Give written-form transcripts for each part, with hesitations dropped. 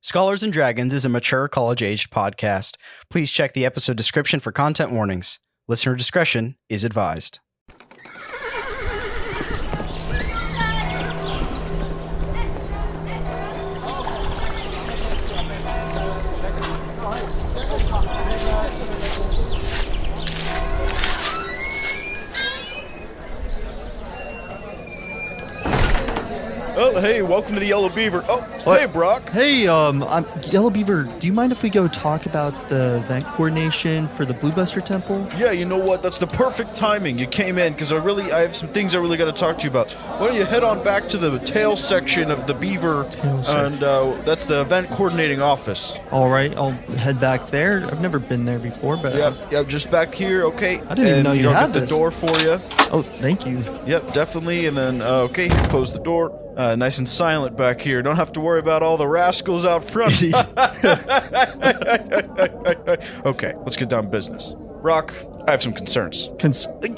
Scholars and Dragons is a mature college-aged podcast. Please check the episode description for content warnings. Listener discretion is advised. Oh, hey, welcome to the Yellow Beaver. Oh, what? Hey, Brock. Hey, I'm Yellow Beaver, do you mind if we go talk about the event coordination for the Bluebuster Temple? Yeah, you know what? That's the perfect timing. You came in, because I have some things I really got to talk to you about. Why don't you head on back to the tail section of the Beaver, and that's the event coordinating office. All right, I'll head back there. I've never been there before, but... Yep, just back here, okay. I didn't even know you had this. The door for you. Oh, thank you. Yep, definitely, and then, okay, close the door. Nice and silent back here. Don't have to worry about all the rascals out front. Okay, let's get down to business. Rock, I have some concerns.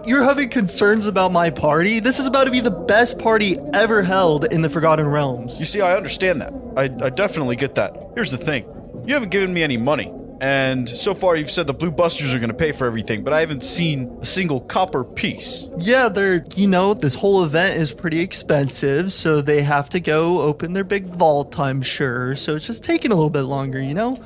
You're having concerns about my party? This is about to be the best party ever held in the Forgotten Realms. You see, I understand that. I definitely get that. Here's the thing. You haven't given me any money. And so far you've said the Blue Busters are going to pay for everything, but I haven't seen a single copper piece. Yeah, this whole event is pretty expensive, so they have to go open their big vault, I'm sure. So it's just taking a little bit longer, you know?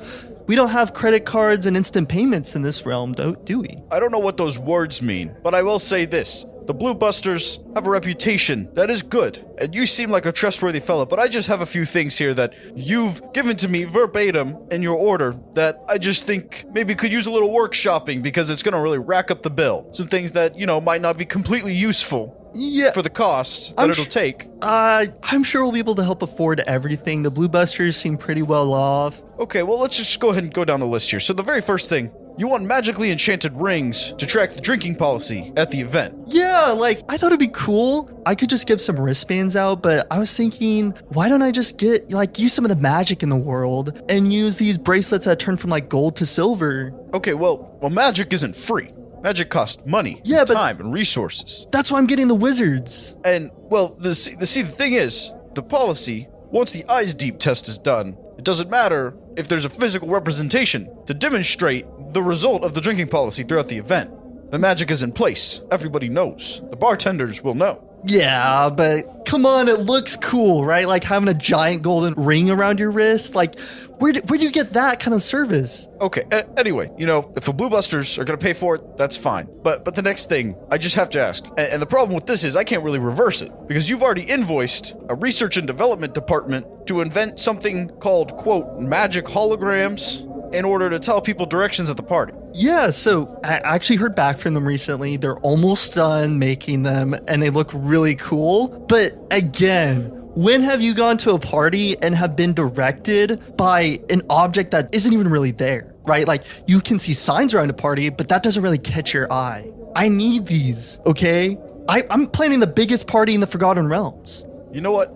We don't have credit cards and instant payments in this realm, do we? I don't know what those words mean, but I will say this. The Blue Busters have a reputation that is good, and you seem like a trustworthy fella, but I just have a few things here that you've given to me verbatim in your order that I just think maybe could use a little workshopping because it's going to really rack up the bill. Some things that, might not be completely useful. Yeah, for the cost that it'll take. I'm sure we'll be able to help afford everything. The Blue Busters seem pretty well off. Okay, well, let's just go ahead and go down the list here. So the very first thing, you want magically enchanted rings to track the drinking policy at the event. Yeah, I thought it'd be cool. I could just give some wristbands out, but I was thinking, why don't I just use some of the magic in the world and use these bracelets that turn from gold to silver? Okay, well, magic isn't free. Magic costs money, time, and resources. That's why I'm getting the wizards. And, well, the thing is, the policy, once the eyes deep test is done, it doesn't matter if there's a physical representation to demonstrate the result of the drinking policy throughout the event. The magic is in place. Everybody knows. The bartenders will know. Yeah, but come on, it looks cool, right? Like having a giant golden ring around your wrist. Where do you get that kind of service? Okay, anyway, if the Blue Busters are going to pay for it, that's fine. But the next thing, I just have to ask, and the problem with this is I can't really reverse it, because you've already invoiced a research and development department to invent something called, quote, magic holograms in order to tell people directions at the party. Yeah, so I actually heard back from them recently. They're almost done making them, and they look really cool. But again, when have you gone to a party and have been directed by an object that isn't even really there, right? You can see signs around a party, but that doesn't really catch your eye. I need these, okay? I'm planning the biggest party in the Forgotten Realms. You know what?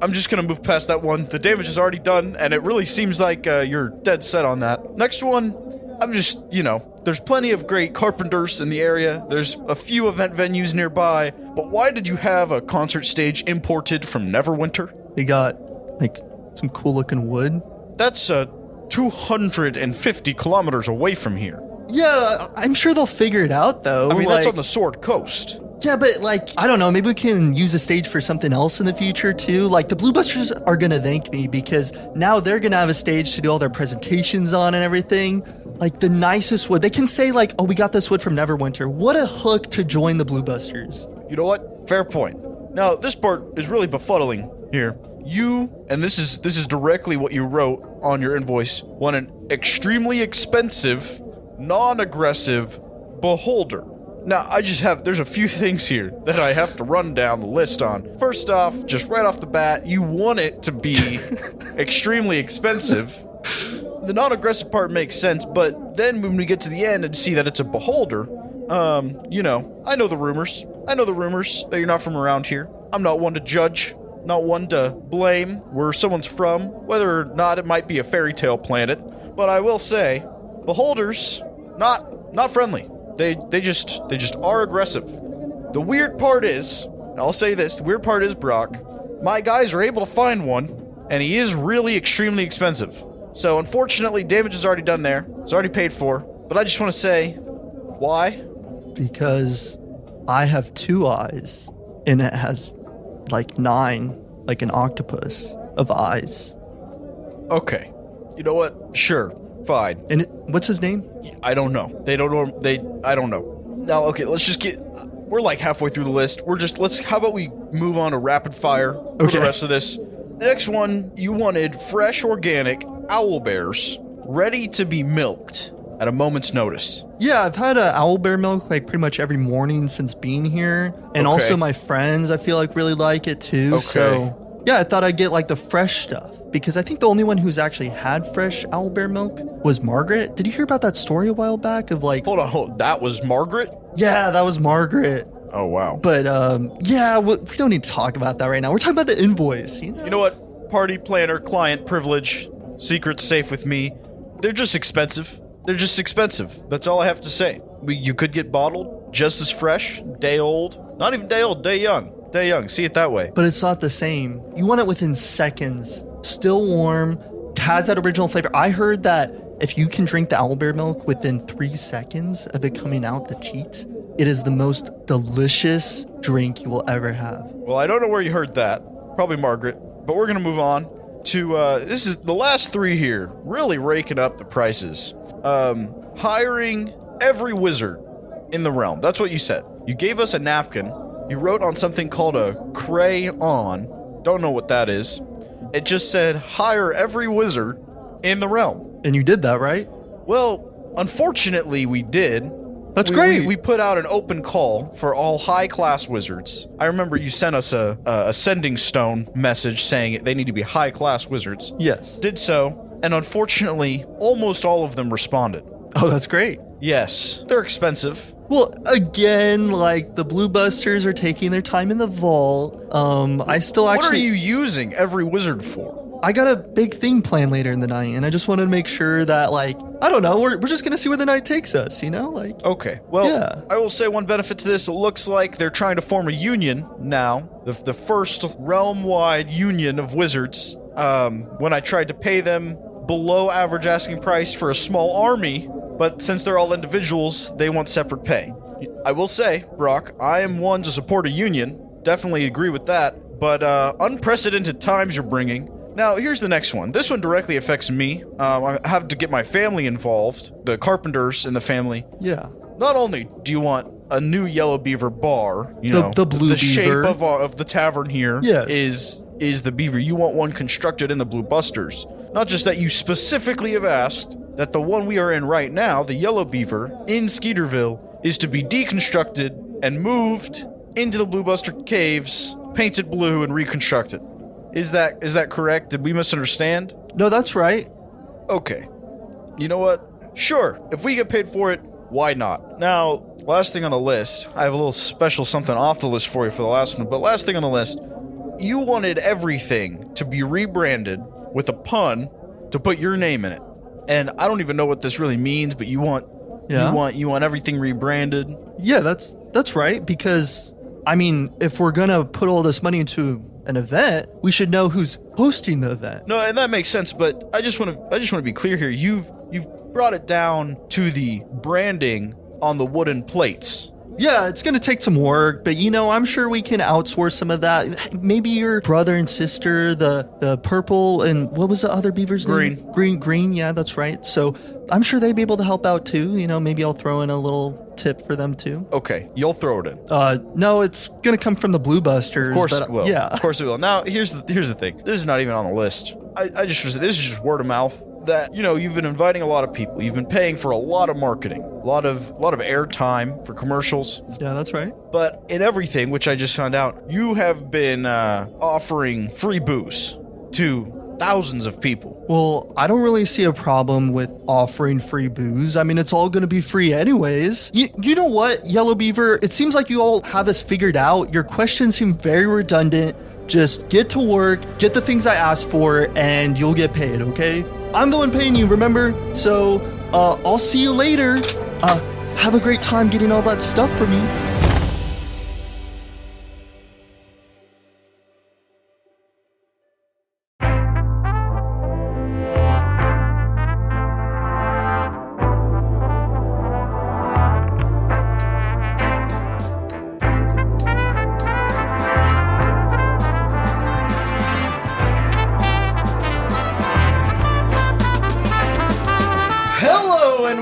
I'm just going to move past that one. The damage is already done, and it really seems like you're dead set on that. Next one, I'm just, there's plenty of great carpenters in the area. There's a few event venues nearby. But why did you have a concert stage imported from Neverwinter? They got, some cool-looking wood. That's 250 kilometers away from here. Yeah, I'm sure they'll figure it out, though. I mean, that's on the Sword Coast. Yeah, but I don't know, maybe we can use the stage for something else in the future too. The Blue Busters are gonna thank me because now they're gonna have a stage to do all their presentations on and everything. The nicest wood. They can say oh, we got this wood from Neverwinter. What a hook to join the Blue Busters. You know what? Fair point. Now, this part is really befuddling here. You, and this is directly what you wrote on your invoice, want an extremely expensive, non-aggressive beholder. Now, there's a few things here that I have to run down the list on. First off, just right off the bat, you want it to be extremely expensive. The non-aggressive part makes sense, but then when we get to the end and see that it's a beholder, I know the rumors. I know the rumors that you're not from around here. I'm not one to judge, not one to blame where someone's from, whether or not it might be a fairy tale planet. But I will say, beholders, not friendly. They just are aggressive. The weird part is, I'll say this, the weird part is, Brock, my guys are able to find one, and he is really extremely expensive. So unfortunately, damage is already done there. It's already paid for. But I just want to say, why? Because I have 2 eyes, and it has like 9, like an octopus of eyes. Okay. You know what? Sure. Fine. And what's his name? I don't know. They don't know. I don't know. Now, okay, let's just we're like halfway through the list. How about we move on to rapid fire for the rest of this? The next one, you wanted fresh organic owl bears ready to be milked at a moment's notice. Yeah, I've had owl bear milk like pretty much every morning since being here. And also my friends, I feel like, really like it too. Okay. So yeah, I thought I'd get like the fresh stuff. Because I think the only one who's actually had fresh owl bear milk was Margaret. Did you hear about that story a while back of like... Hold on. That was Margaret? Yeah, that was Margaret. Oh, wow. But yeah, we don't need to talk about that right now. We're talking about the invoice. You know what? Party planner, client privilege, secrets safe with me. They're just expensive. That's all I have to say. You could get bottled, just as fresh, day old. Not even day old, day young. See it that way. But it's not the same. You want it within seconds. Still warm, has that original flavor. I heard that if you can drink the owlbear milk within 3 seconds of it coming out the teat, it is the most delicious drink you will ever have. Well, I don't know where you heard that. Probably Margaret. But we're going to move on to, this is the last 3 here, really raking up the prices. Hiring every wizard in the realm. That's what you said. You gave us a napkin. You wrote on something called a crayon. Don't know what that is. It just said, hire every wizard in the realm. And you did that, right? Well, unfortunately, we did. That's great. We put out an open call for all high-class wizards. I remember you sent us a sending stone message saying they need to be high-class wizards. Yes. Did so, and unfortunately, almost all of them responded. Oh, that's great. Yes. They're expensive. Well, again, like, the Blue Busters are taking their time in the vault. What are you using every wizard for? I got a big thing planned later in the night, and I just wanted to make sure that, like, I don't know, we're just going to see where the night takes us, you know? Like, okay. Well, yeah. I will say one benefit to this. It looks like they're trying to form a union now. The first realm-wide union of wizards. When I tried to pay them below average asking price for a small army, but since they're all individuals, they want separate pay. I will say, Brock, I am one to support a union. Definitely agree with that. But unprecedented times you're bringing. Now, here's the next one. This one directly affects me. I have to get my family involved, the carpenters in the family. Yeah. Not only do you want a new Yellow Beaver bar, the blue the beaver. shape of the tavern here is the beaver. You want one constructed in the Blue Busters. Not just that, you specifically have asked that the one we are in right now, the Yellow Beaver, in Skeeterville, is to be deconstructed and moved into the Blue Buster caves, painted blue, and reconstructed. Is that correct? Did we misunderstand? No, that's right. Okay. You know what? Sure. If we get paid for it, why not? Now, last thing on the list. I have a little special something off the list for you for the last one, but last thing on the list. You wanted everything to be rebranded with a pun to put your name in it. And I don't even know what this really means, but you want everything rebranded. Yeah, that's right, because I mean, if we're going to put all this money into an event, we should know who's hosting the event. No, and that makes sense, but I just want to be clear here. You've brought it down to the branding on the wooden plates. Yeah, it's going to take some work, but I'm sure we can outsource some of that. Maybe your brother and sister, the purple, and what was the other beaver's name? Green, yeah, that's right. So I'm sure they'd be able to help out too. Maybe I'll throw in a little tip for them too. Okay, you'll throw it in. No, it's going to come from the Blue Busters. Of course it will. Yeah. Of course it will. Now, here's the thing. This is not even on the list. This is just word of mouth. That you've been inviting a lot of people. You've been paying for a lot of marketing, a lot of airtime for commercials. Yeah, that's right. But in everything, which I just found out, you have been offering free booze to thousands of people. Well, I don't really see a problem with offering free booze. I mean, it's all going to be free anyways. You know what, Yellow Beaver? It seems like you all have this figured out. Your questions seem very redundant. Just get to work, get the things I asked for, and you'll get paid, okay? I'm the one paying you, remember? So, I'll see you later. Have a great time getting all that stuff for me.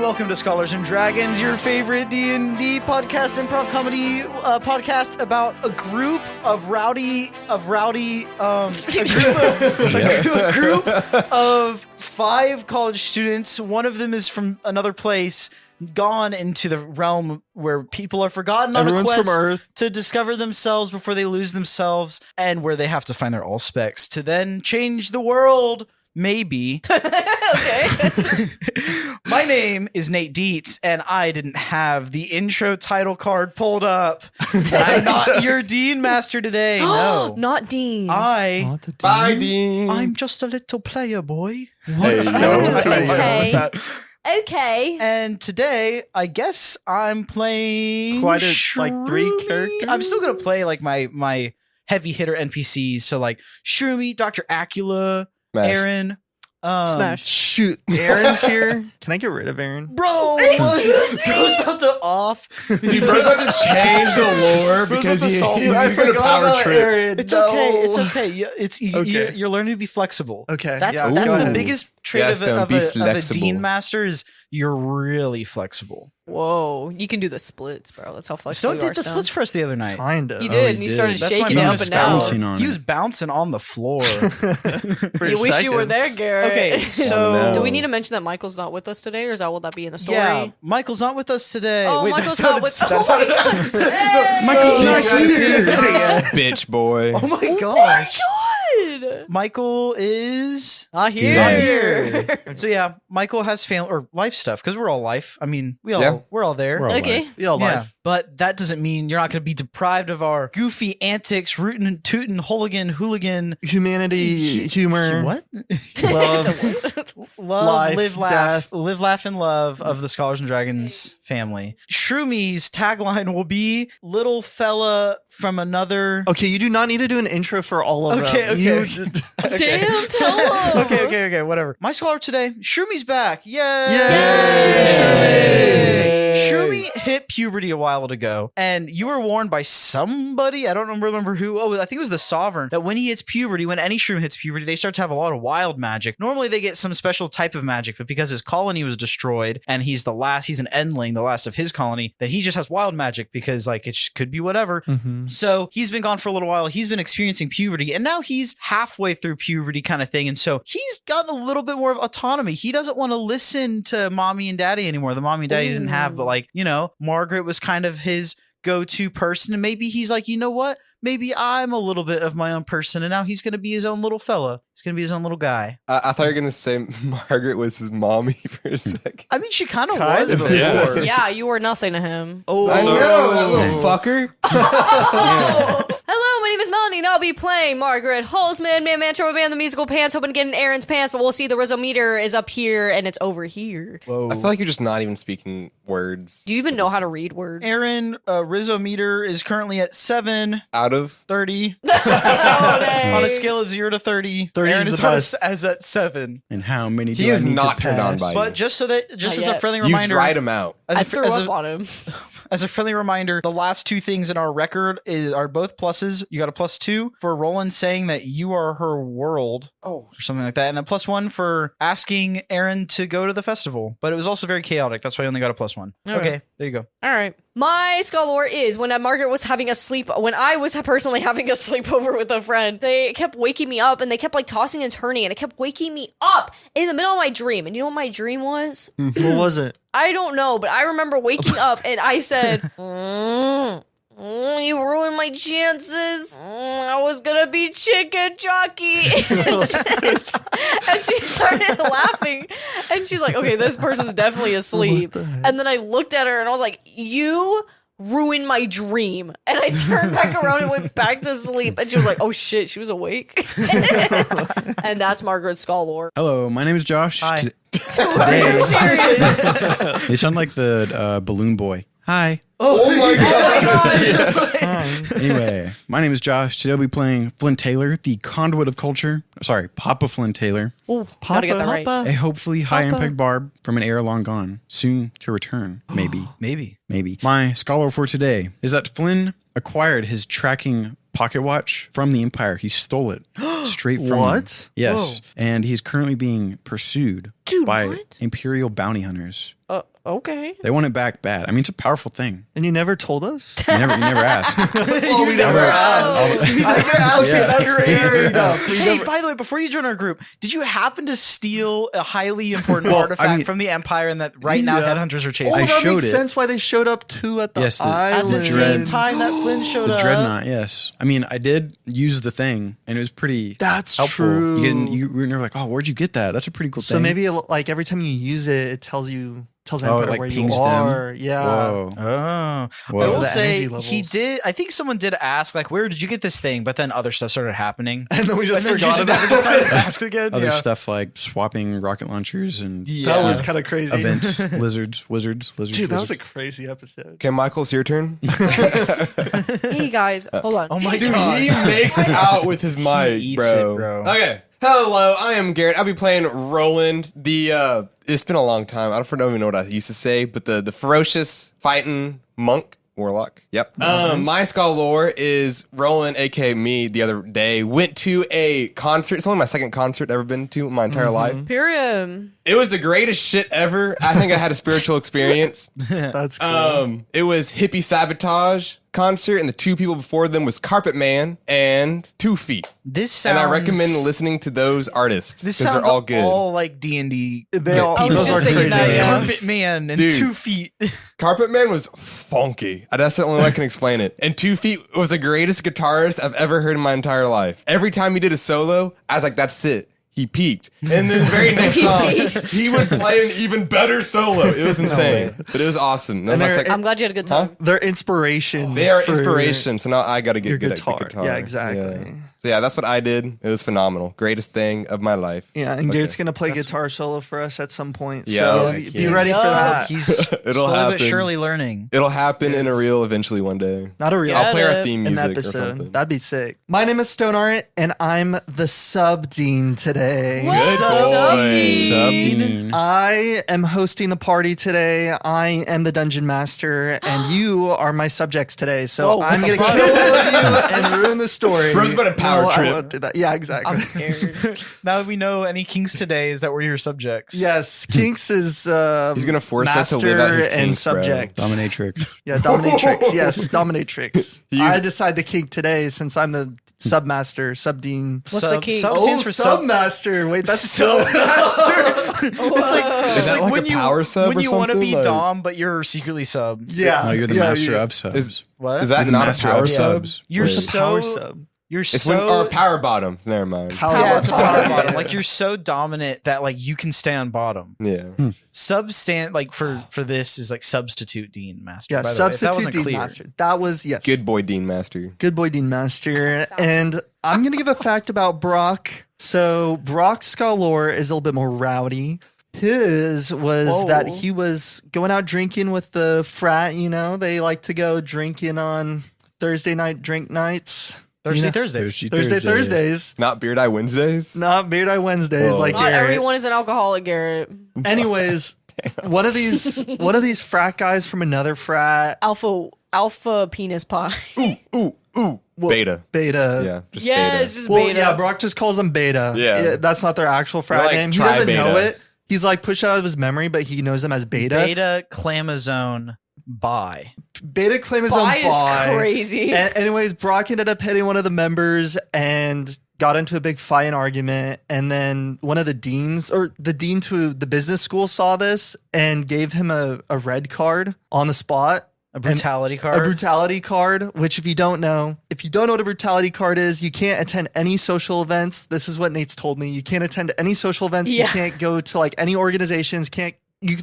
welcome to Scholars and Dragons, your favorite D&D podcast, improv comedy podcast about a group of a group of 5 college students. One of them is from another place, gone into the realm where people are forgotten on a quest from Earth to discover themselves before they lose themselves, and where they have to find their allspecs to then change the world. Maybe. Okay. My name is Nate Dietz, and I didn't have the intro title card pulled up. I'm not your Dean Master today. No. Not Dean. Not the Bye, Dean. Dean. I'm just a little player boy. Hey, yo. Okay. Okay. And today, I guess I'm playing Quite like 3 Shroomy. characters. I'm still gonna play like my heavy hitter NPCs. So like Shroomy, Dr. Acula, Smash. Eren. Smash. Shoot, Aaron's here. Can I get rid of Aaron? Bro, bro's about to off. Dude, bro's about to change the lore because he Dude, I he's got a forgot power about trip. Aaron. It's No. okay. It's okay. Okay. You're learning to be flexible. Okay. That's yeah, that's go the ahead. biggest trait Yes, of, don't of, be a, of a flexible. Dean Master is you're really flexible. Whoa. You can do the splits, bro. That's how flexible Stone you did are, the Stone. splits for us the other night. Kind of. He did, and he did. started That's why shaking it he up was and down. bouncing on He it. was bouncing on the floor. You wish you were there, Garrett. Okay, so no. Do we need to mention that Michael's not with us today, or will that be in the story? yeah, Michael's not with us today. Oh, Wait, Michael's that not with sounded- us. that Oh sounded- my God. Hey! Michael's not here. Bitch boy. Oh my gosh. Good. Michael is Not here. not here. So yeah, Michael has family or life stuff because we're all life. I mean, we're all there. We're all Okay. live. Yeah, Yeah, life. but that doesn't mean you're not going to be deprived of our goofy antics, rootin' and tootin', hooligan, Humanity, humor. What? Love. Love, Life, live, laugh, death. live, laugh, and love of the Scholars and Dragons family. Shroomy's tagline will be "Little fella from another." Okay, you do not need to do an intro for all of Okay, them. okay. You- Damn, tell him. Okay, whatever. My scholar today, Shroommy's back. Yay! Yay! Shroomy hit puberty a while ago, and you were warned by somebody, I don't remember who, I think it was the Sovereign, that when he hits puberty, when any Shroom hits puberty, they start to have a lot of wild magic. Normally they get some special type of magic, but because his colony was destroyed, and he's an endling, the last of his colony, that he just has wild magic because like it could be whatever. Mhm. So he's been gone for a little while. He's been experiencing puberty, and now he's halfway through puberty kind of thing. And so he's gotten a little bit more of autonomy. He doesn't want to listen to mommy and daddy anymore. The mommy and daddy didn't have, but like, Margaret was kind of his go-to person. And maybe he's like, you know what? Maybe I'm a little bit of my own person. And now he's going to be his own little fella. He's going to be his own little guy. I thought you were going to say Margaret was his mommy for a second. I mean, she kind of Kind was of, before. yeah. Yeah, you were nothing to him. Oh, I so- know, that little fucker. Hello, my name is Melanie, and I'll be playing Margaret Hollsman, Man, Trouble Band, the musical pants, hoping to get in Aaron's pants, but we'll see the Rizometer is up here, and it's over here. Whoa. I feel like you're just not even speaking words. Do you even know how to read words? Eren, Rizometer is currently at 730 Out of? Oh, dang. on a scale of 0 to 30. 30 Eren is is the best. as at 7. And how many do He I is need not to turned on pass? by But just so that, just Not as a yet. friendly You reminder, dried him out. I threw up on him. As a friendly reminder, the last 2 things in our record are both pluses. You got a +2 for Roland saying that you are her world. Oh. Or something like that. And a +1 for asking Eren to go to the festival. But it was also very chaotic. That's why I only got a +1. Okay. Okay, there you go. All right. My scholar is when Margaret was having a sleep, when I was personally having a sleepover with a friend, they kept waking me up and they kept like tossing and turning and it kept waking me up in the middle of my dream. And you know what my dream was? What was it? I don't know, but I remember waking up and I said, you ruined my chances. I was gonna be chicken jockey. And she started laughing. And she's like, okay, this person's definitely asleep. What the heck? And then I looked at her and I was like, you ruined my dream. And I turned back around and went back to sleep. And she was like, oh shit, she was awake. And that's Margaret Scholar. Hello, my name is Josh. Hi. Are you serious? They sound like the balloon boy. Hi. Oh my god. Anyway, my name is Josh. Today I'll be playing Flynn Taylor, the conduit of culture. Sorry, Papa Flynn Taylor, Ooh, gotta get that right. a hopefully high-impact barb from an era long gone, soon to return. Maybe. Maybe. My scholar for today is that Flynn acquired his tracking pocket watch from the Empire. He stole it straight from What? them. Yes. Whoa. And he's currently being pursued Dude, by what? Imperial bounty hunters. Okay. They want it back bad. I mean, it's a powerful thing. And you never told us? You never asked. Oh, we never asked. Okay, that's fair enough. Hey, by the way, before you join our group, did you happen to steal a highly important Well, artifact I mean- from the Empire and that right now Yeah. headhunters are chasing? Oh, I that showed makes it. sense why they showed up too at the Yes, at island. At the same time that Flynn showed The up. dreadnought, yes. I mean, I did use the thing, and it was pretty That's helpful. true. You were never like, oh, where'd you get that? That's a pretty cool So thing. maybe like every time you use it, it tells Oh, Empire it like where you pings them? are. Yeah. Whoa. Oh, I Whoa. will The say energy he levels. did. I think someone did ask, like, where did you get this thing? But then other stuff started happening. And then we just And then forgot just about never it. decided to ask again. Other yeah. stuff like swapping rocket launchers and That was kind of crazy. events, lizards. Dude, that was a lizards. crazy episode. Okay, Michael, it's your turn. Hey guys, hold on. Oh my Dude, god. he makes it out with his mic, eats bro. it, bro. Okay. Hello, I am Garrett. I'll be playing Roland. It's been a long time. I don't even know what I used to say, but the ferocious fighting monk. Warlock. Yep. My scholar is Roland, aka me. The other day went to a concert. It's only my second concert I've ever been to in my entire life. Period. It was the greatest shit ever. I think I had a spiritual experience. That's cool. It was Hippie Sabotage concert, and the two people before them was Carpet Man and 2 Feet. This sounds. And I recommend listening to those artists This because sounds they're all good. all like D&D. They all, I was those just are thinking crazy. that, yeah. Carpet Man and Dude. 2 feet. Carpet Man was funky. That's the only way I can explain it. And 2 Feet was the greatest guitarist I've ever heard in my entire life. Every time he did a solo, I was like, that's it. He peaked. And then the very next song, he would play an even better solo. It was insane. But it was awesome. That was my they're- second- I'm glad you had a good time. They're inspiration. They are for inspiration. So now I got to Your get good at guitar. the guitar. Yeah, exactly. Yeah. So yeah, that's what I did. It was phenomenal. Greatest thing of my life. Yeah, and Okay. Garrett's gonna play guitar solo for us at some point. Yeah, so heck be yes. ready for that. He's It'll slowly but happen. surely learning. It'll happen in a reel eventually one day. Not a real Yeah. I'll play our it. theme an music or episode. something. That'd be sick. My name is Stone Ahrendt, and I'm the sub dean today. Good boy. Sub-Dean. I am hosting the party today. I am the dungeon master, and you are my subjects today. So Whoa. I'm gonna kill all of you and ruin the story. Bro's about a power No, I trip. won't do that. Yeah, exactly. I'm scared. Now that we know any kinks today, is that we're your subjects? Yes, Kinks is He's gonna force us to live out his master and kinks, bro. subject. Dominatrix. Yeah, dominatrix. Yes, dominatrix. He used- I decide the kink today since I'm the submaster, subdean. What's the kink? Sub Oh, stands for sub. submaster. Wait, that's submaster. Is that like when a you, power sub when or you want to something? be Like- Dom, but you're secretly sub. Yeah, No, you're the yeah, master yeah. of subs. Is, What? is that You're the not a master power of sub? subs. You're Wait. It's a so power sub. You're It's so when or power bottom. Never mind. Power yeah, it's a bottom. power bottom. Like you're so dominant that like you can stay on bottom. Yeah. Sub stand like for this is like substitute dean master. Yeah, by the way, if that substitute wasn't dean clear. master. That was yes. Good boy, Dean Master. Good boy, Dean Master. And I'm going to give a fact about Brock. So, Brock's scholar is a little bit more rowdy. His was Whoa. that he was going out drinking with the frat, you know, they like to go drinking on Thursday night drink nights. Thursday, You know, Thursdays. Thursdays. Not Beard Eye Wednesdays. Not Beard Eye Wednesdays Oh. like Not Garrett. everyone is an alcoholic, Garrett. Anyways, one of these frat guys from another frat, Alpha penis pie. Ooh. Beta. Beta. Yeah. Just Yes, beta. just Well, beta. yeah, Brock just calls them Beta. Yeah. That's not their actual frat They're like name. He doesn't tri-beta. know it. He's like pushed out of his memory, but he knows them as Beta. Beta clamazone bi. Beta claim his own Pie is bi. crazy. Anyways, Brock ended up hitting one of the members and got into a big fight and argument. And then one of the deans, or the dean to the business school, saw this and gave him a red card on the spot. A brutality A card. brutality card, which if you don't know what a brutality card is, you can't attend any social events. This is what Nate's told me. You can't attend any social events. Yeah. You can't go to like any organizations. The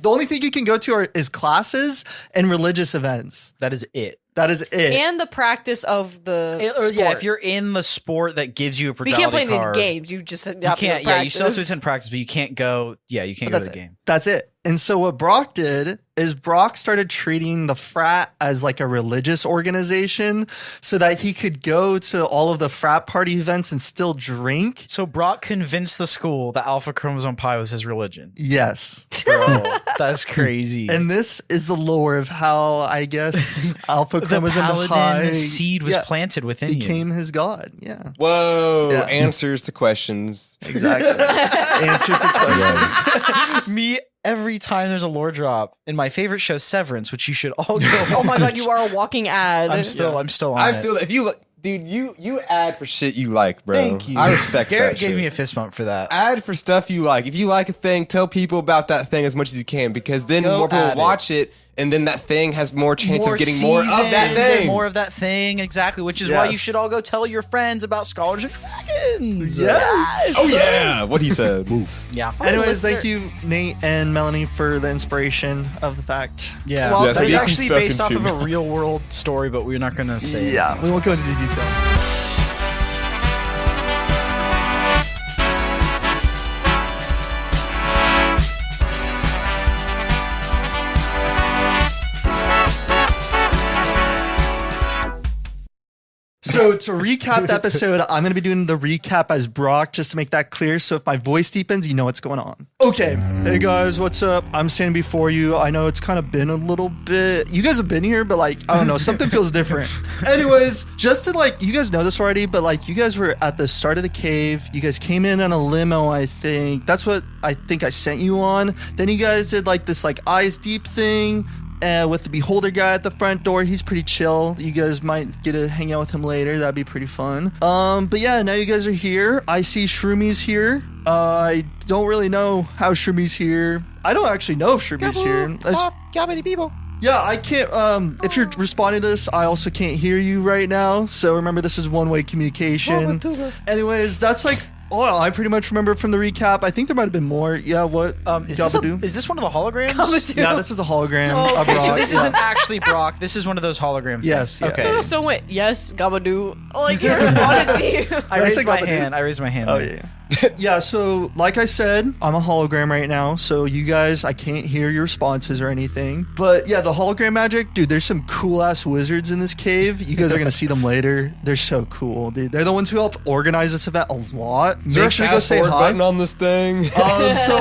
only thing you can go to is classes and religious events. That is it. That is it. and the practice of the Or, yeah, sport. if you're in the sport that gives you a But you brutality can't play any card, games. You just have You to go can't. to Yeah, you still have to practice. attend practice, but you can't go. Yeah, you can't But go to that's the it. game. That's it. And so what Brock did is Brock started treating the frat as like a religious organization so that he could go to all of the frat party events and still drink. So Brock convinced the school that alpha chromosome pi was his religion. Yes. bro. That's crazy. And this is the lore of how, I guess, alpha the chromosome paladin high seed was planted within you. became his god. Yeah. Whoa. Yeah. Answers to questions. Exactly. Answers to questions. Me, every time there's a lore drop in my favorite show, Severance, which you should all go. Oh my god, you are a walking ad. I'm still on I it. feel that if you, dude, you ad for shit you like, bro. Thank you. I respect Garrett that gave shit. me a fist bump for that. Ad for stuff you like. If you like a thing, tell people about that thing as much as you can, because then Go more people at it. watch it, and then that thing has more chance of getting more of that seasons and thing. more of that thing, exactly. Which is why you Yes. should all go tell your friends about Scholars of Dragons. Yes. Oh yeah, what he said. Yeah. Anyways, listener- thank you, Nate and Melanie, for the inspiration of the fact. Yeah. Well, Yes, That's we actually spoken based off to. of a real world story, but we're not going to say it. Yeah, we won't go into detail. So to recap the episode, I'm going to be doing the recap as Brock, just to make that clear. So if my voice deepens, you know what's going on. Okay. Hey guys, what's up? I'm standing before you. I know it's kind of been a little bit. You guys have been here, but like, I don't know, something feels different. Anyways, just to like, you guys know this already, but like you guys were at the start of the cave. You guys came in on a limo, I think. That's what I think I sent you on. Then you guys did like this like eyes deep thing. With the beholder guy at the front door. He's pretty chill. You guys might get to hang out with him later. That'd be pretty fun. But yeah, now you guys are here. I see Shroomy's here. I don't really know how Shroomy's here. I don't actually know if Shroomy's here. Yeah, I can't, if you're responding to this, I also can't hear you right now. So remember, this is one-way communication. Anyways, that's like all I pretty much remember from the recap. I think there might have been more. Yeah, what? Is Gabadoo? this one of the holograms? Yeah, this is a hologram. Oh, of okay, so Brock. this Yeah. isn't actually Brock. This is one of those hologram things. Yes, yes. Okay. So went, yes, Gabadoo. Like, he responded to you. I I raised say my Gabadoo? hand. I raised my hand. Oh yeah. Yeah, so like I said, I'm a hologram right now, so you guys, I can't hear your responses or anything. But yeah, the hologram magic, dude, there's some cool ass wizards in this cave. You guys are gonna see them later. They're so cool, dude. They're the ones who helped organize this event a lot. Is there a Make sure to go fast say forward hi. button on this thing? So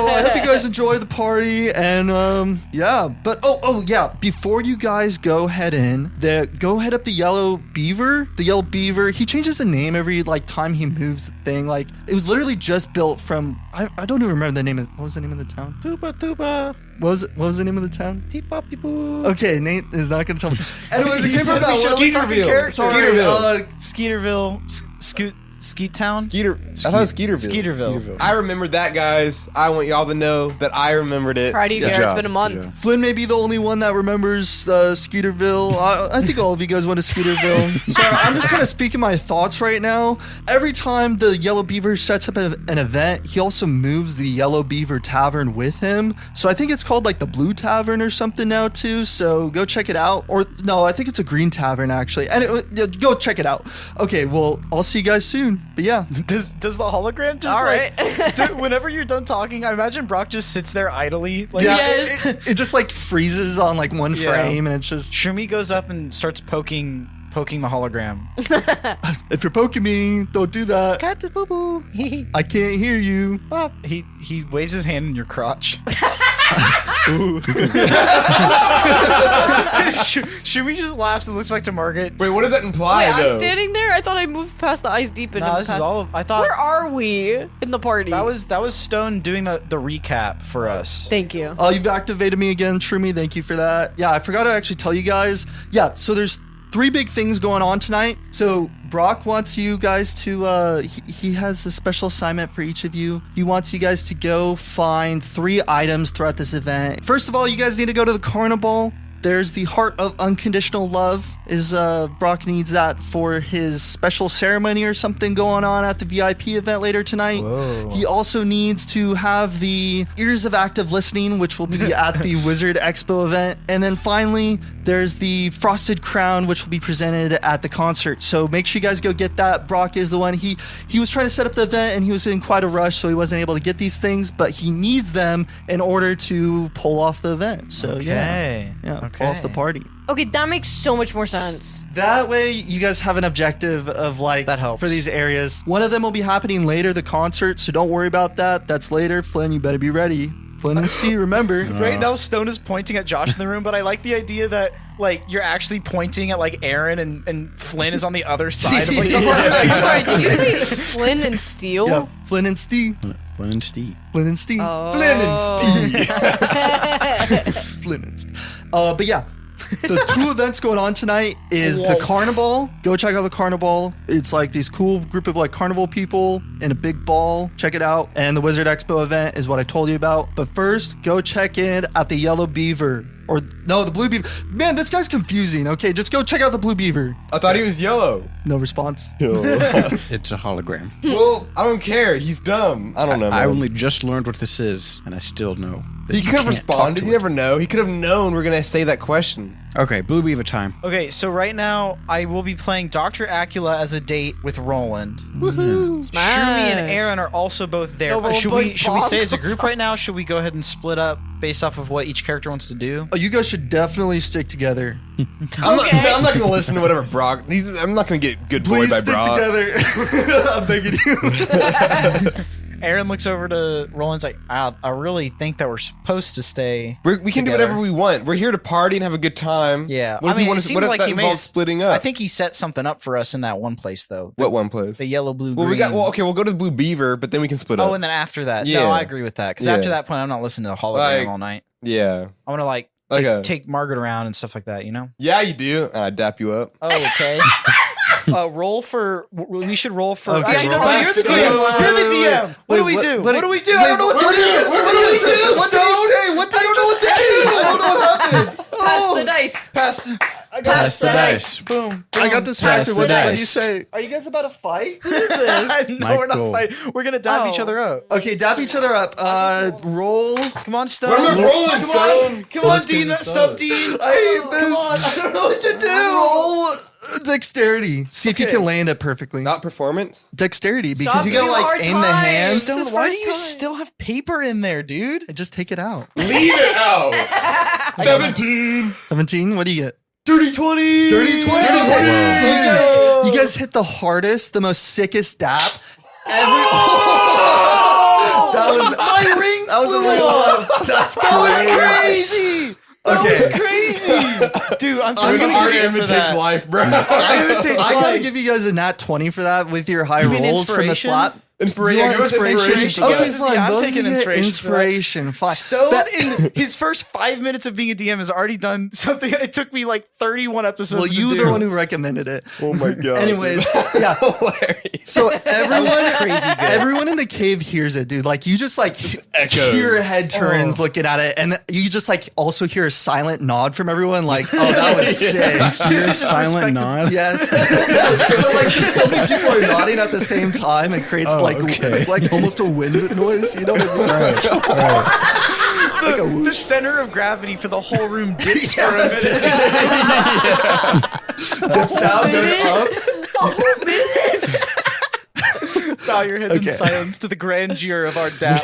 I hope you guys enjoy the party, and yeah. But oh yeah, before you guys go head in, go head up the yellow beaver. The yellow beaver, he changes the name every like time he moves the thing. Like it was literally just built from I don't even remember the name of what was the name of the town? Tuba. What was the name of the town? Teep-bop-de-boo. Okay, Nate is not gonna tell me. Anyways, it came from that Skeeterville. Skeeterville. Skeeterville. Skeet Town? Skeeter. I thought it was Skeeterville. Skeeterville. I remembered that, guys. I want y'all to know that I remembered it. Proud of you, Good Garrett. It's job, been a month. Flynn may be the only one that remembers Skeeterville. I think all of you guys went to Skeeterville. So I'm just kind of speaking my thoughts right now. Every time the Yellow Beaver sets up an event, he also moves the Yellow Beaver Tavern with him. So I think it's called like the Blue Tavern or something now too. So go check it out. Or no, I think it's a Green Tavern actually. And go check it out. Okay, well, I'll see you guys soon. But yeah. Does the hologram just All like right. dude, whenever you're done talking, I imagine Brock just sits there idly. Like, Yeah, Yes. it just like freezes on like one Yeah. frame, and it's just Shroomy goes up and starts poking the hologram. if you're poking me, don't do that. Cat the boo boo. I can't hear you. He waves his hand in your crotch. Shroomy just laughs and looks back to Margaret. Wait, what does that imply, Wait, though? I'm standing there? I thought I moved past the ice deep and No, this is past... all. I thought Where are we in the party? that was Stone doing the recap for us. Thank you. Oh, you've activated me again, Shroomy. Thank you for that. Yeah, I forgot to actually tell you guys. Yeah, so there's 3 big things going on tonight. So Brock wants you guys to, he has a special assignment for each of you. He wants you guys to go find 3 items throughout this event. First of all, you guys need to go to the carnival. There's the Heart of Unconditional Love. Brock needs that for his special ceremony or something going on at the VIP event later tonight. Whoa. He also needs to have the Ears of Active Listening, which will be at the Wizard Expo event. And then finally, there's the Frosted Crown, which will be presented at the concert. So make sure you guys go get that. Brock is the one. He was trying to set up the event and he was in quite a rush, so he wasn't able to get these things, but he needs them in order to pull off the event. So yeah, pull off the party. Okay, that makes so much more sense. That way, you guys have an objective of like That helps. for these areas. One of them will be happening later, the concert, so don't worry about that. That's later. Flynn, you better be ready Flynn and Steve, remember? Right now, Stone is pointing at Josh in the room, but I like the idea that like you're actually pointing at like Eren and Flynn is on the other side of like the I'm sorry, did you say Flynn and Steel? Yeah, Flynn and Steve. Flynn and Steve. Flynn and Steve. Oh. Flynn and Steve. Flynn and Steve. But yeah. The two events going on tonight is the carnival. Go check out the carnival. It's like these cool group of like carnival people in a big ball. Check it out. And the Wizard Expo event is what I told you about. But first, go check in at the Yellow Beaver. Or no, the Blue Beaver. Man, this guy's confusing. Okay, just go check out the Blue Beaver. I thought he was yellow. No response. It's a hologram. Well, I don't care. He's dumb. I don't know. I man. only just learned what this is, and I still know. that He you could have can't talk responded. to You it. never know. He could have known we're gonna say that question. Okay, Blue Beaver time. Okay, so right now I will be playing Dr. Acula as a date with Roland. Smash. Shroomy and Eren are also both there. No, we'll Should both we stay as a bonk. group right now? Should we go ahead and split up based off of what each character wants to do? Oh, you guys should definitely stick together. I'm not gonna listen to whatever Brock. I'm not gonna get good boy Please by stick Brock. together. I'm begging you. Eren looks over to Roland's like, I really think that we're supposed to stay. We can do together. whatever we want. We're here to party and have a good time. Yeah, What if we want it to? seems What if like that he may involves splitting up? I think he set something up for us in that one place though. What one place? The yellow, blue, Well, green. we'll go to the Blue Beaver, but then we can split up. Oh, and then after that, Yeah. no, I agree with that. Because Yeah. after that point, I'm not listening to the hologram Like- all night. yeah. I want to like take Margaret around and stuff like that. You know? Yeah, you do. I dap you up. Oh, okay. Roll for. We should roll for. Okay, Actually, no, roll. no, you're the DM. You're the DM. What do we do? What do we do? I don't know what to do. What do we do? What did he say? What did he just say? I don't know what happened. Pass the dice. Pass. Pass the dice. Boom. I got distracted. Pass What the did dice. you say? Are you guys about to fight? No, we're not Michael. fighting. We're gonna dab each Oh. other up. Okay, dap each other up. Roll. Come on, Stone. What am I rolling, Stone? Come on, Dean. Sub Dean. I hate this. Come on. I don't know what to do. Roll dexterity. See if you Okay. can land it perfectly. Not performance. Dexterity, because Stop you gotta giving like hard aim the time. hand. This Stone, is why do first you time. still have paper in there, dude? And just take it out. Leave it out. 17. 17. What do you get? Dirty 20. Dirty 20. Whoa. So you guys hit the hardest, the most sickest dap. That was my ring. That was a ring. That's crazy. That was crazy, dude. I'm I'm gonna gonna give give It takes life, bro. Imitates I gotta life. give you guys a nat 20 for that with your high mean rolls from the inspiration? slap. Inspiration. You Yeah, want give us inspiration. Okay, Yeah, fine. I'm Both taking of you get inspiration for that. inspiration. Fine. Stone But- in his first 5 minutes of being a DM has already done something. It took me like 31 episodes. well, to you were do. the one who recommended it. Oh my god. Anyways, yeah. Hilarious. So everyone, crazy good. everyone in the cave hears it, dude. Like you just like echoes. hear head turns looking at it, and you just like also hear a silent nod from everyone. Like, oh, that was sick. Your silent nod. Yes. But like since so many people are nodding at the same time, it creates okay. like almost a wind noise. You know what I mean? The center of gravity for the whole room dips Yeah, for a that's minute. Dips down, then up. Bow your heads Okay. in silence to the grandeur of our dap.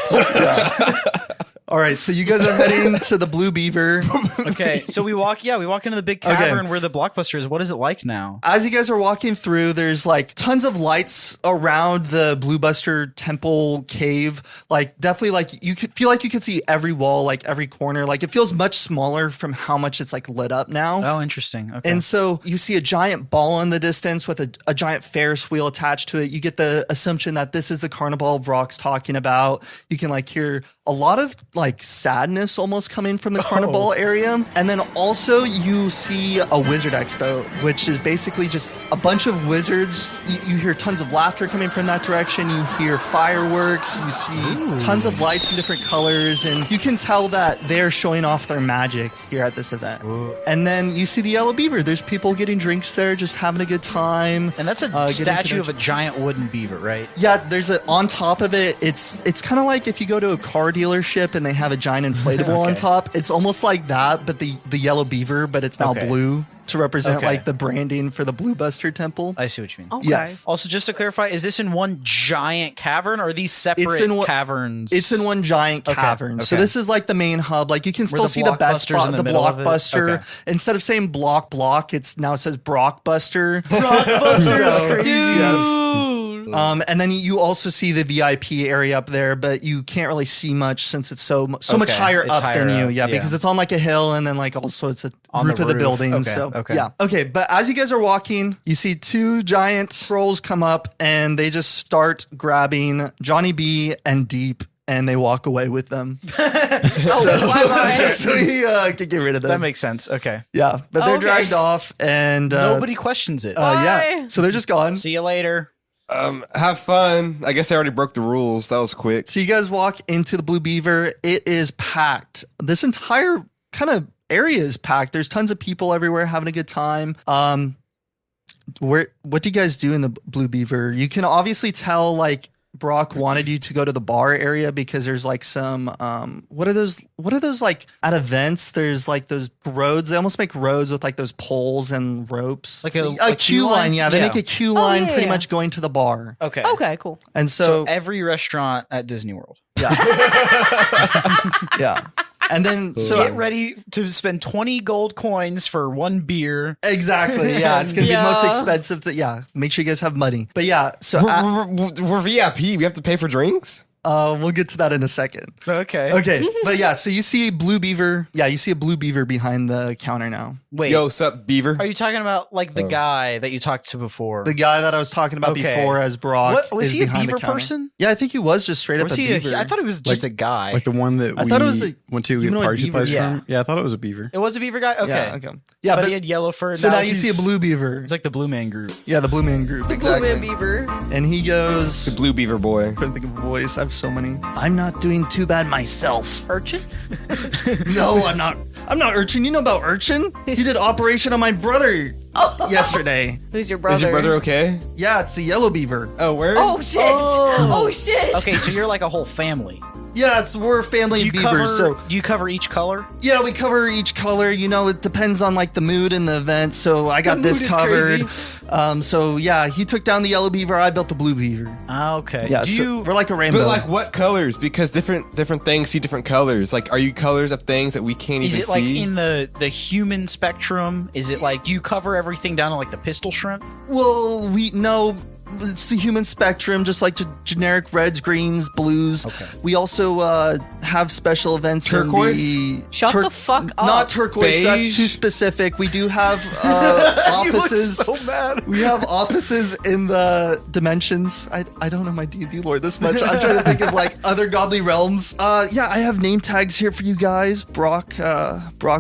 All right, so you guys are heading to the Blue Beaver. Okay, so we walk into the big cavern where the Blockbuster is. What is it like now? As you guys are walking through, there's like tons of lights around the Blue Buster temple cave. Like definitely like you could feel like you could see every wall, like every corner. Like it feels much smaller from how much it's like lit up now. Oh, interesting. Okay. And so you see a giant ball in the distance with a giant Ferris wheel attached to it. You get the assumption that this is the carnival Brock's talking about. You can like hear a lot of like sadness almost coming from the carnival area. And then also you see a wizard expo, which is basically just a bunch of wizards. You hear tons of laughter coming from that direction. You hear fireworks. You see tons of lights in different colors. And you can tell that they're showing off their magic here at this event. And then you see the Yellow Beaver. There's people getting drinks there, just having a good time. And that's a getting statue of a introduction. giant wooden beaver, right? Yeah, there's a on top of it. It's kind of like if you go to a car dealership and they have a giant inflatable on Okay. top. It's almost like that, but the yellow beaver, but it's now Okay. blue to represent Okay. like the branding for the Blue Buster Temple. I see what you mean. Okay. Yes. Also, just to clarify, is this in one giant cavern or are these separate It's in one- caverns? It's in one giant Okay, cavern. So okay. this is like the main hub. Like you can still the see the best Blockbuster's spot, in the the middle of it? Blockbuster. Okay. Instead of saying block, it's now it says Brockbuster. Blockbuster is So- crazy. Yes. And then you also see the VIP area up there, but you can't really see much since it's so much higher It's up higher than you. up, Yeah, yeah. because it's on like a hill, and then like also it's a On roof the of the roof. building. Okay, So okay. yeah, okay. But as you guys are walking, you see two giant trolls come up, and they just start grabbing Johnny B and Deep, and they walk away with them. So we can get rid of them. That makes sense. Okay. Yeah, but they're Okay. dragged off, and Nobody questions it. yeah, Bye. so they're just gone. See you later. Have fun. I guess I already broke the rules. That was quick. So you guys walk into the Blue Beaver. It is packed. This entire kind of area is packed. There's tons of people everywhere having a good time. What do you guys do in the Blue Beaver? You can obviously tell like Brock wanted you to go to the bar area because there's like some what are those like at events? There's like those roads. They almost make roads with like those poles and ropes. Like a queue line. Yeah, they Yeah. make a queue line yeah, pretty yeah. much going to the bar. Okay. Okay, cool. And So so every restaurant at Disney World. yeah. And then so Get ready to spend 20 gold coins for one beer. exactly. Yeah, it's gonna be the most Yeah. expensive. Yeah, make sure you guys have money. But yeah, so We're VIP. We have to pay for drinks. we'll get to that in a second. Okay. Okay, but yeah, so you see a Blue Beaver. Yeah, you see a Blue Beaver behind the counter now. Wait. Yo, sup, Beaver? Are you talking about like the guy that you talked to before? The guy that I was talking about Okay. before as Brock. What, was is he a behind the beaver counter. person? Yeah, I think he was just straight Or up was a he beaver. I thought it was just a guy. Like the one that I we thought it was a went to get humanoid party beaver. supplies Yeah. from. Yeah, I thought it was a beaver. It was a beaver guy? Okay. Yeah, okay. Yeah, but, but he had yellow fur. so now you he's- see a Blue Beaver. It's like the Blue Man Group. Yeah, the Blue Man Group. Exactly. Blue Man Beaver. And he goes. The Blue Beaver boy. I couldn't think of a voice. I have so many. I'm not doing too bad myself. Urchin? No, I'm not. I'm not Urchin. You know about Urchin? He did operation on my brother yesterday. Who's your brother? Is your brother okay? Yeah, it's the yellow beaver. Oh, where? Oh shit! Oh, shit! Okay, so you're like a whole family. Yeah, we're a family Do of you beavers. cover, So do you cover each color? yeah, we cover each color. You know, it depends on like the mood and the event. So I got The this mood is covered. crazy. So yeah, he took down the yellow beaver. I built the blue beaver. Okay. Yeah, Do so you we're like a rainbow. But like what colors? Because different things see different colors. Like, are you colors of things that we can't is even it like see? in the human spectrum? Is it like do you cover everything down to like the pistol shrimp? Well, we know it's the human spectrum, just like generic reds, greens, blues. Okay. We also have special events. Turquoise? In the Shut the fuck up. Not turquoise. That's Beige? too specific. We do have offices. mad. We have offices in the dimensions. I don't know my D&D lore this much. I'm trying to think of like other godly realms. Yeah, I have name tags here for you guys. Brock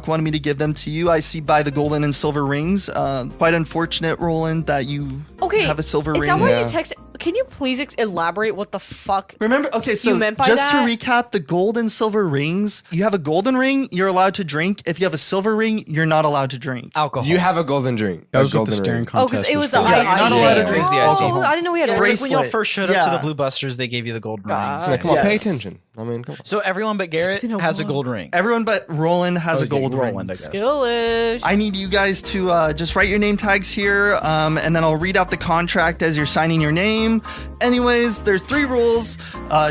wanted me to give them to you. I see by the golden and silver rings. Quite unfortunate, Roland, that you have a silver is ring. that why Yeah. you text? Can you please elaborate what the fuck? Remember, okay, so You meant by just that? to recap, the gold and silver rings, you have a golden ring, you're allowed to drink. If you have a silver ring, you're not allowed to drink. Alcohol. You have a golden drink. That A was what the golden staring ring. Oh, contest because it was the for. ice. Yeah, you're not allowed to drink the the ice. Oh, I didn't know we had a It's ring. like when y'all bracelet. first showed up to Yeah. the Blue Busters, they gave you the gold rings. Yeah, come on, pay Yes. attention. I mean, come on. So everyone but Garrett been a has a while. gold ring. Everyone but Roland has a gold Roland, ring. I guess. Skillish. I need you guys to just write your name tags here, and then I'll read out the contract as you're signing your name. Anyways, there's 3 rules.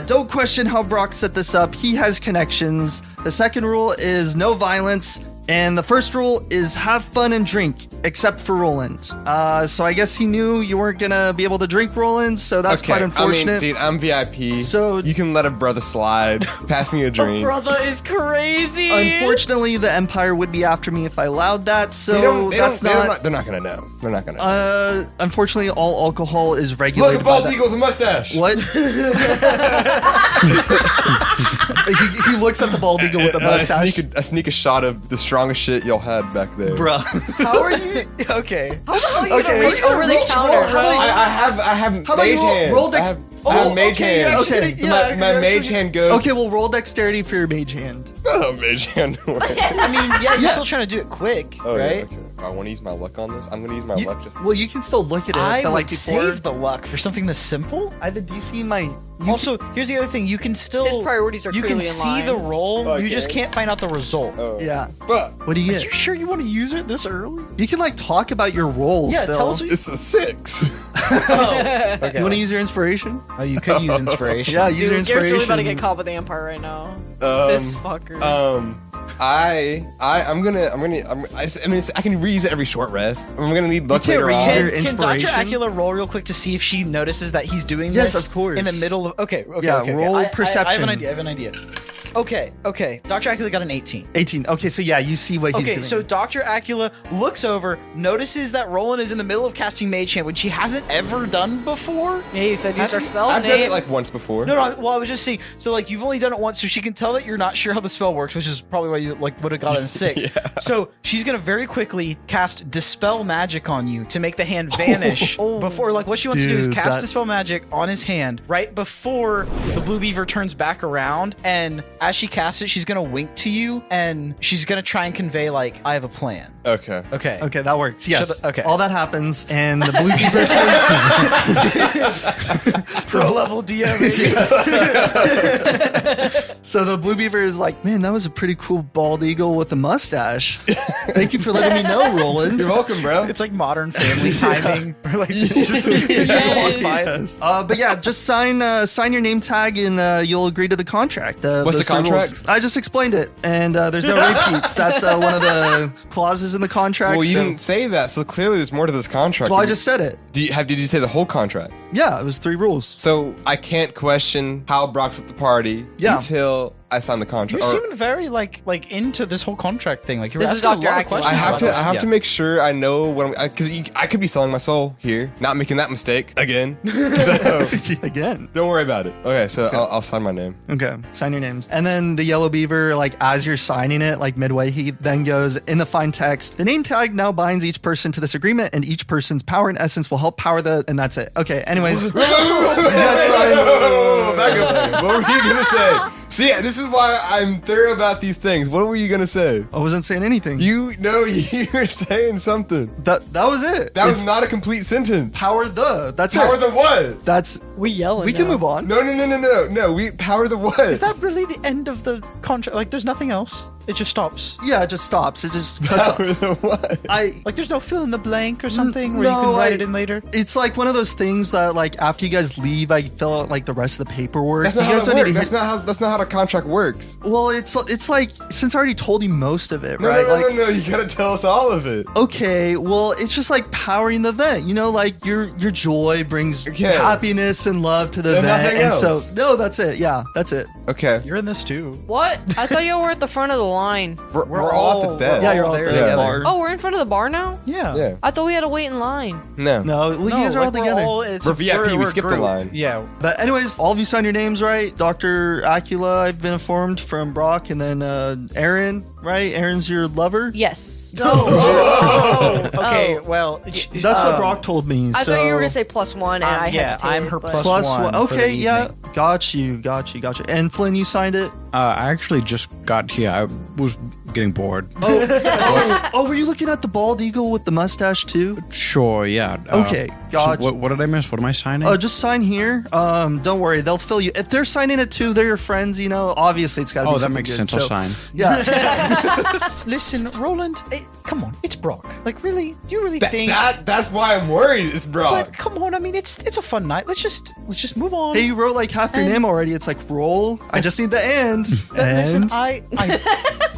Don't question how Brock set this up. He has connections. The second rule is no violence. And the first rule is have fun and drink, except for Roland. So I guess he knew you weren't going to be able to drink, Roland, so that's quite unfortunate. I mean, dude, I'm VIP. So- you can let a brother slide. Pass me a drink. Brother is crazy. Unfortunately, the Empire would be after me if I allowed that, so They're not gonna know. They're not gonna know. Unfortunately, all alcohol is regulated Look, a by bald the- eagle with a mustache. What? he looks at the bald eagle with the mustache. I sneak a shot of the strongest shit y'all had back there. Bruh. How are you? Okay. How the hell are you Okay, gonna reach over the roll- counter? roll- how about you- I have How about you mage roll- hand. roll dex- I have Oh, mage okay, hand. okay. So my mage hand goes. Okay, well, roll dexterity for your mage hand. Oh, mage hand. I mean, yeah, you're still trying to do it quick, Oh, yeah, right? okay. I want to use my luck on this. I'm gonna use my luck just. Well, you can still look at it, I but would like before. save the luck for something this simple. I have a DC in my. Also, here's the other thing: you can still His priorities are you can clearly in see line. the roll. Okay. You just can't find out the result. Oh. Yeah. But What do you Are get? you sure you want to use it this early? You can like talk about your roll Yeah, still. tell us what you. it's a 6. Okay. You want to use your inspiration? Oh, you could use inspiration. Yeah, use your Dude, Garrett's inspiration. really about to get caught with the Empire right now. This fucker. I'm gonna. I mean, I can reuse it every short rest. I'm gonna need luck later on. Your Can Dr. inspiration? Acula roll real quick to see if she notices that he's doing Yes, this? of course. In the middle of okay. Yeah, okay. roll I perception. have an idea. Okay. Dr. Acula got an 18. 18. Okay, so yeah, you see what he's Okay, doing. so Dr. Acula looks over, notices that Roland is in the middle of casting Mage Hand, which he hasn't ever done before. Yeah, you said use our spells, I've done Nate. it like once before. No, well, I was just saying. So, like, you've only done it once, so she can tell that you're not sure how the spell works, which is probably why you like would have gotten 6. So she's gonna very quickly cast Dispel Magic on you to make the hand vanish before. Like, what she wants to do is Dude, cast that- Dispel Magic on his hand right before the blue beaver turns back around, and as she casts it, she's gonna wink to you, and she's gonna try and convey like, I have a plan. Okay. Okay. Okay, that works. Yes. okay. All that happens, and the blue beaver turns. Pro level DM. So the blue beaver is like, man, that was a pretty cool bald eagle with a mustache. Thank you for letting me know, Roland. You're welcome, bro. It's like Modern Family timing. Or like, just walk by. But yeah, just sign your name tag and you'll agree to the contract. What's those the 3 rules. contract? I just explained it, and there's no repeats. That's one of the clauses in the contract. Well, you so- didn't say that, so clearly there's more to this contract. Well, I just said it. Did you say the whole contract? Yeah, it was 3 rules. So I can't question how Brock's up the party until I sign the contract. You Or- seem very like into this whole contract thing. Like you're This is asking a Dr. lot of Acula. questions. I have about to. this. I have Yeah. to make sure I know what I'm. Because I could be selling my soul here, not making that mistake again. So Again. don't worry about it. Okay, so I'll sign my name. Okay, sign your names. And then the yellow beaver, like as you're signing it, like midway, he then goes in the fine text, the name tag now binds each person to this agreement, and each person's power and essence will help power the, and that's it. Okay, anyways. You guys sign- Back up. What were you gonna say? See, this is why I'm thorough about these things. What were you gonna say? I wasn't saying anything. You were saying something. That was it. That It's was not a complete sentence. power the. That's Power it. the what? That's We yelling. we can now. move on. No. We power the what? Is that really the end of the contract? Like there's nothing else. It just stops. Yeah, it just stops. It just cuts off. power the what? Like there's no fill in the blank or something where you no, can write it in later. It's like one of those things that like after you guys leave, I fill out like the rest of the paperwork. That's not you how guys that don't need works. to hit- That's not how the contract works. Well, it's like since I already told you most of it, No, right? Like, no. You gotta tell us all of it. okay, well, it's just like powering the event. You know, like your joy brings Okay. happiness and love to the And event. nothing And so, else. no, that's it. Yeah, that's it. Okay. You're in this too. What? I thought y'all were at the front of the line. We're all at the desk. Yeah, you're all there there together. together. Oh, we're in front of the bar now? Yeah. Yeah. I thought we had to wait in line. No. No, well, you guys are all like, together. We're VIP, we skipped the group. line. Yeah. But anyways, all of you signed your names, right? Dr. Acula, I've been informed from Brock, and then Eren, right? Eren's your lover. Yes. Okay. Oh. Well, That's what Brock told me. I so thought you were gonna say +1, and I yeah, hesitated. I'm her but- plus plus one one. for the Okay, yeah, evening. got you. And Flynn, you signed it. I actually just got here. I was getting bored. Oh, were you looking at the bald eagle with the mustache too? Sure, yeah. Okay, gotcha. So what did I miss? What am I signing? Just sign here. Don't worry, they'll fill you. If they're signing it too, they're your friends. You know, obviously it's got to be. Oh, that something makes good, sense. so- I'll sign. Yeah. Listen, Roland. Come on, it's Brock. Like, really? You really think? That's why I'm worried. It's Brock. But come on, I mean, it's a fun night. Let's just move on. Hey, you wrote like half your name already. It's like roll. I just need the and. But listen, And I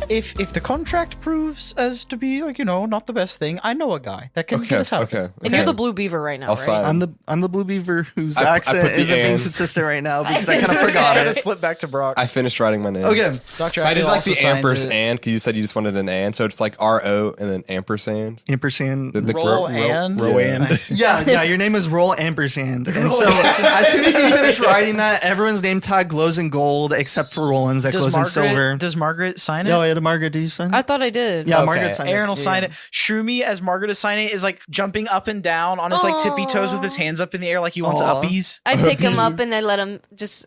if the contract proves as to be like not the best thing, I know a guy that can get us out. Okay. And you're the blue beaver right now, I'll right? sign. I'm the blue beaver whose I accent put the isn't being and. consistent right now because I kind of forgot Trying to it. slip back to Brock. I finished writing my name. Okay. Dr. I did Acula like also the signs ampersand because you said you just wanted an and, so it's like RO and then ampersand. Ampersand. The Roll and Roland. Yeah, your name is Roll Ampersand. And so as soon as you finish writing that, everyone's name tag glows in gold except for Roland's that glows in silver. Does Margaret sign it? No, yeah, Margaret, do you sign? I thought I did. Yeah, Okay, Margaret signed it. Eren will sign Yeah. it. Shroomy, as Margaret is signing it, is like jumping up and down on his like tippy toes with his hands up in the air like he wants Aw. uppies. I pick him up and I let him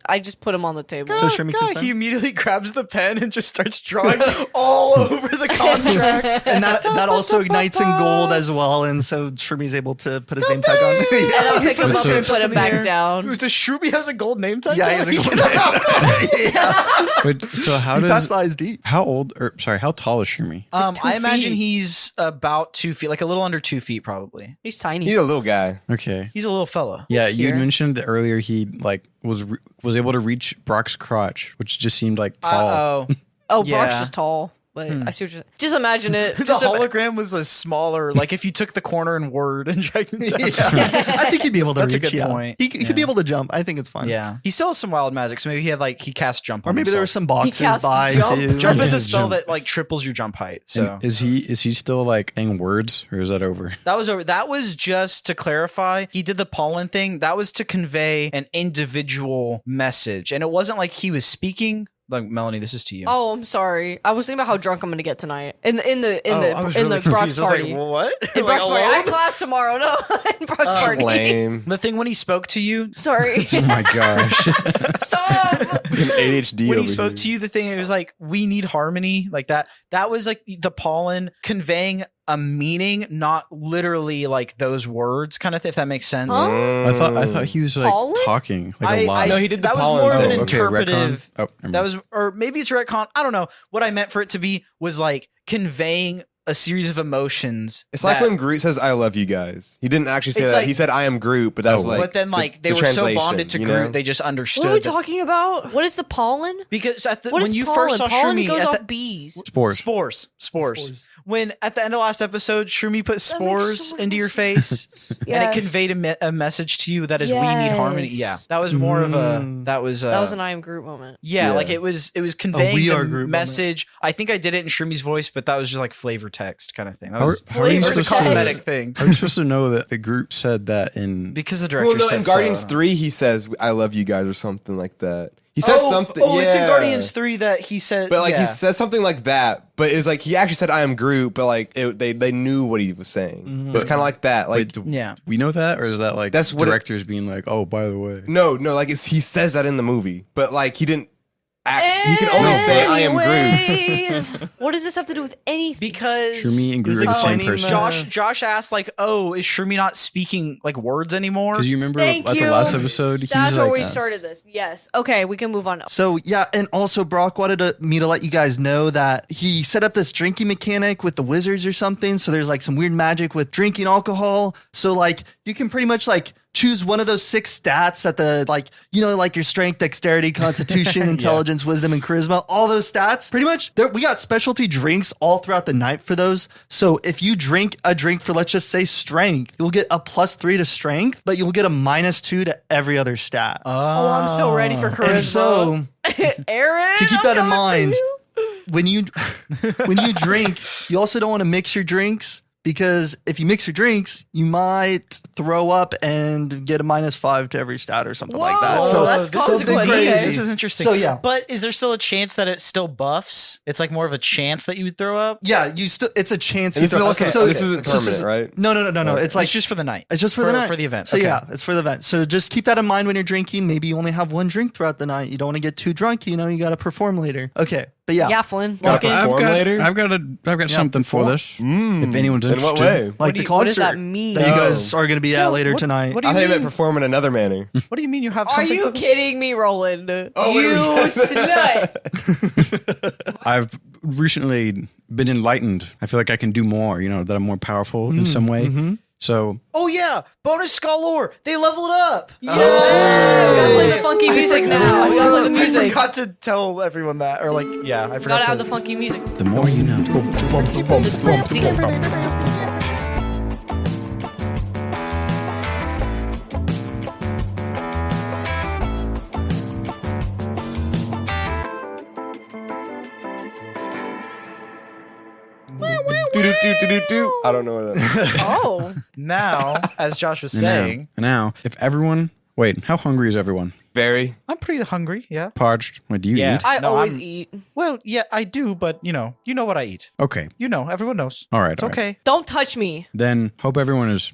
I just put him on the table. So Shroomy can sign? He immediately grabs the pen and just starts drawing all over the contract. And that also ignites in gold as well, and so Shroomy's able to put his name tag on. And I'll pick him up So- and put him back down. Does Shroomy has a gold name tag? Yeah, he has a gold name. Wait, so how He does passed eyes deep. how tall is Shroomy? I imagine feet. he's about 2 feet, like a little under 2 feet, probably. He's tiny. He's a little guy. Okay. He's a little fella. Yeah, you Here. mentioned earlier he like was able to reach Brock's crotch, which just seemed like tall. Oh, Oh, Yeah. Brock's just tall. but I see what you're saying. Just imagine it. The hologram was a smaller, like if you took the corner and word and dragged it down. I think he'd be able to That's a reach. good yeah. point. He could be able to jump. I think it's fine. Yeah. He still has some wild magic, so maybe he cast jump Or on maybe there were himself. some boxes cast by jump. too. Jump is Yeah, a spell jump. that like triples your jump height. So And is he still like saying words, or is that over? that was over. That was just to clarify. He did the pollen thing. That was to convey an individual message, and it wasn't like he was speaking. Like Melanie, this is to you. Oh, I'm sorry. I was thinking about how drunk I'm gonna get tonight in the I was really Brock's confused. I was party. like, what? In Like, Brock's party. I alone? have class tomorrow. No, in Brock's party. Lame. The thing when he spoke to you, Sorry. Oh my gosh. Stop. ADHD when over he spoke here. to you, the thing it was like we need harmony, like that. That was like the pollen conveying a meaning, not literally like those words, kind of. If that makes sense. Huh? I thought he was like Pollen? talking like a lot. No, he did the that was pollen more of an thing. okay, interpretive. retcon. Oh, never That mind. was, or maybe it's retcon. I don't know. What I meant for it to be was like conveying a series of emotions. It's like that- when Groot says, "I love you guys." He didn't actually say It's that. like- he said, "I am Groot," but that's Oh, like. but then like they the were so translation, bonded to you Groot, know? they just understood. What are we that- talking about? What is the pollen? Because at the, What when is you pollen? first saw pollen Shroomy goes at off the, bees. Spores. When at the end of last episode, Shroomy put spores so into your much face, and it Yes. conveyed a message to you that is we need harmony. Yes. Yeah, that was more of a that was That was an I am Groot moment. yeah, Yeah. like it was conveying We the Are Groot message. I think I did it in Shroommy's voice, but that was just like flavor text kind of thing. That How, was, how are you Flavor it was a supposed cosmetic to? thing How are you supposed to know that the group said that in? because the director Well, no, said in Guardians so. 3, he says, "I love you guys" or something like that. He says something. Oh, it's in yeah. Guardians 3 that he said. But like yeah. he says something like that, but it's like he actually said, "I am Groot," but like they knew what he was saying. It's kind of like that. Like Wait, do Yeah. we know that, or is that like That's what it- directors being like, "Oh, by the way"? no, like he says that in the movie, but like he didn't. He can only say, "I am Groot." Anyways, what does this have to do with anything? because Shroomy and Groot He's are the same explaining person. Josh asked like, "Oh, is Shroomy not speaking like words anymore?" Because you remember Thank at you. the last episode, he That's was where like, we started this. Yes. Okay, we can move on now. So yeah, and also Brock wanted me to let you guys know that he set up this drinking mechanic with the wizards or something. So there's like some weird magic with drinking alcohol. So like you can pretty much like choose one of those 6 stats at the like, you know, like your strength, dexterity, constitution, intelligence, wisdom, and charisma, all those stats. Pretty much we got specialty drinks all throughout the night for those. So if you drink a drink for, let's just say strength, you'll get a +3 to strength, but you'll get a -2 to every other stat. Oh, I'm so ready for charisma. And so Eren, to keep I'm that in coming for mind, you. when you when you drink, you also don't want to mix your drinks, because if you mix your drinks, you might throw up and get a -5 to every stat or something like that. Whoa, So that's this is consequence. crazy. Okay. This is interesting. So, yeah. but is there still a chance that it still buffs? It's like more of a chance that you would throw up. yeah, you still it's a chance. And this you is throw- okay. So This isn't permanent, right? No. It's like It's just for the night. It's just for the night. for the event. So Okay. yeah, it's for the event. So just keep that in mind when you're drinking. Maybe you only have one drink throughout the night. You don't want to get too drunk. You know, you got to perform later. Okay, but yeah, Yeah, Flynn. Gotta Look in. perform later? I've got something for this. If anyone's In interested. what way? like do the you- what does concert that mean? that you guys are going to be at later tonight. What do I you thought you mean? meant perform in another manner. What do you mean you have Are something? you for this? kidding me, Roland? Oh, you slut. I've recently been enlightened. I feel like I can do more. You know, that I'm more powerful in some way. So Oh yeah, bonus Scholor. They leveled up. We gotta play the funky music now. We gotta play the I music. forgot to tell everyone that, or like, yeah, I forgot Gotta to. have the funky music. the more you know. Do-do-do-do-do. I don't know what that is. Oh, Now, as Josh was saying, Now, if everyone, wait, how hungry is everyone? Very. I'm pretty hungry. Yeah. Parched? What do you Yeah. eat? I No, always I'm- eat. Well, yeah, I do, but you know what I eat. Okay. You know, everyone knows. All right. It's all right. okay. Don't touch me. Then hope everyone is.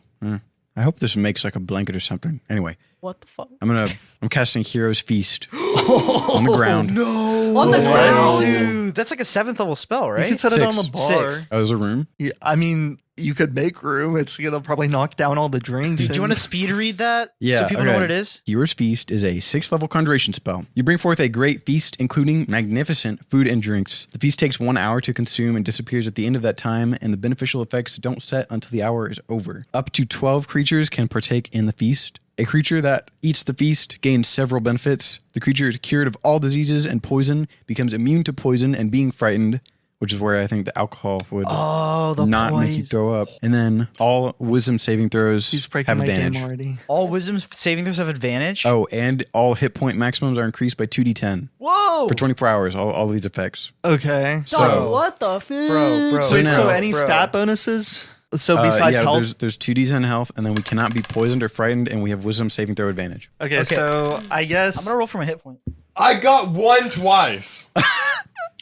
I hope this makes like a blanket or something. Anyway, What the fuck? I'm casting Hero's Feast on the ground. On the What? ground. Dude, that's like a 7th level spell, You right? can set it on the Six. bar. Six. Oh, there's a room. Yeah, I mean, you could make room. It's gonna probably knock down all the drinks. Do you want to speed read that? So people know okay. what it is? Hero's Feast is a 6th level conjuration spell. You bring forth a great feast, including magnificent food and drinks. The feast takes 1 hour to consume and disappears at the end of that time, and the beneficial effects don't set until the hour is over. Up to 12 creatures can partake in the feast. A creature that eats the feast gains several benefits. The creature is cured of all diseases and poison, becomes immune to poison and being frightened, which is where I think the alcohol would the not make you throw up. And then all wisdom saving throws He's breaking have my advantage. game already. All wisdom saving throws have advantage. Oh, and all hit point maximums are increased by 2d10 Whoa! for 24 hours. All these effects. Okay. Dog, what the f- bro. So, now- so any bro. stat bonuses? So besides health? There's 2d10 health, and then we cannot be poisoned or frightened, and we have wisdom saving throw advantage. Okay, so I guess I'm gonna roll for my hit point. I got one twice.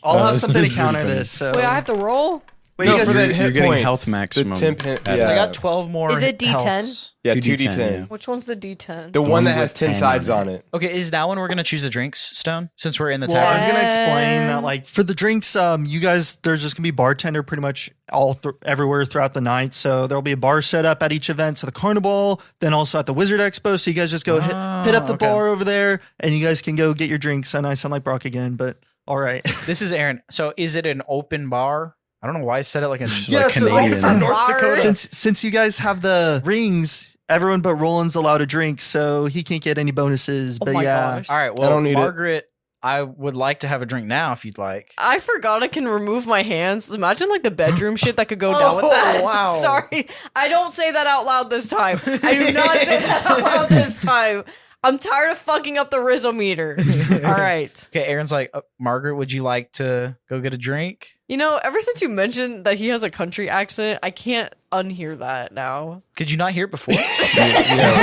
I'll have this something to is really counter funny. this. So Wait, I have to roll? Wait, No, you guys, for the you're hit getting points, health maximum. The 10 at- yeah. I got 12 more. Is it D10? healths. Yeah, 2d10, 2d10. yeah. Which one's the D10? The one that has with 10 10 sides on on it. Okay, is now when we're gonna choose the drinks, Stone? Since we're in the well, I was tavern. gonna explain that, like, for the drinks, you guys, there's just gonna be bartender pretty much everywhere throughout the night. So there'll be a bar set up at each event. So the carnival, then also at the Wizard Expo. So you guys just go hit up the okay. bar over there, and you guys can go get your drinks. And I sound like Brock again, but all right. This is Eren. So is it an open bar? I don't know why I said it like a Yeah, so Canadian. from North Bar. Dakota. Since you guys have the rings, everyone but Roland's allowed a drink, so he can't get any bonuses. Oh But my yeah, gosh. All right, I well, don't need it. Margaret, I would like to have a drink now if you'd like. I forgot I can remove my hands. Imagine like the bedroom shit that could go down with that. wow. Sorry. I don't say that out loud this time. I do not say that out loud this time. I'm tired of fucking up the Rizzometer. All right. Okay, Aaron's like, Margaret, would you like to go get a drink? You know, ever since you mentioned that he has a country accent, I can't unhear that now. Could you not hear it before?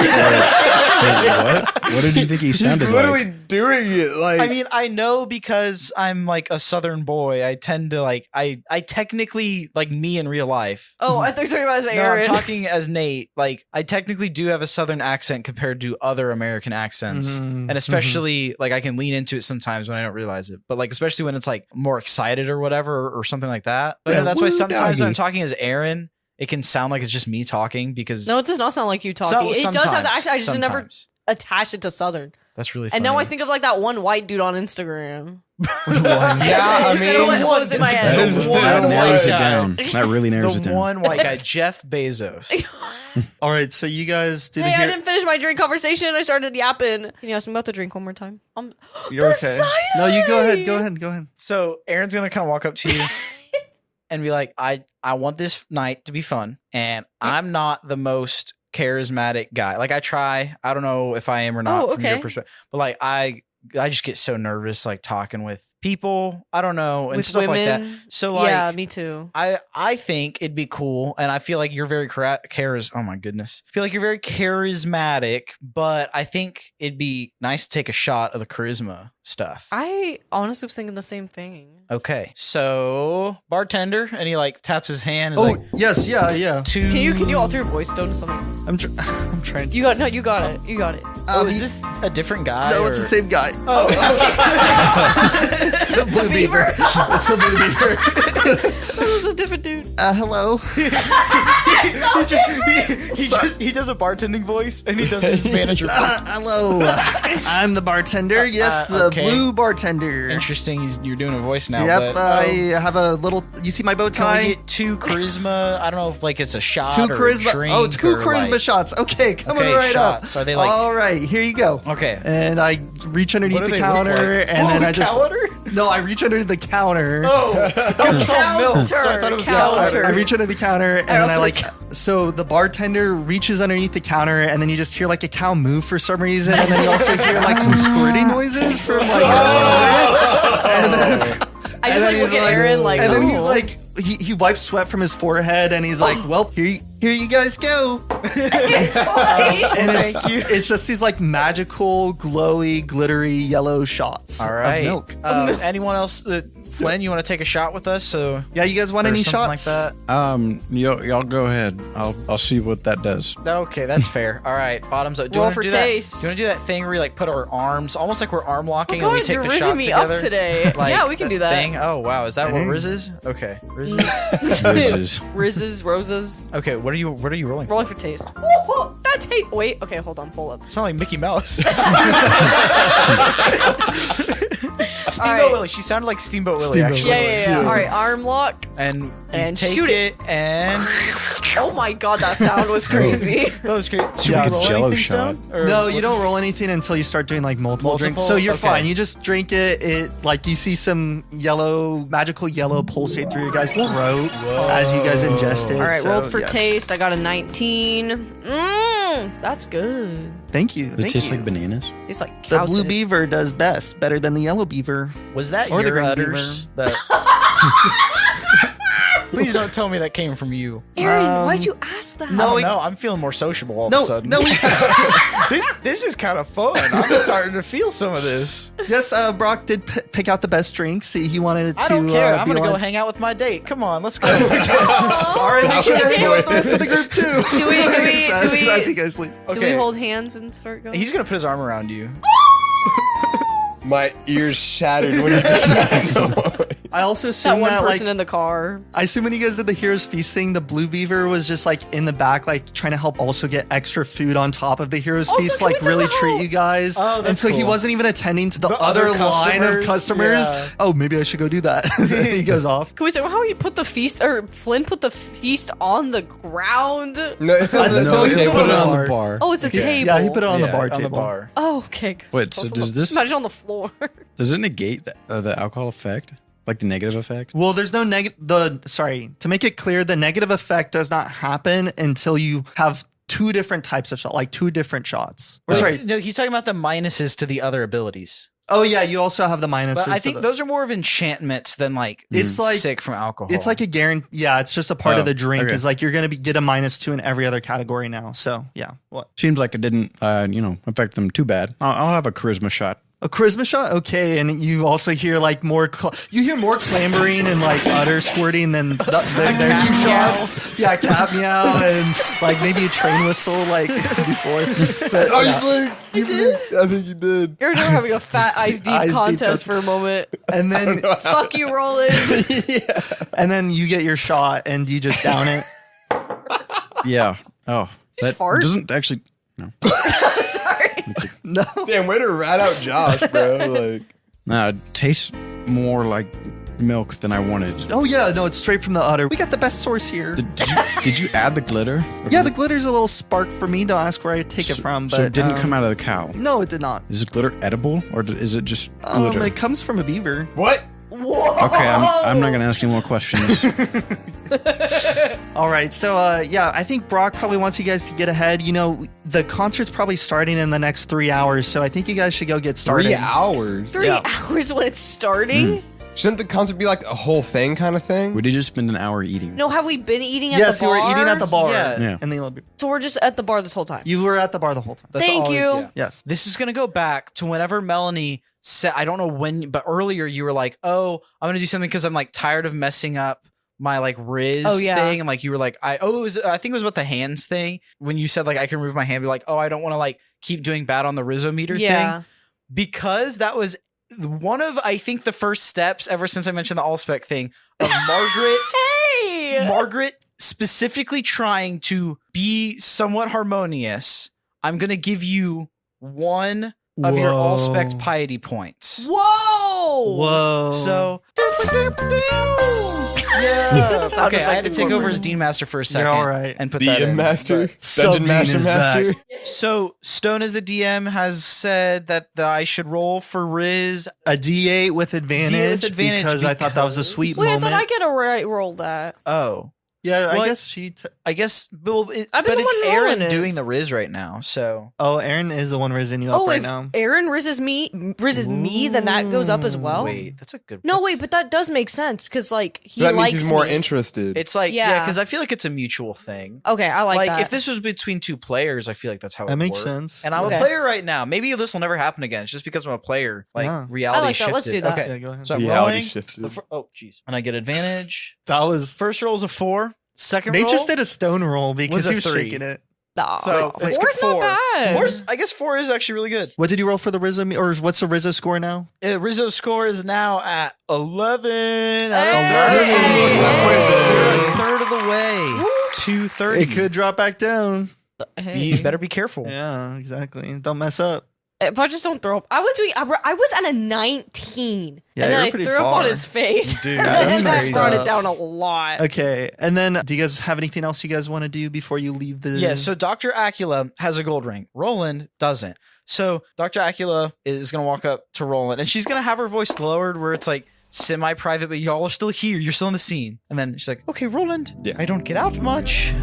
What? What did you think he sounded like? doing it. Like, I mean, I know because I'm like a Southern boy. I tend to like, I technically like me in real life. Oh, I thought you were talking about as No, Eren. I'm talking as Nate. Like, I technically do have a Southern accent compared to other American accents. Mhm. And especially, like, I can lean into it sometimes when I don't realize it. But, like, especially when it's, like, more excited or whatever or something like that. But Yeah, that's why woo, sometimes when I'm doggy. talking as Eren, it can sound like it's just me talking because... No, it does not sound like you talking. It does have the accent. I just never sometimes. attached it to Southern. That's really funny. And now I think of like that one white dude on Instagram. yeah, I Instead of what was in my head. There's That one narrows it white guy. down. That really narrows it The down. one white guy, Jeff Bezos. all right. So you guys did Hey, I hear? didn't finish my drink conversation. I started yapping. Can you ask me about the drink one more time? You're the okay. side No, you go eye! ahead. Go ahead. Go ahead. So Aaron's gonna kind of walk up to you and be like, I want this night to be fun, and I'm not the most charismatic guy. Like I try. I don't know if I am or not Oh, from your okay. perspective. But like I just get so nervous like talking with people. I don't know and With stuff like that. women? So like Yeah, me too. I think it'd be cool, and I feel like you're very oh my goodness, I feel like you're very charismatic, but I think it'd be nice to take a shot of the charisma stuff. I honestly was thinking the same thing. Okay, so bartender, and he like taps his hand. Is Oh like yes, yeah. two. Can you alter your voice tone to something? I'm trying to. You got it. You got it. Oh, is this a different guy? No, it's the same guy. Oh, It's the blue beaver. It's the blue beaver. That was a different dude. Hello. he does a bartending voice, and he does his manager voice. Hello. I'm the bartender. Yes, the okay. blue bartender. Interesting. You're doing a voice now. Yep, but, I have a little. You see my bow can tie? we get two charisma? I don't know if like it's a shot Two or charisma. a drink. Oh, two or, charisma like- shots. Okay, coming Okay, right shots. up. Are they like- All right, here you go. Okay. And I reach underneath What do the they look counter, like? and then I just. counter? No, I reach under the counter. Oh, it's all milk. So I thought it was Counter. I reach under the counter, and then also I like. the So the bartender reaches underneath the counter, and then you just hear like a cow move for some reason, and then you also hear like some squirting noises from like. And then, I and just then like he's look at Eren like. and then he's oh. like, he wipes sweat from his forehead, and he's like, "Well, here you guys go." And it's just these like magical, glowy, glittery yellow shots All right. of milk. Anyone else? Flynn, you want to take a shot with us? So Yeah, you guys want or any something shots? like that? Y'all go ahead. I'll see what that does. Okay, that's fair. All right, bottoms up. Do you Roll wanna for do taste. That? Do you want to do that thing where we like put our arms, almost like we're arm locking, Oh and we God, take you're the rizzing shot me together? up today. Like Yeah, we can do that. Thing? Oh wow, is that what Riz is? Okay, Riz is. Roses. Rizzes, roses. Okay, what are you rolling? Rolling for taste. Oh, that taste. Wait. Okay, hold on. Pull up. It's not like Mickey Mouse. Steamboat right. Willie. She sounded like Steamboat Willie, Steamboat actually. Yeah. All right, arm lock. And And take shoot it, and Oh my god, that sound was crazy. that was great. Should Yeah, we it's roll Jello anything, shot. Stone? Or No, what- you don't roll anything until you start doing like multiple drinks. So you're Okay. fine. You just drink it. It like you see some magical yellow pulsate through your guys' throat as you guys ingest it. All right, So, rolled for yes. taste. I got a 19. That's good. Thank you. It Thank tastes you. like bananas. It's like The cow blue tits. beaver does best, better than the yellow beaver. Was that Or the your green udders? That... Please don't tell me that came from you. Eren, why'd you ask that? no, No, I'm feeling more sociable all of No, a sudden. no, This is kind of fun. I'm starting to feel some of this. yes, Brock did pick out the best drinks. He wanted to. I don't care. I'm be gonna go on- hang out with my date. Come on, let's go. All right, make sure to hang out with the rest of the group too. Do we- As you guys leave. Do we hold hands and start going? He's gonna put his arm around you. My ears shattered when you did that. I also that assume one that person like in the car. I assume when you guys did the Heroes Feast thing, the Blue Beaver was just like in the back, like trying to help also get extra food on top of the Heroes Also, Feast, can we like talk really about- treat you guys. Oh, that's and so he cool. wasn't even attending to the other other line of customers, customers. yeah. Oh, maybe I should go do that. He goes off. Can we talk about how he put the feast, or Flynn put the feast on the ground? No, it's not I the know, he table. put it on bar. the bar. Oh, it's a table. Yeah, he put it on the Yeah, bar on table. the bar. Oh, okay. Wait, so does this Imagine on the floor. does it negate the alcohol effect, like the negative effect? Well, there's no to make it clear, the negative effect does not happen until you have two different types of shot, like two different shots. Or sorry. No, he's talking about the minuses to the other abilities. Oh yeah, you also have the minuses. But I to think the- those are more of enchantments than like It's like- sick from alcohol. It's like a guarantee. Yeah, it's just a part Oh, of the drink. okay. Is like you're gonna get a -2 in every other category now. So yeah, what? Seems like it didn't, affect them too bad. I'll have a charisma shot. A charisma shot, okay, and you also hear like more. You hear more clambering and like udder squirting than their two shots. Yeah, cat meow and like maybe a train whistle like before. But, Oh, yeah. you did? I think you did. You're having a fat Eyes Deep Eyes Deep contest for a moment. And then Fuck you, Roland. and then you get your shot and you just down it. Yeah. Oh, that fart? doesn't actually. No, Sorry. No, Damn, way to rat out Josh, bro. Like, no, it tastes more like milk than I wanted. oh yeah, no, it's straight from the udder. We got the best source here. Did you add the glitter? Or Yeah, did the glitter's a little spark for me. Don't ask where I take it from. But so it didn't come out of the cow. No, it did not. Is it glitter edible or is it just glitter? It comes from a beaver. what? Okay, I'm not gonna ask any more questions. All right, so yeah, I think Brock probably wants you guys to get ahead. You know, the concert's probably starting in the next 3 hours, so I think you guys should go get started. 3 hours. 3 Yeah. hours when it's starting? Shouldn't the concert be like a whole thing kind of thing? We did just spend an hour eating. No, have we been eating at Yes, the you bar? were eating at the bar. Yeah. Yeah. And the So we're just at the bar this whole time. you were at the bar the whole time. That's Thank all- you. yeah. Yes. This is gonna go back to whenever Melanie said, I don't know when, but earlier you were like, "Oh, I'm gonna do something because I'm like tired of messing up my like Riz Oh, yeah. thing," and like you were like, I think it was about the hands thing when you said like I can remove my hand, be like, "Oh, I don't want to like keep doing bad on the Rizzometer Yeah. thing," because that was one of I think the first steps ever since I mentioned the Allspec thing of Hey! Margaret specifically trying to be somewhat harmonious. I'm gonna give you one of your Whoa. Allspec piety points. Whoa! Whoa. So, yeah. Sound Okay, I had to effect. take over as Dean Master for a second. all right. And put that DM in. Master? Sub Dungeon Dean Master is Master? back. So Stone as the DM has said that I should roll for Riz. A D8 with advantage, advantage because I thought that was a sweet Wait, I moment. thought I could have rolled that. Oh, yeah, Well, I guess she. I guess. Well, I've been but the it's one rolling Eren it. doing the Riz right now. So Oh, Eren is the one raising you up Oh, right if now. Aaron rizzes me, then that goes up as well. wait, that's a good. No, wait, but that does make sense because like he So that means likes he's more me. interested. It's like yeah, Yeah. because I feel like it's a mutual thing. Okay, I like that. If this was between two players, I feel like that's how That it makes work. sense. And I'm Okay. a player right now. Maybe this will never happen again. It's just because I'm a player. Like Yeah. reality I like that. shifted. Let's do that. Okay, Yeah, go ahead. so I'm Reality rolling. shifted. Oh, jeez. And I get advantage. That was. First roll is a 4. Second They roll just did a stone roll because was a he was 3. shaking it. Nah, So let's four's get not 4. bad. I guess 4 is actually really good. What did you roll for the Rizzo? Or what's the Rizzo score now? Rizzo's score is now at 11. Hey! We're a third of the way to 30. It could drop back down. Hey. You better be careful. Yeah, exactly. Don't mess up. If I just don't throw up. I was at a 19. Yeah, and then you're I pretty threw up on far. his face. Dude, that's and that crazy. brought it down a lot. Okay, and then do you guys have anything else you guys want to do before you leave the? Yeah, so Dr. Acula has a gold ring. Roland doesn't. So Dr. Acula is going to walk up to Roland, and she's going to have her voice lowered where it's like semi-private, but y'all are still here. You're still in the scene. And then she's like, okay, Roland, Yeah. I don't get out much.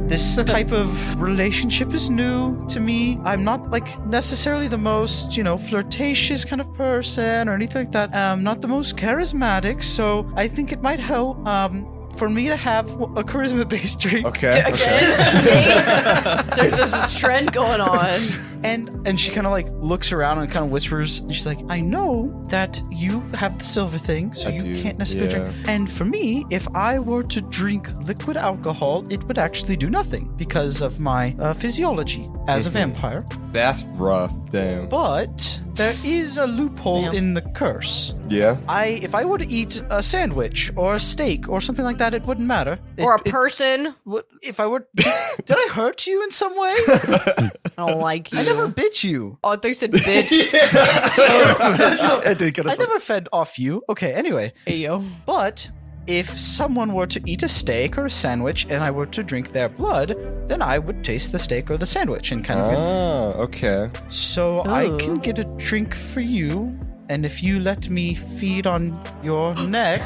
This type of relationship is new to me. I'm not like necessarily the most, flirtatious kind of person or anything like that. Not the most charismatic. So I think it might help, for me to have a charisma-based drink. Okay. Again, so there's this trend going on. And she kind of like looks around and kind of whispers. And she's like, I know that you have the silver thing, so I you do, can't necessarily yeah. drink. And for me, if I were to drink liquid alcohol, it would actually do nothing because of my physiology as a vampire. That's rough. Damn. But there is a loophole in the curse. Yeah. If I were to eat a sandwich or a steak or something like that, it wouldn't matter. Or a person. If I were, did I hurt you in some way? I don't like you. I never bit you. Oh, I thought you said bitch. I did get I us. never fed off you. Okay, anyway. Hey, yo. But if someone were to eat a steak or a sandwich and I were to drink their blood, then I would taste the steak or the sandwich and kind of. Oh, okay. So I Ooh. can get a drink for you. And if you let me feed on your neck,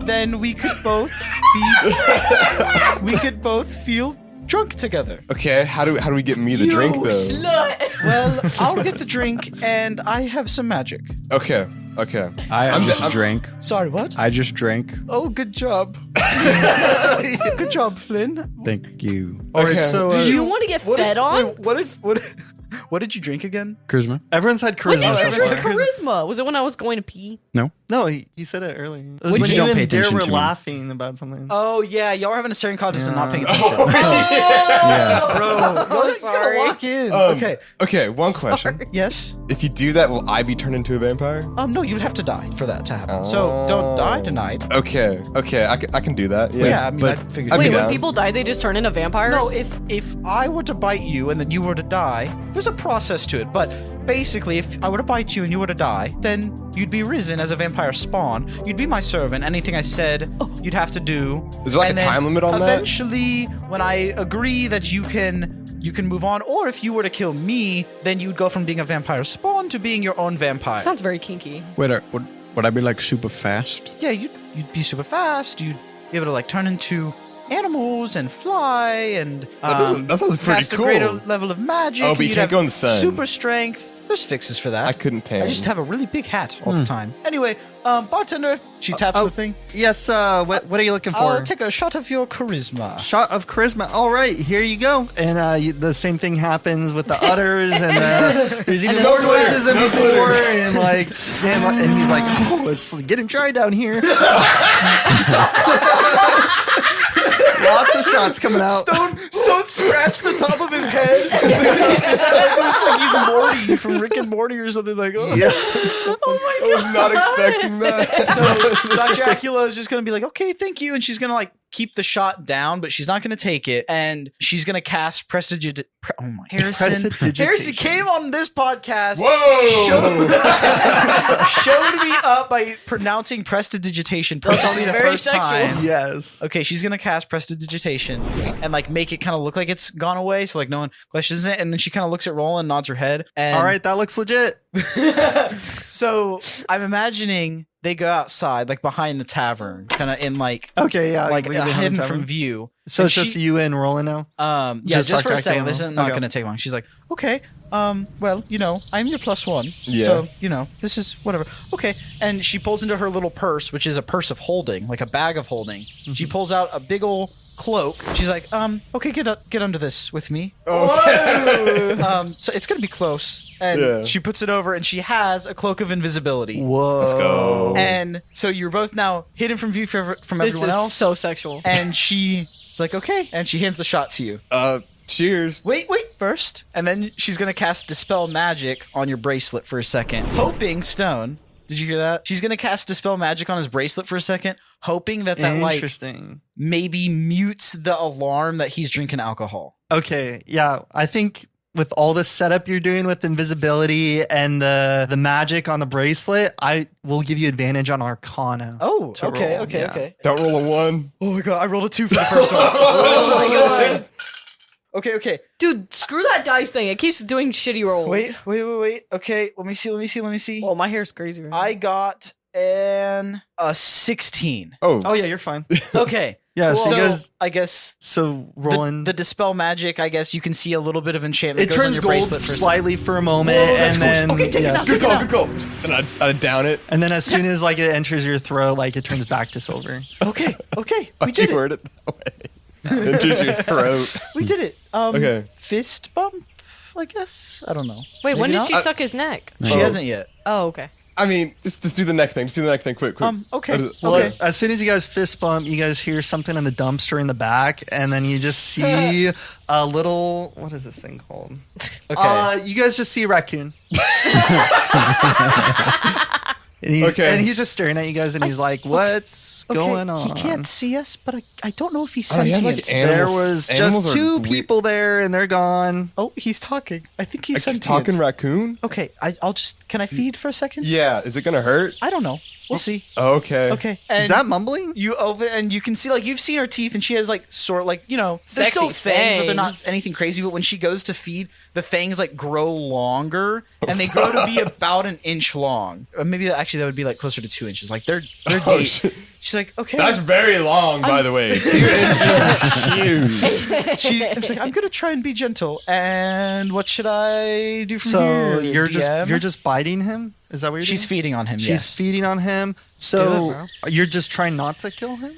then we could both feel drunk together. Okay. How do we get me the drink though? Slut. Well, I'll get the drink, and I have some magic. Okay. Okay. I just drank. Sorry, what? I just drank. Oh, good job. Good job, Flynn. Thank you. All right, Okay. so Do you want to get fed on? What did you drink again? Charisma? everyone's had When charisma. did you so drink far. charisma? Was it when I was going to pee? No. No, he said it earlier. It was When when you you don't pay and Dare attention were to me. laughing about something. Oh yeah, y'all were having a staring contest and not paying attention. Oh, Bro, y'all gotta lock in. Okay. Okay. One question. Yes. If you do that, will I be turned into a vampire? No, you'd have to die for that to happen. So don't die tonight. Okay. Okay. I can do that. Yeah. Yeah, I mean, but- I figured. I'd be Wait, when down. people die, they just turn into vampires? No, if I were to bite you and then you were to die, there's a process to it. But basically, if I were to bite you and you were to die, then you'd be risen as a vampire spawn. You'd be my servant. Anything I said, you'd have to do. Is there like And a then time limit on that? Eventually, when I agree that you can move on, or if you were to kill me, then you'd go from being a vampire spawn to being your own vampire. Sounds very kinky. Wait, would I be like super fast? Yeah, you'd be super fast. You'd be able to like turn into animals and fly and that sounds pretty cast cool. a greater level of magic. Oh, and but you you'd can't have go in the sun. Super strength. There's fixes for that. I couldn't tan. I just have a really big hat all Hmm. the time. Anyway, bartender, she taps the thing. Yes, what are you looking for? I'll take a shot of your charisma. Shot of charisma. All right, here you go. And the same thing happens with the udders, and there's even more noises than before. And and he's like, "Oh, it's getting dry down here." Lots of shots coming out. Stone scratched the top of his head. It looks like he's Morty from Rick and Morty or something like. Oh, Yeah. I was not expecting that. So Dr. Acula is just gonna be like, okay, thank you, and she's gonna like keep the shot down, but she's not gonna take it, and she's gonna cast Harrison. Prestidigitation. Harrison came on this podcast. Whoa! Showed me up by pronouncing prestidigitation probably the Very first sexual. time. Yes. Okay, she's gonna cast prestidigitation and like make it kind of look like it's gone away, so like no one questions it. And then she kind of looks at Roland, nods her head. And All right, that looks legit. so I'm imagining they go outside, like behind the tavern, kind of in like Okay, yeah. like leave it behind hidden the from tavern. view. So And it's just you and Roland now. yeah, just for a Dr. second. Acula. This is not Okay. going to take long. She's like, okay, well, I'm your +1. Yeah. So, this is whatever. Okay. And she pulls into her little purse, which is a purse of holding, like a bag of holding. Mm-hmm. She pulls out a big ol' cloak. She's like, okay, get under this with me. So it's going to be close. And Yeah. she puts it over and she has a cloak of invisibility. Whoa. Let's go. And so you're both now hidden from view from This everyone is else. so sexual. And she's like, okay. And she hands the shot to you. Cheers. Wait first. And then she's going to cast Dispel Magic on your bracelet for a second. Hoping, Stone, did you hear that? She's going to cast Dispel Magic on his bracelet for a second, hoping that like Interesting. maybe mutes the alarm that he's drinking alcohol. Okay, yeah, I think with all the setup you're doing with invisibility and the magic on the bracelet, I will give you advantage on Arcana. Oh, to okay, roll, okay, yeah. okay. Don't roll a 1. Oh my god, I rolled a 2 for the first one. Oh my god. Okay, okay. Dude, screw that dice thing. It keeps doing shitty rolls. Wait. Okay, let me see. Oh, my hair's crazy right now. I got a 16. Oh yeah, you're fine. Okay. Yeah, so So, you guys. I guess So Roland, the dispel magic, I guess you can see a little bit of enchantment. it goes on turns your gold bracelet for a slightly for a moment, Whoa, that's and cool. then Okay, take it out, yes. take it Good call. And I down it. And then as soon as like it enters your throat, like it turns back to silver. Okay, we Why'd did you it. word it that way? Enters your throat. We did it. Okay. Fist bump, I guess. I don't know. Wait, when Maybe did she not? suck his neck? She hasn't yet. Oh, okay. I mean, just do the neck thing. Just do the neck thing quick. Okay. Well, Okay. as soon as you guys fist bump, you guys hear something in the dumpster in the back, and then you just see a little. What is this thing called? Okay. You guys just see a raccoon. And he's just staring at you guys, and he's like, "What's going on?" He can't see us, but I don't know if he's Oh, he sentient. has, like, There animals- was animals just are two weird. people there, and they're gone. Oh, he's talking. I think he's A sentient. talking raccoon? Okay, I'll just. Can I feed for a second? Yeah. Is it gonna hurt? I don't know. We'll see. Okay. Okay. And Is that mumbling? you open and you can see like you've seen her teeth and she has like sort of like they're Sexy still fangs, but they're not fangs. anything crazy. But when she goes to feed, the fangs like grow longer and they grow to be about an inch long. Or maybe that would be like closer to 2 inches. Like they're Oh, deep. shit. She's like, okay. That's very long, by the way. 2 inches is huge. She's like, I'm gonna try and be gentle. And what should I do from So here? you're DM? just biting him? Is that what you're She's doing? feeding on him. She's yes. feeding on him. Do So it, you're just trying not to kill him?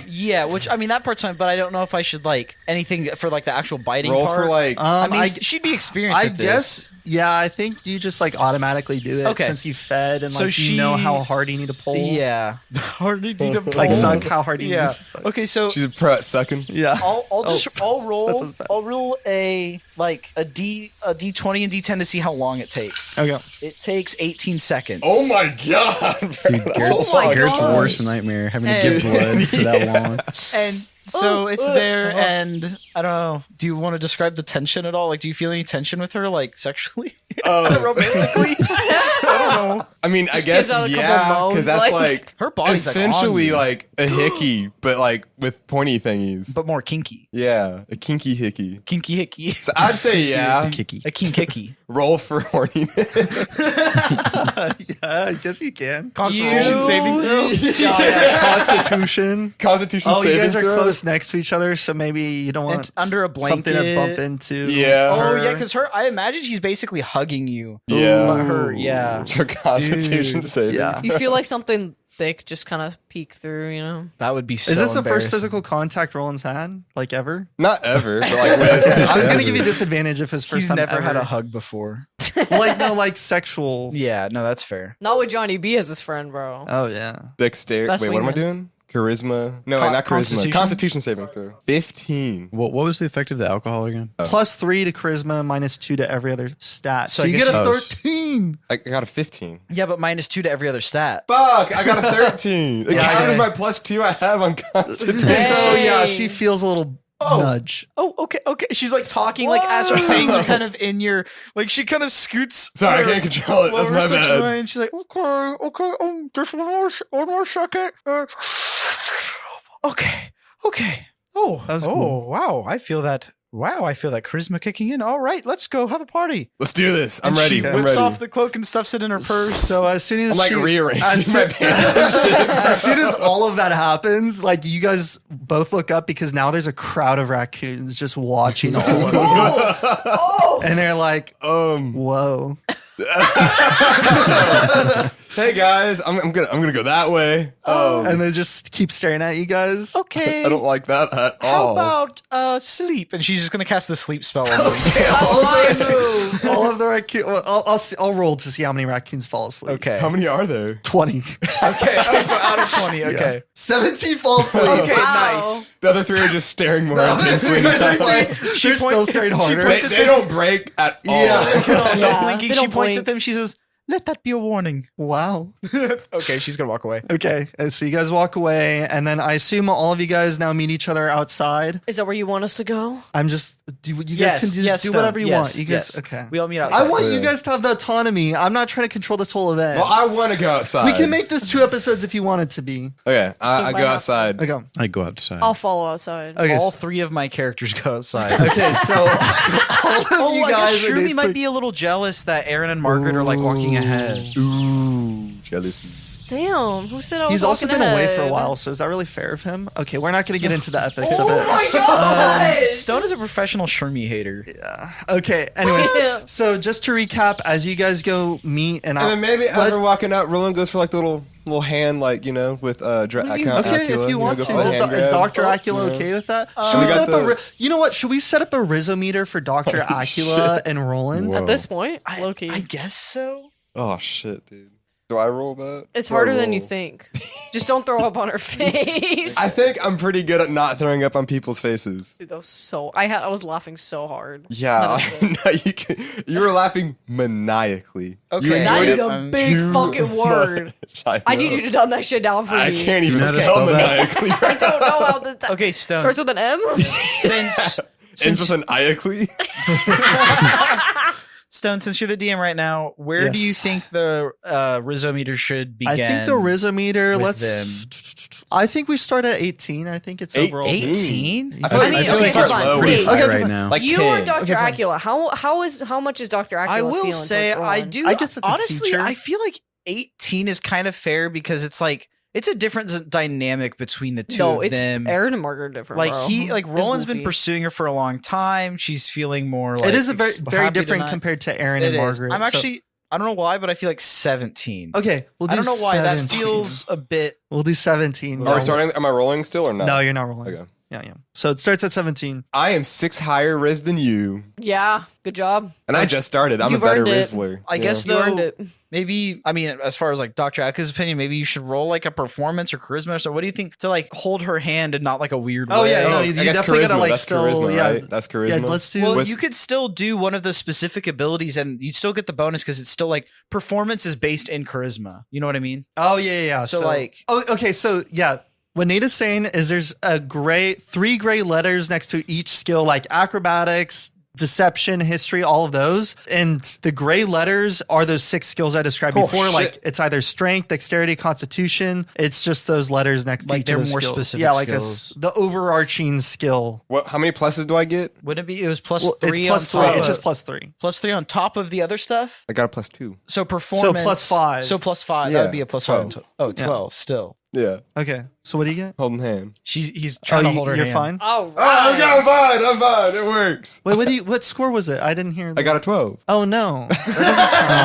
Yeah, which I mean that part's fine, but I don't know if I should like anything for like the actual biting Roll part. for like. I mean, I- she'd be experienced I at this. guess, yeah, I think you just like automatically do it Okay. since you fed and So like you know she- how hard you need to pull. Yeah. Hard to do to Like pull. suck how hard you Yeah. need to suck. Okay, so She's a pro at sucking. Yeah. I'll Oh, roll that sounds bad. I'll roll a D20 and D10 to see how long it takes. Okay. It takes 18 seconds. Oh my god. Dude, Garrett's, my Garrett's God. worst nightmare, having to And- give blood for that long. And so it's there, and I don't know. Do you want to describe the tension at all? Like, do you feel any tension with her, like sexually, romantically? I don't know. I mean, I Just guess gives out a couple yeah, moans, because that's like- like Her body's like, on essentially you. like a hickey, but like with pointy thingies. But more kinky, Yeah, a kinky hickey. kinky hickey, So I'd say yeah. Kicky. a kink hickey. Roll for horniness. Yeah, I guess you can. Constitution saving throw. Yeah, Constitution. Constitution Oh, you saving guys are throw? close next to each other, so maybe you don't want It's under a something to blanket. bump into. Yeah. Oh her. yeah, because I imagine she's basically hugging you. Yeah. But her, yeah. So Constitution Dude. saving. Yeah. You feel like something thick just kind of peek through, you know? That would be so Is this the first embarrassing. physical contact Roland's had, like ever? Not ever, but like with. I was gonna give you disadvantage if his first He's time never had ever. a hug before. Like no, like sexual. Yeah, no, that's fair. Not with Johnny B as his friend, bro. Oh yeah. Dexterity. Best Wait, what am I wingman. doing? Charisma. No, Con- not charisma. Constitution? Constitution saving throw. 15. What was the effect of the alcohol again? +3 to charisma, -2 to every other stat. So I you guess- get a Oh, 13. I got a 15. Yeah, but -2 to every other stat. Fuck! I got a 13. It Yeah, counts yeah. my +2 I have on Constitution. So yeah, Hey. she feels a little nudge. Oh, okay. She's like talking like as her fangs are kind of in your like she kind of scoots. Sorry, I her can't control it. That's lower my section bad. away, and she's like, okay, just one more second. Okay. Oh, That was oh, cool. wow. I feel that charisma kicking in. All right, let's go have a party. Let's do this. I'm And ready. She I'm whips ready. off the cloak and stuffs it in her purse. So as soon as I'm like she, rearranging as my soon, pants and shit. as soon as all of that happens, like you guys both look up because now there's a crowd of raccoons just watching all of you. Oh! And they're like, whoa. Hey guys, I'm gonna go that way. And they just keep staring at you guys. Okay. I don't like that at How all. about sleep? And she's just gonna cast the sleep spell on you. That's my move. All of the raccoons. Well, I'll roll to see how many raccoons fall asleep. Okay. How many are there? 20. Okay. Oh, so out of 20. Okay. 17 fall asleep. Okay. Wow. Nice. The other three are just staring more intensely. They're just like, She they're still point- staring she harder. they don't break at all. Yeah. No Yeah, blinking. they She don't points blink. at them. She says, Let that be a warning. Wow. Okay, she's gonna walk away. Okay, so you guys walk away, and then I assume all of you guys now meet each other outside. Is that where you want us to go? I'm just, you guys can do whatever you want. You guys, okay. We all meet outside. I want you guys to have the autonomy. I'm not trying to control this whole event. Well, I want to go outside. We can make this 2 episodes if you want it to be. Okay, I go outside. Okay. I go outside. I'll follow outside. Okay. All 3 of my characters go outside. Okay, so all of you I guess guys are Shroomy these might three- be a little jealous that Eren and Margaret are like walking ahead. Ooh, jealousy. Damn, who said I was He's also walking been away for a ahead? while, so is that really fair of him? Okay, we're not going to get into the ethics of Oh it. my god! Stone is a professional Shroomy hater. Okay, anyways, Yeah. so just to recap, as you guys go meet and And then maybe as let's- we're walking out, Roland goes for like the little hand, like, you know, with do you- Okay, if you want to. Is Dr. Acula okay with that? Should we We set got up a... the- You know what? Should we set up a Rizzometer for Dr. Acula and Roland? Whoa. At this point, low key. I guess so. Oh shit, dude. Do I roll that? It's Do I harder than you roll? think. Just don't throw up on her face. I think I'm pretty good at not throwing up on people's faces. Dude, that was so. I was laughing so hard. Yeah, That is it. no, you were laughing maniacally. Okay. You That enjoyed is it a big too fucking word. much. I need you to dumb that shit down for I me. can't even know how to spell spell that? maniacally. I don't know how this Okay, Stone. starts with an M. Since Ends with an iacally. Stone, since you're the DM right now, where do you Yes. think the Rizzometer should begin? I think the Rizzometer, with I think we start at 18. I think it's overall. 18? I feel like, I mean, I feel okay, like hold it's on. low. Pretty Pretty high Okay, right fine. now. Like You 10. are Dr. Okay, fine. Acula. How much is Dr. Acula I will feeling say towards I Roland? do. I guess it's a honestly, teacher. I feel like 18 is kind of fair because it's like it's a different dynamic between the two No, of it's them. Aaron and Margaret are different. Like bro. Roland's It's been goofy. pursuing her for a long time. She's feeling more like It is a very happy different tonight. compared to Aaron It and is. Margaret. I'm so- actually I don't know why, but I feel like 17. Okay, we'll do I don't know why 17. that feels a bit. We'll do 17. Are we starting? Am I rolling still or not? No, you're not rolling. Okay. Yeah. So it starts at 17. I am 6 higher Riz than you, Yeah, good job. and I just started. I'm You've a better earned it. Rizzler. I guess You earned though. it. Maybe I mean, as far as like Dr. Acula's opinion, maybe you should roll like a performance or charisma or so. What do you think to like hold her hand and not like a weird Oh way? yeah, no, I you guess definitely gotta charisma, like that's still, charisma, yeah, right? That's charisma. Yeah, let's do. Well, Was- you could still do one of the specific abilities, and you'd still get the bonus because it's still like performance is based in charisma. You know what I mean? Oh yeah. So, like- oh, okay. So yeah, what Nate is saying is there's three gray letters next to each skill, like acrobatics, deception, history, all of those. And the gray letters are those 6 skills I described Oh, before. shit. Like it's either strength, dexterity, constitution. It's just those letters next to Like each they're of those more skills. specific Yeah, like skills. the overarching skill. What? How many pluses do I get? Wouldn't it be? It was plus Well, 3 it's plus on 3. top. It's just plus 3. Plus 3 on top of the other stuff. I got a +2. So performance. plus 5. So plus 5. Yeah, That would be a plus 5. 12. Oh, 12 still. Yeah, Okay. So what do you get? holding hand. He's trying to hold her you're hand. fine. All Oh, okay, right. I'm fine. It works. Wait, what score was it? I didn't hear. I got a 12. Oh no.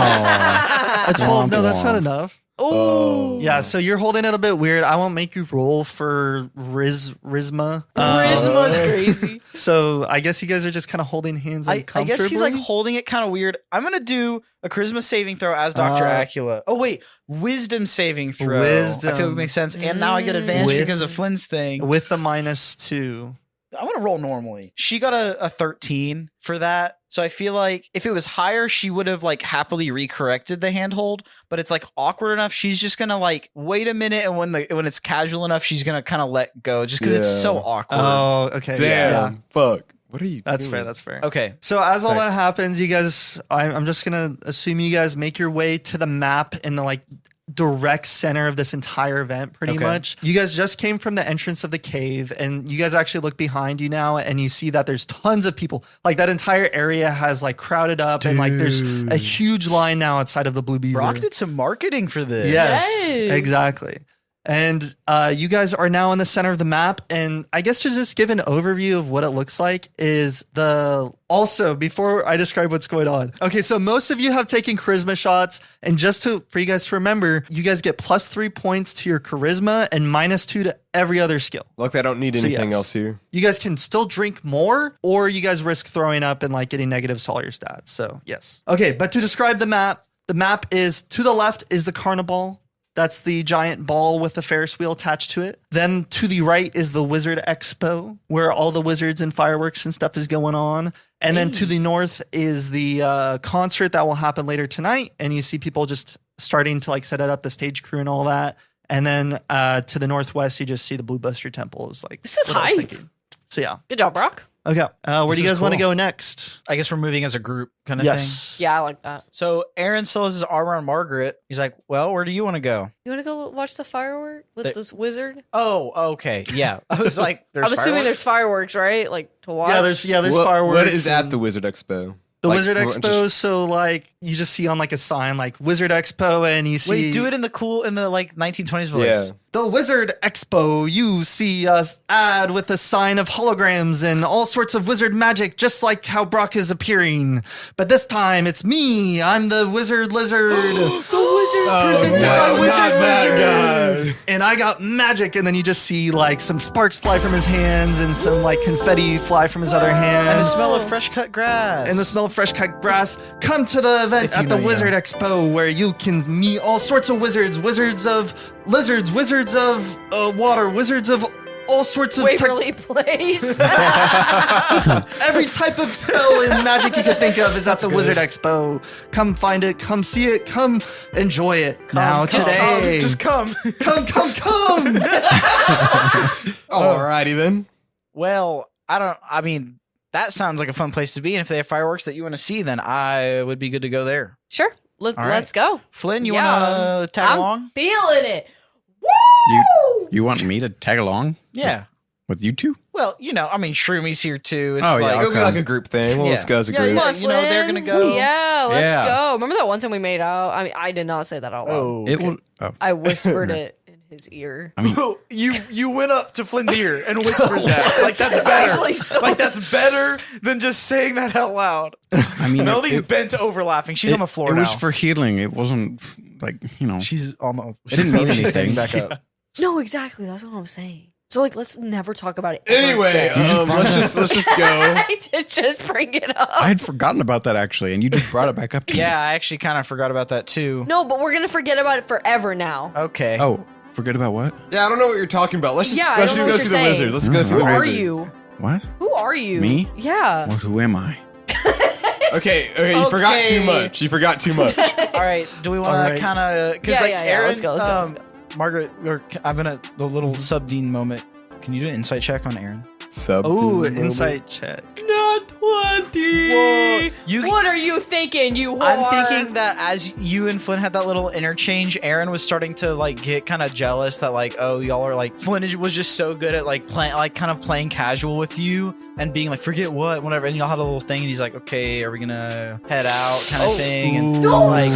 A 12. No, that's not enough. Ooh. Yeah, so you're holding it a bit weird. I won't make you roll for Rizma. Charisma's crazy. So I guess you guys are just kind of holding hands I guess he's like uncomfortably? holding it kind of weird. I'm gonna do a charisma saving throw as Dr. Acula. Oh wait, wisdom saving throw. Wisdom. I feel it makes sense. And now I get advantage With- because of Flynn's thing. with the -2. I'm gonna roll normally. She got a 13 for that. So I feel like if it was higher, she would have like happily recorrected the handhold. But it's like awkward enough. She's just gonna like wait a minute, and when it's casual enough, she's gonna kind of let go just because it's Yeah. so awkward. Oh, okay. Damn. Yeah. Fuck. What are you? That's doing? fair. That's fair. Okay. So as all that happens, you guys, I'm just gonna assume you guys make your way to the map in the like direct center of this entire event, pretty Okay. much. You guys just came from the entrance of the cave, and you guys actually look behind you now, and you see that there's tons of people. Like that entire area has like crowded up, and like there's a huge line now outside of the Blue Beaver. Brock did some marketing for this. Yes, Yes. exactly. And you guys are now in the center of the map. And I guess to just give an overview of what it looks like is also before I describe what's going on. Okay, so most of you have taken charisma shots. And for you guys to remember, you guys get +3 points to your charisma and -2 to every other skill. Luckily, I don't need So, anything yes. else here. You guys can still drink more, or you guys risk throwing up and like getting negatives to all your stats. So yes. Okay, but to describe the map is to the left is the carnival That's the giant ball with the Ferris wheel attached to it. Then to the right is the Wizard Expo, where all the wizards and fireworks and stuff is going on. And then to the north is the concert that will happen later tonight. And you see people just starting to like set it up, the stage crew and all that. And then to the northwest, you just see the Blue Buster Temple. Is like This is what I was hype. thinking. So yeah. Good job, Brock. Okay. Where do you is guys want to cool. go next? I guess we're moving as a group kind of thing. Yes. Yeah, I like that. So Eren still has his arm around Margaret. He's like, well, where do you want to go? You want to go watch the firework with They- this wizard? Oh, okay. Yeah. I was like, there's I'm assuming fireworks? there's fireworks, right? Like to watch. Yeah, there's What- fireworks. What is at and- the Wizard Expo? The Like, Wizard we're Expo? just- So like you just see on like a sign like Wizard Expo, and you see Wait, do it in the like 1920s voice. Yeah. the Wizard Expo. You see us ad with a sign of holograms and all sorts of wizard magic, just like how Brock is appearing. But this time it's me. I'm the Wizard Lizard. presented by that's Wizard not that Lizard. And I got magic, and then you just see like some sparks fly from his hands and some like confetti fly from his other hand. And the smell of fresh cut grass. And the smell of fresh cut grass. Come to the event If you at the know, you Wizard know. Expo, where you can meet all sorts of wizards, wizards of lizards, wizards of water, wizards of all sorts of Waverly Place. just every type of spell and magic you can think of is at the Wizard Expo. Come find it, come see it, come enjoy it. Now today, Just come. come. Alrighty then. Well, I mean, that sounds like a fun place to be. And if they have fireworks that you want to see, then I would be good to go there. Sure. All right. Let's go. Flynn, you Yeah. want to tag I'm along? feeling it. Woo! You want me to tag along Yeah. with you two? Well, I mean, Shroomy's here too. It's Oh, yeah, like, It'll be Okay. like a group thing. We'll Yeah. just go as a Yeah, group. yeah. Come on, You know, they're Flynn. gonna go. Yeah, let's Yeah. go. Remember that one time we made out? I mean, I did not say that out loud. oh, It okay. will. Oh, I whispered it in his ear. I mean, you went up to Flynn's ear and whispered that. Like that's better. Actually, so Like that's better than just saying that out loud. I mean, Melody's bent over laughing. She's on the floor It now. was for healing. It wasn't like She's on the. It didn't mean she's anything. standing back up. No, exactly. That's what I'm saying. So like, let's never talk about it. Anyway, let's just go. I did just bring it up. I had forgotten about that actually, and you just brought it back up to me. Yeah, I actually kind of forgot about that too. No, but we're gonna forget about it forever now. Okay. Oh, forget about what? Yeah, I don't know what you're talking about. Let's just Yeah, I let's don't just know go what see the you're wizards. Let's saying. go see Who the are wizards. you? What? Who are you? Me? Yeah. What? Who am I? Okay, you forgot too much. You forgot too much. All right. Do we want All to right. kind of? Because Yeah, like yeah, Eren, let's go, let's go. Margaret, I'm gonna the little sub-dean moment. Can you do an insight check on Eren? Sub. Oh, insight check. Not 20. Whoa, you- What are you thinking, you whore? I'm thinking that as you and Flynn had that little interchange, Eren was starting to like get kind of jealous that like, oh, y'all are like Flynn was just so good at like playing, like kind of playing casual with you and being like, forget what, whatever. And y'all had a little thing, and he's like, okay, are we gonna head out, kind of thing, and Don't like,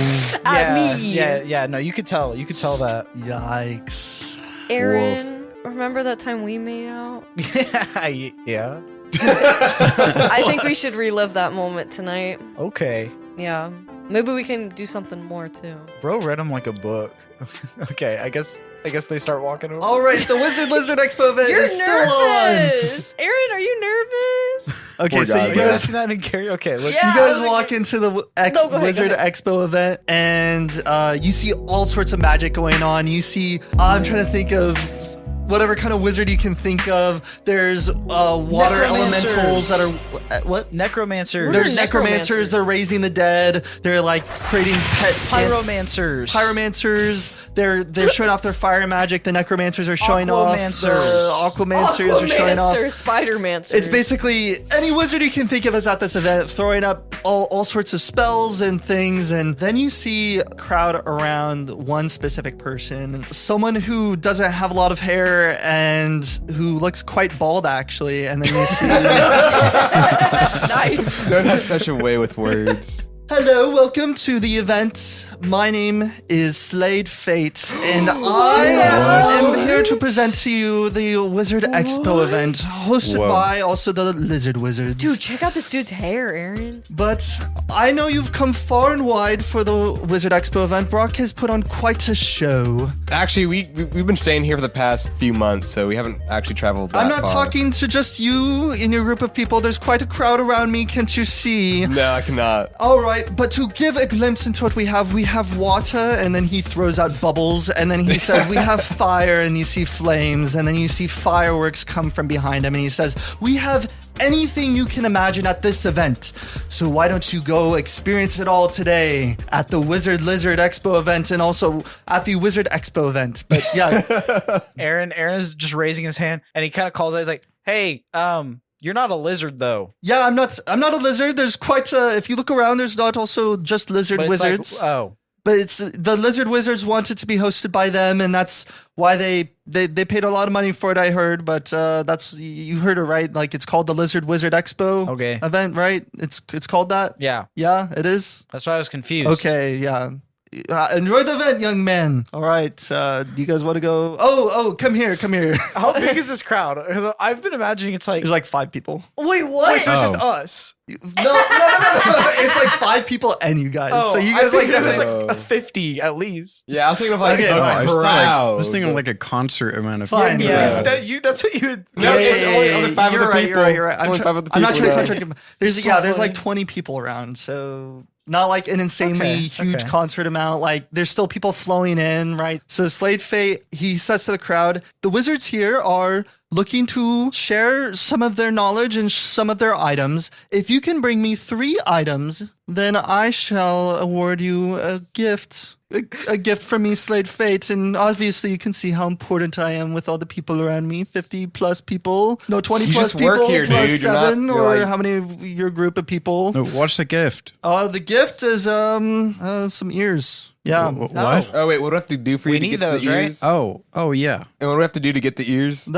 at me. yeah. No, you could tell that. Yikes. Eren, remember that time we made out? Yeah. I think we should relive that moment tonight. Okay. Yeah. Maybe we can do something more too. Bro read him like a book. Okay, I guess they start walking over. All right, the Wizard Lizard Expo event You're is still on. nervous. Eren, are you nervous? Okay, Poor so guy, you You guys guys seen that in karaoke? Okay, look. Yeah. You I guys was walk into the No, go ahead, Wizard go ahead. Expo event, and you see all sorts of magic going on. You see, I'm trying to think of whatever kind of wizard you can think of. There's water Necromancers. elementals that are what? Necromancers. There's necromancers? necromancers. They're raising the dead. They're like creating pet pyromancers. pyromancers. They're showing off their fire magic. The necromancers are showing off. Aquamancers. The aquamancers are showing off. Spider-mancers. It's basically any wizard you can think of is at this event, throwing up all sorts of spells and things. And then you see a crowd around one specific person, someone who doesn't have a lot of hair and who looks quite bald, actually. And then you see, nice. Stone has such a way with words. hello, welcome to the event. My name is Slade Fate, and I am here to to present to you the Wizard Expo event, hosted by also the Lizard Wizards. Dude, check out this dude's hair, Eren. But I know you've come far and wide for the Wizard Expo event. Brock has put on quite a show. Actually, we've been staying here for the past few months, so we haven't actually traveled that I'm not far. talking to just you in your group of people. There's quite a crowd around me, can't you see? No, I cannot. All right, but to give a glimpse into what we have water, and then he throws out bubbles, and then he says, we have fire, and you see flames, and then you see fireworks come from behind him, and he says, we have anything you can imagine at this event. So why don't you go experience it all today at the Wizard Lizard Expo event and also at the Wizard Expo event. But yeah. Eren is just raising his hand and he kind of calls out. He's like, hey, you're not a lizard though. Yeah, I'm not a lizard. There's quite a, if you look around, there's not also just lizard But it's wizards. like, But it's the Lizard Wizards wanted to be hosted by them, and that's why they paid a lot of money for it, I heard. But that's, you heard it right. Like, it's called the Lizard Wizard Expo event, right? It's called that? Yeah. Yeah, it is? That's why I was confused. Okay, yeah. Enjoy the event, young man. All right, do you guys want to go? Oh, come here. How big is this crowd? Because I've been imagining it's like... There's like 5 people. Wait, what? So it's just us. No. It's like 5 people and you guys. So you guys it was like like a 50 at least. Yeah, I was thinking of like Okay, a alright. crowd. I was thinking of like a concert amount of Fine, people. yeah. That's what you would... No, it's only 5 you're other right, people. You're right. It's only 5 other I'm not people, trying to yeah. contradict. There's like 20 people around, so not like an insanely huge concert amount. Like there's still people flowing in, right? So Slade Fate, he says to the crowd, the wizards here are looking to share some of their knowledge and some of their items. If you can bring me 3 items, then I shall award you a gift. A gift from me, Slade Fate, and obviously you can see how important I am with all the people around me. 50 plus people, no 20 You plus just work people, here, plus dude. You're not- 7, you're or like- how many of your group of people? No, what's the gift? The gift is some ears. Yeah. What? Oh wait, what do I have to do for We you to need get those, the right? ears? Oh yeah. And what do I have to do to get the ears?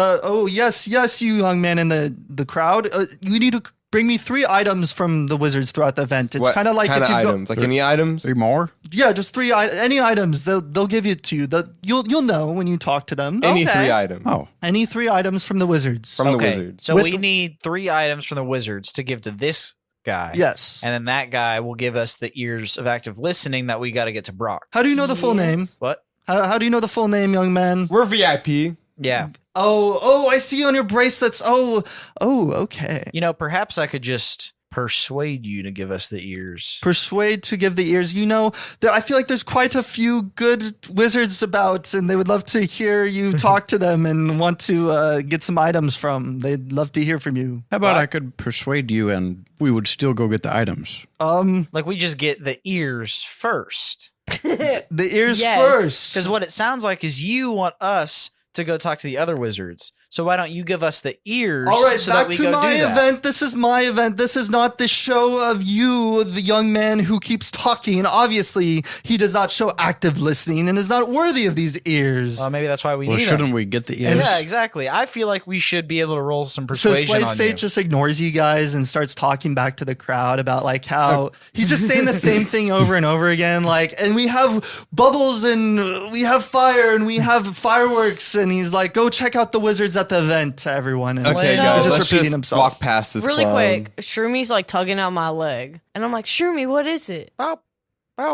Yes, you young man in the crowd. You need to bring me 3 items from the wizards throughout the event. It's kind of like kind if of you items, like any items. 3 more? yeah, just 3 any items. They'll give it to you. You'll know when you talk to them. Any Okay. 3 items. Oh. Any 3 items from the wizards. From the Okay, wizards. so With- we need 3 items from the wizards to give to this guy. Yes. And then that guy will give us the ears of active listening that we got to get to Brock. How do you know the full name? What? How do you know the full name, young man? We're VIP. Yeah. Oh, I see on your bracelets. Oh, okay. You know, perhaps I could just persuade you to give us the ears. Persuade to give the ears. You know, I feel like there's quite a few good wizards about, and they would love to hear you talk to them and want to get some items from. They'd love to hear from you. How about I could persuade you and we would still go get the items? Like we just get the ears first. The ears Yes. first. Because what it sounds like is you want us to go talk to the other wizards. So why don't you give us the ears All right, so that back we to go my do that? event. This is my event. This is not the show of you, the young man who keeps talking. Obviously, he does not show active listening and is not worthy of these ears. Well, maybe that's why we Well, need shouldn't them. we get the ears? Yeah, exactly. I feel like we should be able to roll some So persuasion Slade on Fate you. just ignores you guys and starts talking back to the crowd about like how he's just saying the same thing over and over again. Like, and we have bubbles and we have fire and we have fireworks. And he's like, go check out the wizards at the event to everyone. And Okay, So- guys, he's just let's repeating just himself. walk past this Really clown. quick, Shroommy's like tugging out my leg. And I'm like, Shroomy, what is it?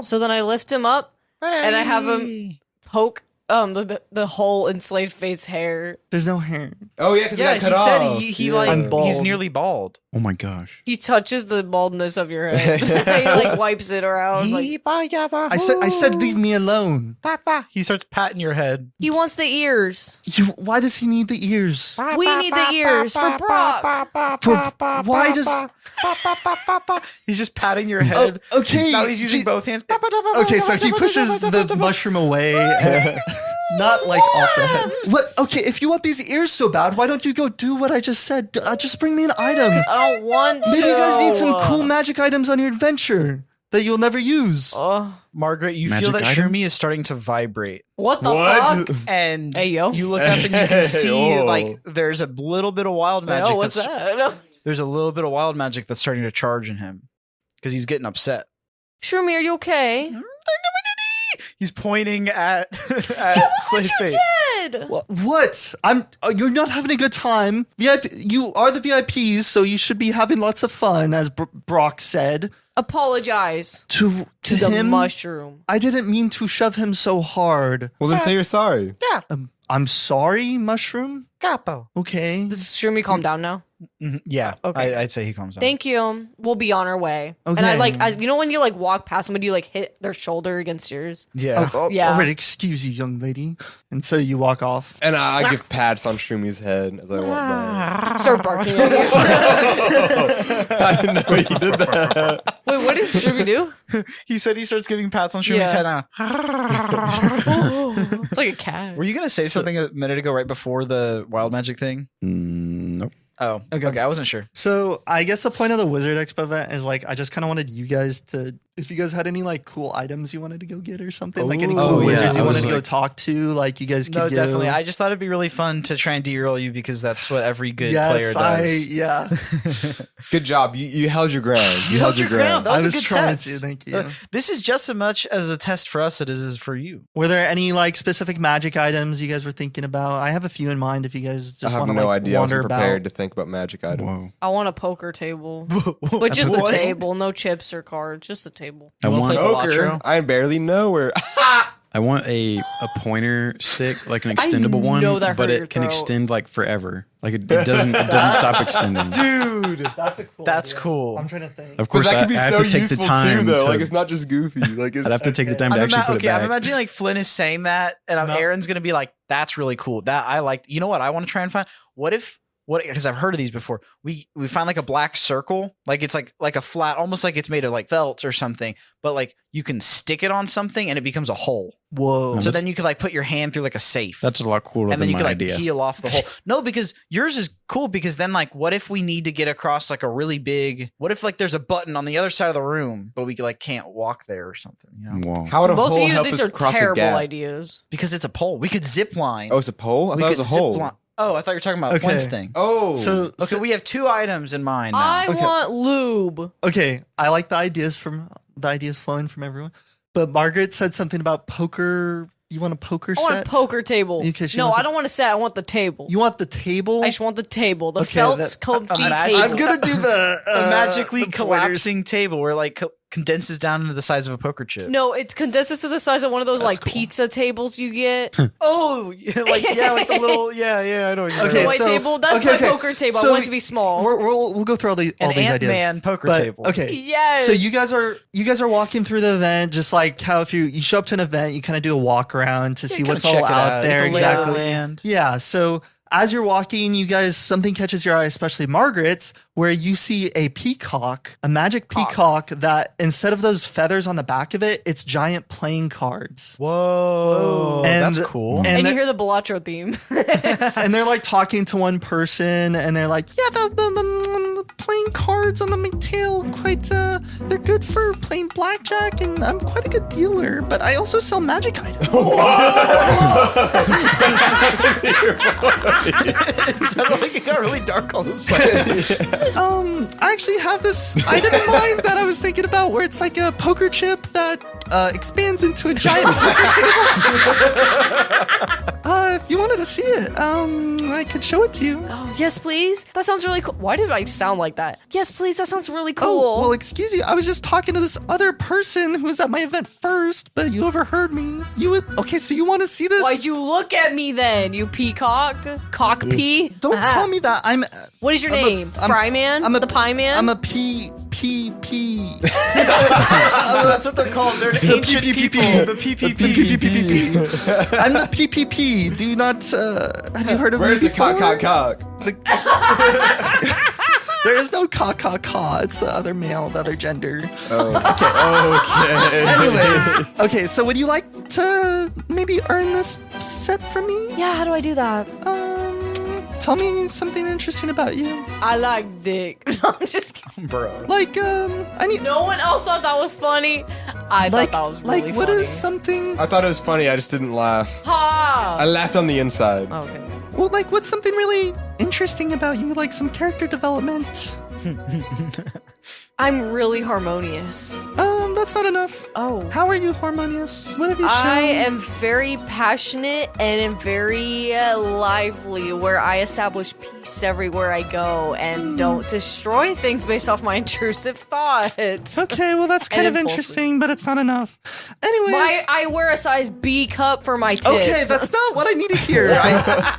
So then I lift him up and I have him poke the hole in Slade Fate's hair. There's no hair. Oh yeah, because Yeah, he got he cut said off. he Yeah. like I'm bald. he's nearly bald. Oh my gosh. He touches the baldness of your head. He like wipes it around. Like, I said, leave me alone. He starts patting your head. he wants the ears. Why does he need the ears? We need the ears for Brock. Why does? He's just patting your head. Okay. Now he's using both hands. Okay, so he pushes the mushroom away, not like off the head. What? Okay, if you want these ears so bad, why don't you go do what I just said? Just bring me an item. I don't want to. Maybe you guys need some cool magic items on your adventure that you'll never use. Margaret, you Magic feel that item? Shroomy is starting to vibrate. What the What? fuck? And Hey, yo. you look up and you can see Oh. like there's a little bit of wild magic. Oh, what's that? There's a little bit of wild magic that's starting to charge in him because he's getting upset. Shroomy, are you okay? He's pointing at Slade Fate. good. What? You're not having a good time. VIP, you are the VIPs, so you should be having lots of fun, as Brock said. Apologize To the him, mushroom. I didn't mean to shove him so hard. Well, then say you're sorry. I'm sorry, Mushroom. Capo. Okay. Does Shroomy calm down now? Yeah. Okay. I'd say he calms down. Thank you. We'll be on our way. Okay. And I like, as you know, when you like walk past somebody, you like hit their shoulder against yours. Yeah. Yeah. All right, excuse you, young lady. And so you walk off. And I give pats on Shroomy's head as I walk by. Start barking at you. I didn't know he did that. Wait, what did Shroomy do? He said he starts giving pats on Shroomi's head now. It's like a cat. Were you going to say something a minute ago right before the wild magic thing? Nope. Oh, okay. I wasn't sure. So I guess the point of the Wizard Expo event is like, I just kind of wanted you guys to, if you guys had any like cool items you wanted to go get or something, like any cool wizards you wanted to go talk to, like you guys could No, give. definitely. I just thought it'd be really fun to try and derail you because that's what every good player does. Yeah. Good job. You held your ground. You held your ground. That was I was a good trying test. to, thank you. This is just as much as a test for us as for you. Were there any like specific magic items you guys were thinking about? I have a few in mind if you guys I just have want to no like idea. I wander wasn't prepared about. to think about magic items. I want a poker table. But just the What? table, no chips or cards, just the table. I want Poker. I barely know where. I want a pointer stick, like an extendable one, know that but hurt your it can throat. extend like forever. Like it doesn't stop extending. Dude, That's a cool. that's idea. cool. I'm trying to think. Of course, But that could be I have so to take useful the time too, though. to. Like it's not just goofy. Like it's. I'd have to take the time to actually put it back. I'm imagining like Flynn is saying that, and Eren's gonna be like, "That's really cool. That I like." You know what? I want to try and find. What if? Because I've heard of these before. We find like a black circle, like it's like a flat, almost like it's made of like felt or something. But like you can stick it on something and it becomes a hole. Whoa. So then you could like put your hand through like a safe. That's a lot cooler and than then you my could like idea. peel off the hole. No, because yours is cool because then like what if we need to get across like a really big, what if like there's a button on the other side of the room, but we like can't walk there or something, you know? Whoa. How would a Both of hole you, help these us are cross a terrible gap? ideas. Because it's a pole. We could zip line. Oh, it's a pole. I thought it was a hole. Oh, I thought you were talking about Okay. Flynn's thing. Oh, So Okay, we have 2 items in mind now. I Okay. want lube. okay, I like the ideas flowing from everyone. But Margaret said something about poker. You want a poker I want set? a poker table. Okay, she No, wants I a- don't want a set. I want the table. You want the table? I just want the table. The Okay, felt that- comfy magic- table. I'm gonna do the a magically the pointers. collapsing table where it like condenses down into the size of a poker chip. No, it condenses to the size of one of those like pizza tables you get. Oh, yeah, like like the little I know what you're Okay, talking White so- table. That's okay, my okay. poker table. So I want it to be small. We'll go through all about. these An ideas. Ant-Man poker But, table. Okay. Yes. So you guys are walking through the event, just like how if you show up to an event, you kind of do a walk around to see kinda what's check all it out out, there. the lay of the Exactly. land. Yeah. So as you're walking, you guys, something catches your eye, especially Margaret's, where you see a peacock, a magic peacock that instead of those feathers on the back of it, it's giant playing cards. Whoa, And- that's cool. and and you they're- hear the Bellotro theme. And they're like talking to one person, and they're like, "Yeah, the playing cards on the tail, quite they're good for playing blackjack, and I'm quite a good dealer, but I also sell magic items." It sounded like it got really dark all of a sudden. I actually have this item in mind that I was thinking about, where it's like a poker chip that expands into a giant poker table. If you wanted to see it, I could show it to you. Oh, yes, please. That sounds really cool. Why did I sound like that? Yes, please. That sounds really cool. Oh, well, excuse you. I was just talking to this other person who was at my event first, but you overheard me. Okay, so you want to see this? Why'd you look at me then, you peacock? Cockpea? Don't call me that. What is your name? Fry Man? The Pie Man? I'm a P. That's what they're called. They're the ancient PPP. people. The PPP. I'm the PPP. Do you not have you heard of where's me the before? cock? There is no ka. It's the other male, the other gender. Okay. Anyways, okay. So would you like to maybe earn this set from me? Yeah, how do I do that? Tell me something interesting about you. I like dick. No, I'm just kidding. Bro. Like I need. No one else thought that was funny. I Like, thought that was really like what funny. is something? I thought it was funny. I just didn't laugh. Ha! I laughed on the inside. Okay. Well, like what's something really interesting about you? Like some character development. I'm really harmonious. that's not enough. Oh. How are you, Harmonious? What have you shown? I am very passionate and am very lively, where I establish peace everywhere I go and don't destroy things based off my intrusive thoughts. Okay, well, that's kind And of impulses. interesting, but it's not enough. Anyways. I wear a size B cup for my tits. Okay, that's not what I need to hear.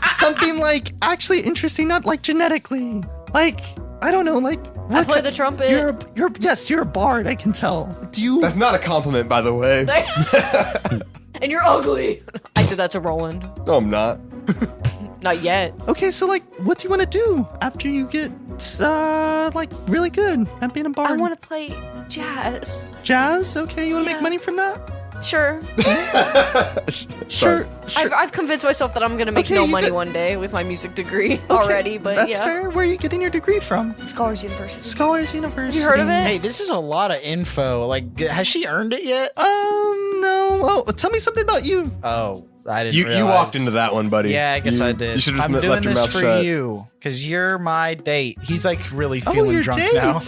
Something like actually interesting, not like genetically. Like, I don't know, like I play the trumpet. You're a bard, I can tell. Do you That's not a compliment, by the way. And you're ugly. I said that to Roland. No, I'm not. Not yet. Okay, so like what do you want to do after you get like really good at being a bard? I want to play jazz. jazz? Okay, you want to Yeah. make money from that? Sure. Sure. I've convinced myself that I'm gonna make Okay, no you money could- one day with my music degree Okay, already, but that's yeah. fair. Where are you getting your degree from? Scholars University. Scholars University. Have you heard of it? Hey, this is a lot of info. Like, has she earned it yet? No. Oh, tell me something about you. Oh, I didn't You realize. walked into that one, buddy. Yeah, I guess I did. You should have I'm just doing left your this mouth for shut. you, because you're my date. He's like really Oh, feeling your drunk date. now.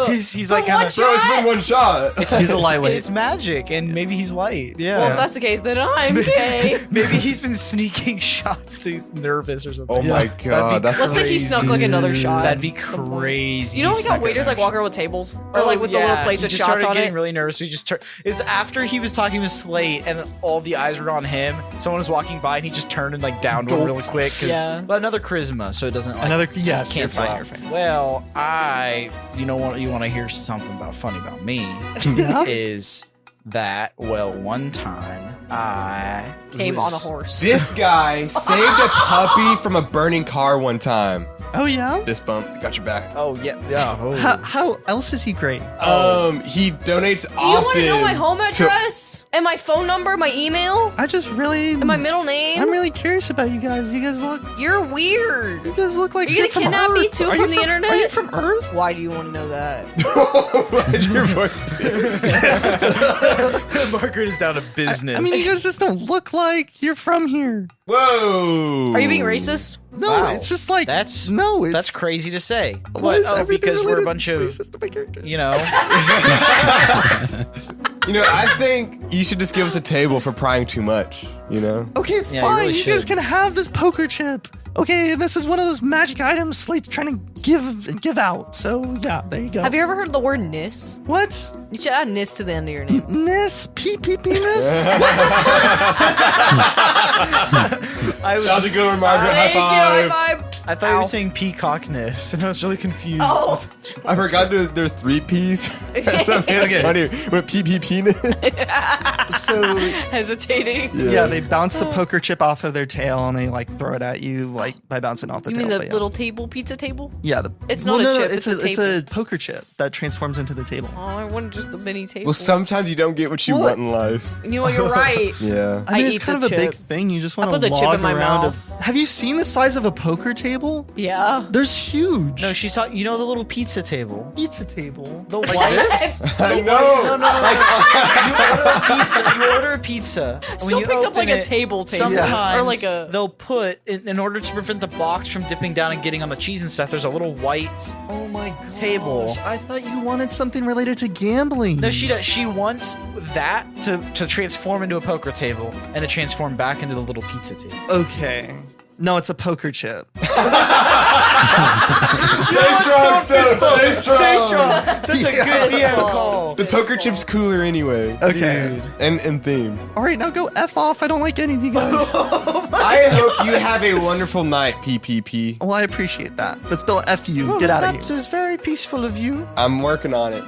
he's like From kind one of. Bro, it's been one shot. He's a lightweight. It's magic, and maybe he's light. Yeah. Well, if that's the case, then I'm gay. Maybe he's been sneaking shots. 'Cause he's nervous or something. Oh my That'd be god, that's Let's say he snuck like another shot. That'd be at some point. crazy. You know, He we got snuck waiters it like walking around with tables, or Oh, like with the little plates he of just shots started on getting it. really nervous. So he just turned. It's after he was talking with Slate, and then all the eyes were on him. Someone was walking by, and he just turned and like downed one really quick. Yeah. But another charisma, so it doesn't like, Another yes, you're cancel fine, out. you're fine. Well, you want to hear something funny about me? Yeah? Is that one time I Came on a was- horse. This guy saved a puppy from a burning car one time. Oh yeah. This bump got your back. Oh yeah. Oh. How else is he great? He donates Do you want to know my home to- address and my phone number, my email, I just really. and my middle name? I'm really curious about you guys. You guys look. You're weird. You guys look like Are you you're gonna from kidnap me Earth. too Are from you the internet? Are you from Earth? Why do you want to know that? Your voice. Margaret is down to business. I mean, you guys just don't look like you're from here. Whoa. Are you being racist? No, Wow. it's just like That's no. That's crazy to say. Why What? is Oh, everything because we're a related bunch of racist to my character? you know. You know, I think you should just give us a table for prying too much. You know. Okay, Yeah, you fine. really You guys should. can have this poker chip. Okay, this is one of those magic items Slate's trying to give out. So yeah, there you go. Have you ever heard of the word nis? What? You should add nis to the end of your name. Nis? Penis? That was a good one, Margaret. Thank you, High five. high five. I thought you Ow. were saying peacockness, and I was really confused. Oh. I forgot there's 3 P's. So I made it funny with PP penis. So Hesitating. yeah, they bounce the poker chip off of their tail and they like throw it at you like by bouncing off the You tail. mean the but yeah. little table, pizza table? Yeah, It's not a chip, it's a it's a poker chip that transforms into the table. Oh, I wanted just a mini table. Well, sometimes you don't get what you What? want in life. You know what? You're right. Yeah. I mean, I it's eat kind the of a big chip. thing. You just want put to the chip log in my around. mouth. Have you seen the size of a poker table? Yeah. There's huge. No, she's talking. You know the little pizza table. pizza table. The Like white. this? I know. No. You order a pizza. and Still when you picked up open like a it, table. Sometimes Or like a. they'll put in order to prevent the box from dipping down and getting on the cheese and stuff. There's a little white. Oh my god. Table. I thought you wanted something related to gambling. No, she does. She wants that to transform into a poker table and to transform back into the little pizza table. Okay. No, it's a poker chip. Stay strong, Stone. Stay strong. Stay strong. That's a good DM call. call. The poker chip's cooler anyway. Okay. And theme. All right, now go F off. I don't like any of you guys. I hope you have a wonderful night, PPP. Well, I appreciate that. But still, F you. Get out of That here. is very peaceful of you. I'm working on it.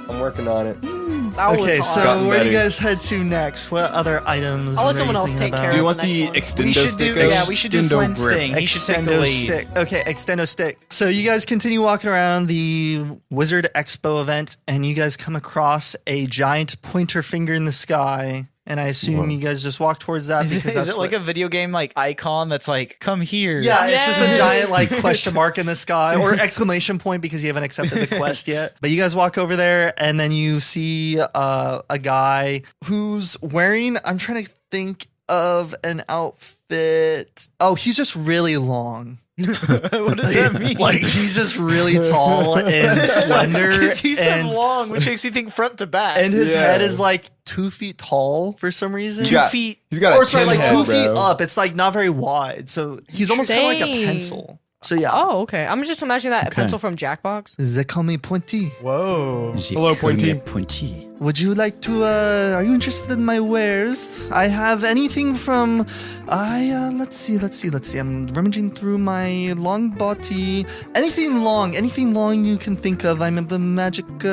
That Okay, was so hard. Gotten where do you better. guys head to next? What other items? I'll let are someone you else thinking take care about? Do you of want the the next one. extendo We should do. stickers? Yeah, we should do Extendo Flynn's grip. thing. He should take the Extendo lead. stick. Okay, extendo stick. So you guys continue walking around the Wizard Expo event, and you guys come across a giant pointer finger in the sky. And I assume you guys just walk towards that Is because it, that's is it like what- a video game like icon that's like come here? Yeah, it's just a Yes. giant like question mark in the sky or exclamation point because you haven't accepted the quest yet. But you guys walk over there and then you see a guy who's wearing, I'm trying to think of an outfit bit. Oh, he's just really long. What does that mean? Like he's just really tall and slender. He said and, long, which makes me think front to back. and his Yeah. head is like 2 feet tall for some reason. 2 feet. He's got a Or sorry, tin like head, 2 feet bro. up. It's like not very wide. So he's almost kind of like a Dang. pencil. So yeah. Oh, okay. I'm just imagining that pencil from Jackbox. They call me Pointy. Whoa. Hello, Pointy. Pointy. Would you like to, are you interested in my wares? I have anything from, let's see. I'm rummaging through my long body. Anything long you can think of. I'm the magic, what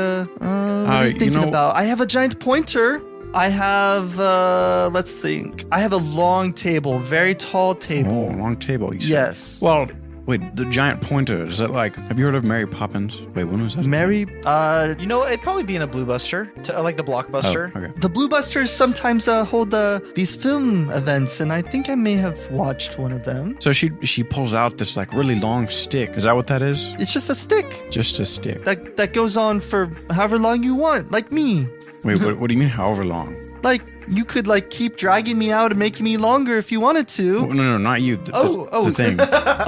are you thinking about? I have a giant pointer. I have, let's think. I have a long table, very tall table. Oh, long table. You said. Yes. Well, wait, the giant pointer, is that like, have you heard of Mary Poppins? Wait, when was that? Mary, You know, it'd probably be in a Blue Buster, like the Oh, Blockbuster. okay. the Blue Busters sometimes hold these film events, and I think I may have watched one of them. So she pulls out this like really long stick. Is that what that is? It's just a stick Just a stick. that goes on for however long you want, like me. Wait, what do you mean however long? Like you could like keep dragging me out and making me longer if you wanted Oh, to. no, not you. The thing.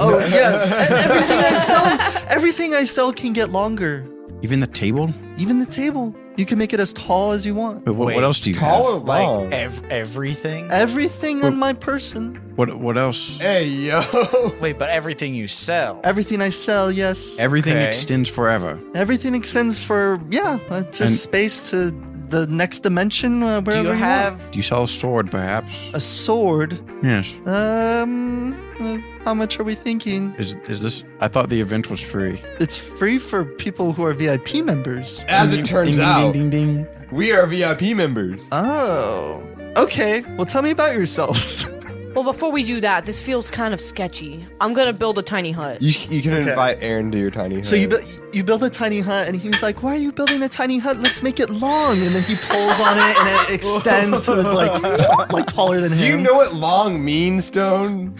Oh yeah, everything I sell can get longer. Even the table? Even the table, you can make it as tall as you want. Wait, what else do you Tall or have? long? Like everything? Everything on my person, What else? Hey, yo. Wait, but everything you sell. everything I sell, yes. Everything Okay. extends forever. Everything extends for to And- space to the next dimension, wherever Do you want. have... Do you sell a sword, perhaps? A sword? Yes. How much are we thinking? Is this? I thought the event was free. It's free for people who are VIP members. As it turns Ding, out, ding, ding, ding. we are VIP members. Oh. Okay. Well, tell me about yourselves. Well, before we do that, this feels kind of sketchy. I'm gonna build a tiny hut. You can invite Eren to your tiny hut. So you build a tiny hut, and he's like, "Why are you building a tiny hut? Let's make it long." And then he pulls on it, and it extends to like taller than him. Do you know what long means, Stone?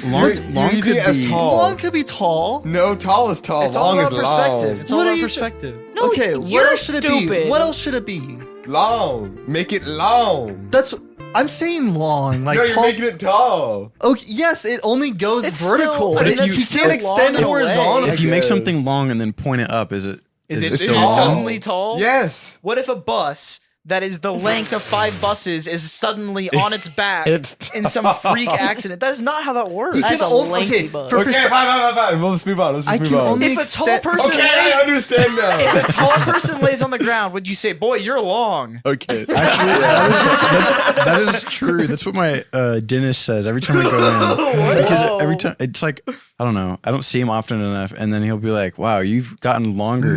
Long You're using it as be- tall. Long could be tall. No, tall is tall. It's all long about is perspective. long. It's all What are about you- perspective. No, Okay. you're What else should it be? stupid. What else should it be? Long. Make it long. That's. I'm saying long, like No, you're tall. making it tall. Okay, yes, it only goes It's vertical. still- but If it's you still can't extend long in a way. horizontal. If you make guess. something long and then point it up, is it? Is it still is long? suddenly tall? Yes. What if a bus that is the length of 5 buses is suddenly on its back It's in some freak accident? That is not how that works. You can That's a only lengthy okay. bus. For Okay, fine. Well, let's move on. Let's I just can move on. only If a tall extend- person Okay, I understand now. if a tall person lays on the ground, would you say, "Boy, you're long"? Okay. That is true. That's what my dentist says every time I go in. Because every time it's like I don't know. I don't see him often enough, and then he'll be like, "Wow, you've gotten longer."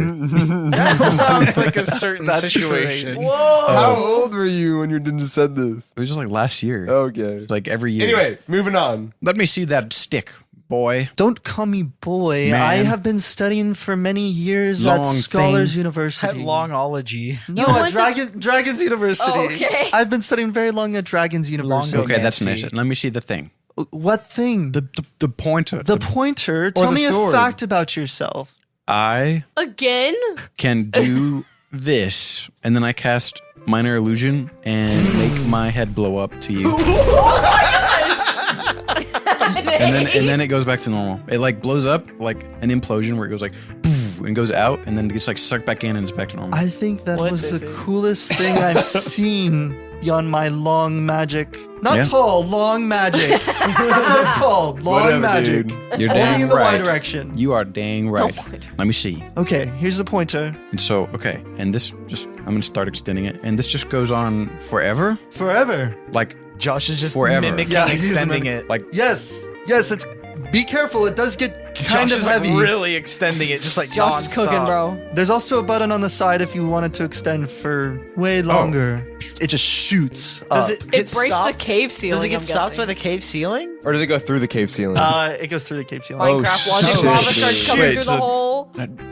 That sounds like a certain That's situation. Whoa! How old were you when your dentist said this? It was just like last year. Okay. Like every year. Anyway, moving on. Let me see that stick, boy. Don't call me boy. Man. I have been studying for many years Long at Scholars thing. University. At longology. No, You at went to Dragons University. Oh, okay. I've been studying very long at Dragons University. Longo. Okay, that's Nancy. nice. Let me see the thing. What thing? The pointer. The pointer. Tell the me sword. a fact about yourself. I Again? can do this, and then I cast minor illusion and make my head blow up to you. and then it goes back to normal. It like blows up like an implosion where it goes like poof, and goes out, and then it gets like sucked back in and it's back to normal. I think that What was the the- coolest thing I've seen beyond my long magic. Not Yeah. tall, long magic. That's what it's called. Long Whatever, magic. dude. You're Only dang in the Y right. direction. You are dang right. Let me see. Okay, here's the pointer. And so, okay, and this just I'm gonna start extending it, and this just goes on forever. Forever. Like Josh is just Forever. mimicking Yeah, he's extending mimic- it. like Yes. Yes, it's be careful. It does get kind Josh of is heavy. like really extending it, just like Josh is cooking, nonstop. bro. There's also a button on the side if you wanted to extend for way longer. It just shoots Does up. it get It breaks stopped? the cave ceiling. Does it get I'm stopped guessing. by the cave ceiling? Or does it go through the cave ceiling? It goes through the cave ceiling. Oh, Minecraft logic shit. lava starts coming Wait, through so- the hole.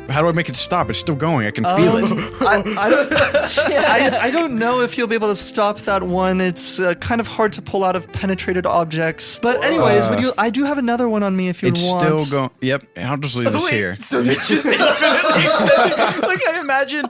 how do I make it stop? It's still going. I can feel it. I don't know if you'll be able to stop that one. It's kind of hard to pull out of penetrated objects. But anyways, I do have another one on me if you It's want. still going. Yep. I'll just leave this here. So it's just infinitely extended. Like I imagine,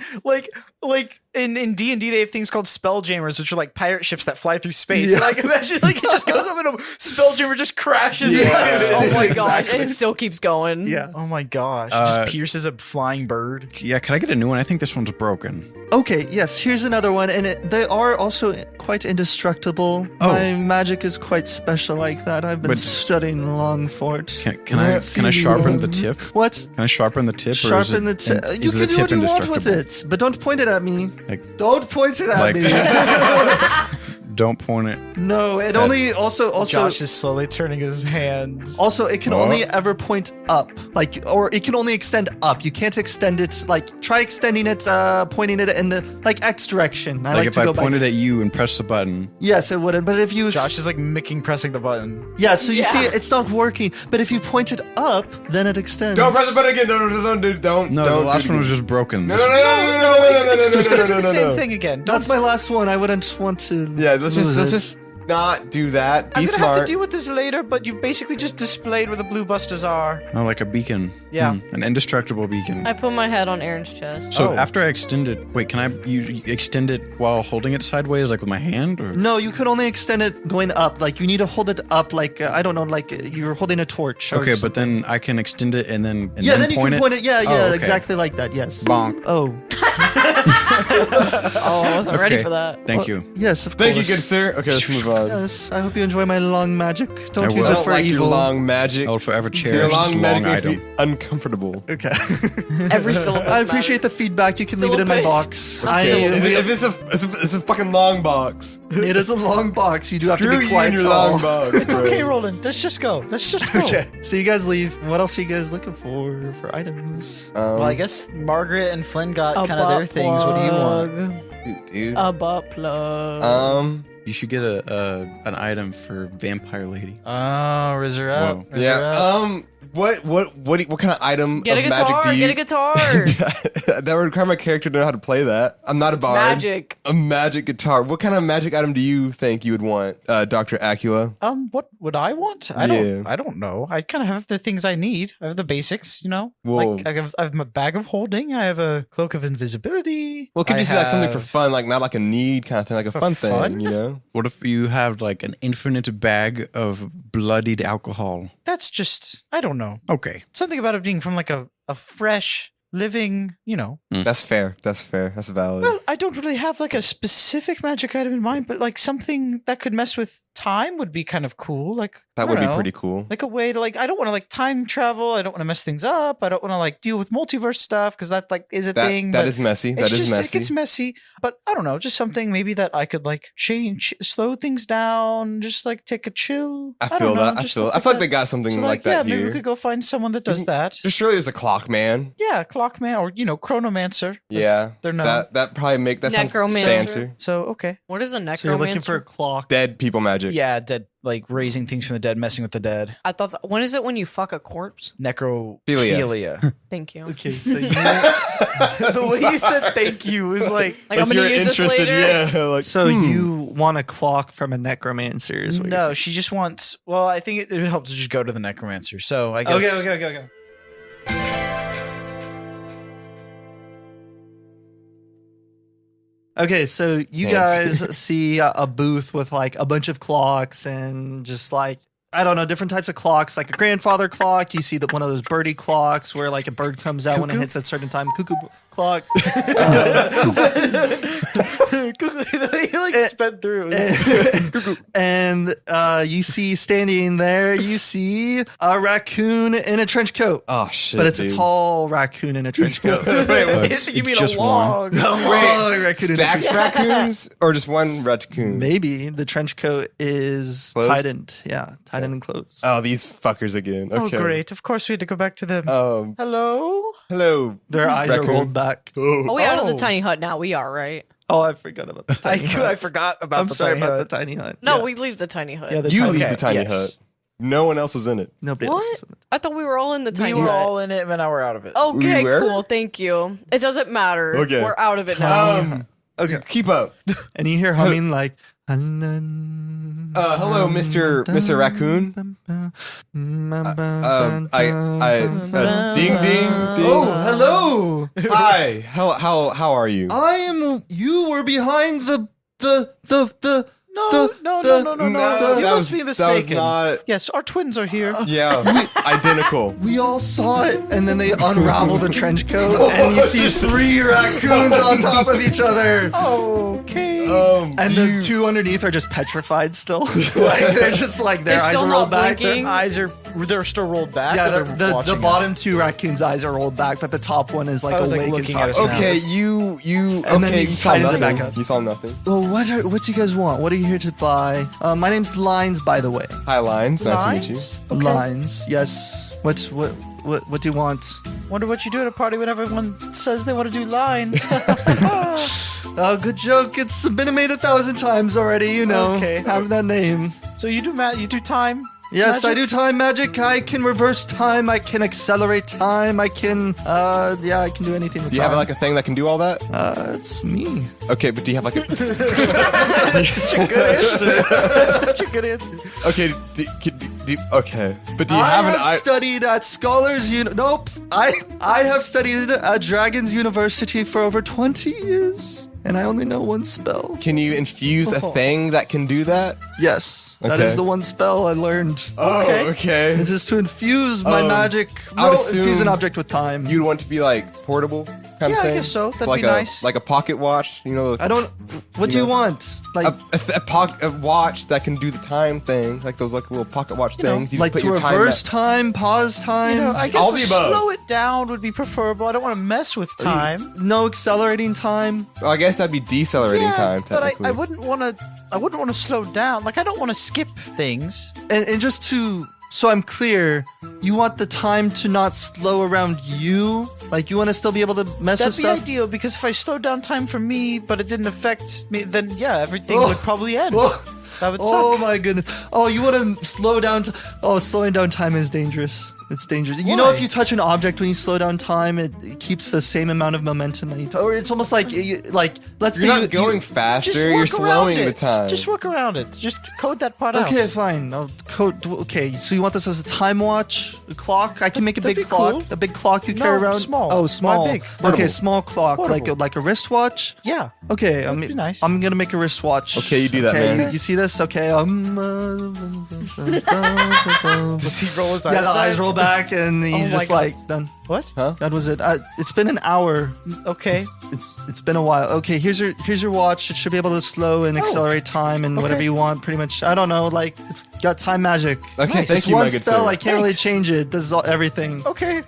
like in D&D they have things called spelljammers, which are like pirate ships that fly through space. Yeah. Like imagine like it just goes up and a spelljammer just crashes into it. Oh my Exactly. gosh, and it still keeps going. Yeah. Oh my gosh! It just pierces a flying bird. Yeah, can I get a new one? I think this one's broken. Okay, yes, here's another one, and they are also quite indestructible. My magic is quite special like that. I've been But- studying long for it. Can I sharpen the tip? What? Can I sharpen the tip? Sharpen the tip. You can do what you want with it, but don't point it at me. Like- Don't point it at like- me. Don't point it. No, it only also Josh is slowly turning his hand. also it can only ever point up, like, or it can only extend up. You can't extend it. Like, try extending it, pointing it in the like X direction. I Like like if to I go by pointed this. at you and press the button. Yes, it wouldn't. But if you Josh is like mimicking pressing the button. yeah, so you see, it's not working. But if you point it up, then it extends. Don't press the button again. Don't No, the last one was just broken. No, It's just gonna do the same no. thing again. That's my last one. I wouldn't want to. Yeah, let's lose just not do that. Be I'm gonna smart. have to deal with this later, but you've basically just displayed where the blue busters are. Oh, like a beacon. Yeah. An indestructible beacon. I put my head on Eren's chest. So after I extend it, wait, can you extend it while holding it sideways, like with my hand? Or? No, you could only extend it going up. Like you need to hold it up, like I don't know, like you're holding a torch. Or Okay, but then I can extend it and then yeah, then you can point it. Yeah, Oh, okay. exactly like that. Yes. Bonk. Oh, Oh, I wasn't ready Okay. for that. Thank you. yes, of course. Thank you, good sir. Okay, let's move on. Yes, I hope you enjoy my long magic. Don't I use will. I it don't for like evil. your long magic. I will forever Your cherish this long magic long makes me item. uncomfortable. Okay. Every syllable. I appreciate the feedback. You can leave it in my Syllabus. box. It's a fucking long box. It is a long box. You do have to Screw be you quiet. and your tall. long box. It's bro. okay, Roland. Let's just go. Let's just go. Okay, so you guys leave. What else are you guys looking for items? Well, I guess Margaret and Flynn got A kind of their butt things. What do you want? plug. Dude. A butt plug. You should get an item for Vampire Lady. Oh, riz her up. Whoa. Riz her Yeah. up. What kind of item Get a of magic guitar. do you? Get a guitar. That would require my character to know how to play that. I'm not a bard. Magic. A magic guitar. What kind of magic item do you think you would want, Dr. Acula? What would I want? I don't know. I kind of have the things I need. I have the basics, you know. Whoa. Like I have my bag of holding. I have a cloak of invisibility. Well, it could I just be like something for have- fun, like not like a need kind of thing, like a For fun fun? thing, you know? What if you have like an infinite bag of bloodied alcohol? That's just I don't know. Okay. Something about it being from like a fresh living, you know. That's fair. That's fair. That's valid. Well, I don't really have like a specific magic item in mind, but like something that could mess with time would be kind of cool. Like I That would don't be know. pretty cool. Like a way to like I don't want to like time travel. I don't want to mess things up. I don't want to like deal with multiverse stuff because that like is a thing. That but is messy. it's That is just, messy. It gets messy, but I don't know. Just something maybe that I could like slow things down. Just like take a chill. I don't feel know, that. I just feel. stuff I feel like they that. got something So, like that yeah, maybe here. we could go find someone that does that. Just surely there's a clock man. Yeah, Clockman or chronomancer. Yeah, they're known. that probably make that sounds Necromancer. fancy. So okay. What is a necromancer? So you're looking for a clock. Dead people magic. Yeah, dead like raising things from the dead, messing with the dead. I thought. When is it when you fuck a corpse? Necrophilia. Thank you. Okay, so you, The way you said thank you was like Like I'm gonna use this later. yeah. Like so you want a clock from a necromancer? Is what you're no, saying. she just wants. Well, I think it helps to just go to the necromancer. So I guess. Okay. Okay, so you Fancy. guys see a booth with like a bunch of clocks and just like I don't know, different types of clocks, like a grandfather clock. You see that one of those birdie clocks where like a bird comes out when it Cuckoo? hits at a certain time. Cuckoo clock. You like sped through. And you see standing there, you see a raccoon in a trench coat. oh shit. But it's dude. a tall raccoon in a trench coat. It's you mean just a log? A long raccoon in a trench stacked raccoons or just one raccoon. Maybe the trench coat is Closed? tightened. Yeah, tightened and closed. Oh, these fuckers again. Oh, Okay. great. Of course, we had to go back to them. Hello. Their eyes are Raccoon. rolled back. Are we out of the Oh. tiny hut now? We are, right? Oh, I forgot about the tiny hut. I forgot about I'm the sorry tiny about hut. the tiny hut. No, Yeah. we leave the tiny hut. Yeah, the You tiny leave Okay, the tiny yes. hut. No one else was in it. Nobody else What? is in it. I thought we were all in the We tiny were hut. all in it, and now we're out of it. Okay, We were? cool. Thank you. It doesn't matter. Okay. We're out of it now. Okay, keep up. And you hear humming like. Hello, Mr. Raccoon. Ding ding. Oh, hello. Hi. How are you? You were behind the. No. No, You that must be was- that was mistaken. not- Yes, our twins are here. Yeah, identical. We all saw it, and then they unravel the trench coat, and you see 3 raccoons on top of each other. Okay. And the 2 underneath are just petrified still. Like they're just like their They're eyes still are not rolled back. blinking. They're still rolled back. Yeah, or they're the watching bottom us? 2 raccoons' eyes are rolled back, but the top one is like I was, like, awake looking and at talking. us now. Okay, you. And then Okay, you you saw tightens it nothing. back up. You saw nothing. Oh, what do you guys want? What are you here to buy? My name's Lines, by the way. Hi, Lines. Nice to meet you. Lines? Okay. Lines, yes. What do you want? Wonder what you do at a party when everyone says they want to do lines. Oh, good joke. It's been made 1,000 times already. You know, Okay. have that name. So you do time? Yes, I Magic? do time magic. I can reverse time. I can accelerate time. I can, I can do anything with Do you time. have like a thing that can do all that? It's me. Okay, but do you have like a? Such a good answer. Such a good answer. Okay, okay, but do you have an? Studied at Scholars Nope. I have studied at Dragons University for over 20 years, and I only know one spell. Can you infuse a thing that can do that? Yes, that Okay. is the one spell I learned. Oh, okay. It's just to infuse my magic. I would Infuse an assume object with time. You'd want to be like portable kind Yeah, of I thing. guess so. That'd like be nice. Like a pocket watch, you know. I don't. What do you want? Like, a watch that can do the time thing, like those like little pocket watch know, things. You like just to put your reverse time. time, pause time. I guess All the above. slow it down would be preferable. I don't want to mess with time. No accelerating time. Well, I guess that'd be decelerating time. but Technically. I wouldn't want to. I wouldn't want to slow down. Like I don't want to skip things. And just to, so I'm clear, you want the time to not slow around you? Like you want to still be able to mess That'd with be stuff? ideal because if I slowed down time for me, but it didn't affect me, then yeah, everything Oh. would probably end. Oh. That would Oh suck. my goodness. Oh, you want to slow down. Slowing down time is dangerous. It's dangerous. You know, Why? if you touch an object when you slow down time, it keeps the same amount of momentum that you or it's almost like, let's You're say not going faster. Just work You're around slowing it. the time. Just work around it. Just code that part out. Okay, fine. I'll code. Okay, so you want this as a time watch, a clock? I can make a That'd big be clock. cool. A big clock you No, carry around. small. Oh, Why small. big? Okay, Portable. small clock, Portable. like a wristwatch. Yeah. Okay, That'd be nice. I'm gonna make a wristwatch. Okay, you do that, okay, man. You see this? Okay. Does he roll his eyes? Yeah, the eyes back? roll back, and he's Oh my just God. like done. What? That was it. It's been an hour. Okay. It's been a while. Okay, here's your watch. It should be able to slow and accelerate time and whatever Okay. you want. Pretty much. I don't know. Like it's got time magic. Okay, It's thank you, one my good spell. sir. I can't really Thanks. change it. Does everything. Okay.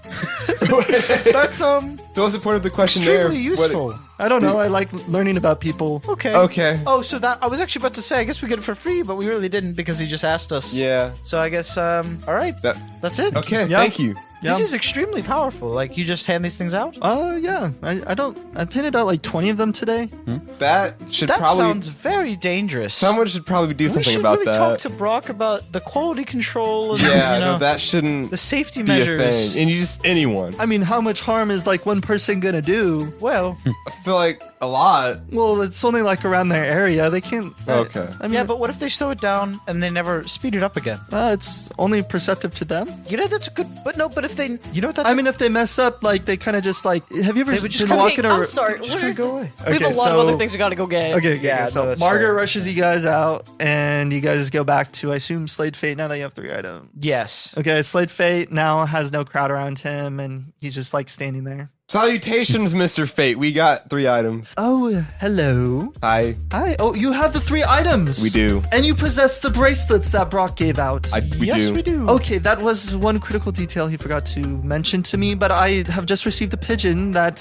That's What was the point of the question extremely there? useful. I don't know. I like learning about people. Okay. Okay. Oh, so that I was actually about to say I guess we get it for free, but we really didn't because he just asked us. Yeah. So I guess all right. That's it. Okay. Yeah. Thank you. This Yeah. is extremely powerful. Like you just hand these things out. Yeah. I painted out like 20 of them today. That should That probably. sounds very dangerous. Someone should probably do we something should about really that. talk to Brock about the quality control and yeah, you know, no, that shouldn't the safety be a measures. thing. And you just anyone. I mean, how much harm is like one person gonna do? Well, I feel like a lot. Well, it's only like around their area. They can't. Okay. I mean, yeah, but what if they slow it down and they never speed it up again? it's only perceptive to them. You know that's a good. But no, but if they, you know what that's. I mean, if they mess up, like they kind of just like. Have you ever They would just been kinda- walking Okay, around? I'm sorry. just What gonna is go this? away. We have a Okay, lot of so- other things we gotta go get. Okay, Yeah, so no, that's Margaret fair. rushes you guys out, and you guys go back to, I assume, Slade Fate. Now that you have 3 items. yes. Okay, Slade Fate now has no crowd around him, and he's just like standing there. Salutations, Mr. Fate. We got 3 items. Oh, hello. Hi. Hi. Oh, you have the 3 items. We do. And you possess the bracelets that Brock gave out. We yes, do. we do. Okay, that was one critical detail he forgot to mention to me, but I have just received a pigeon that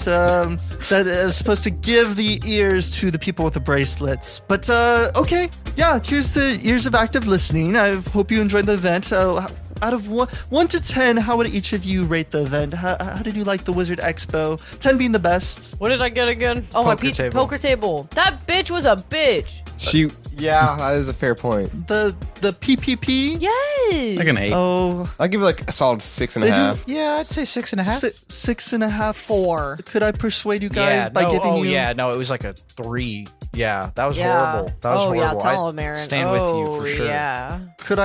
that is supposed to give the ears to the people with the bracelets. But okay, yeah, here's the ears of active listening. I hope you enjoyed the event. Out of 1 to 10, how would each of you rate the event? How did you like the Wizard Expo? 10 being the best. What did I get again? Oh, my Poker pizza table. poker table. That bitch was a bitch. Yeah, that is a fair point. The PPP? Yes. Like an 8. Oh, I'll give it like a solid 6.5. They do- Yeah, I'd say 6.5. 6.5. 4. Could I persuade you guys by giving you? Yeah, no, it was like a 3. Yeah, that was Yeah. horrible. That was horrible. Yeah, tell I'd him, Eren. stand with you for sure. Yeah. Could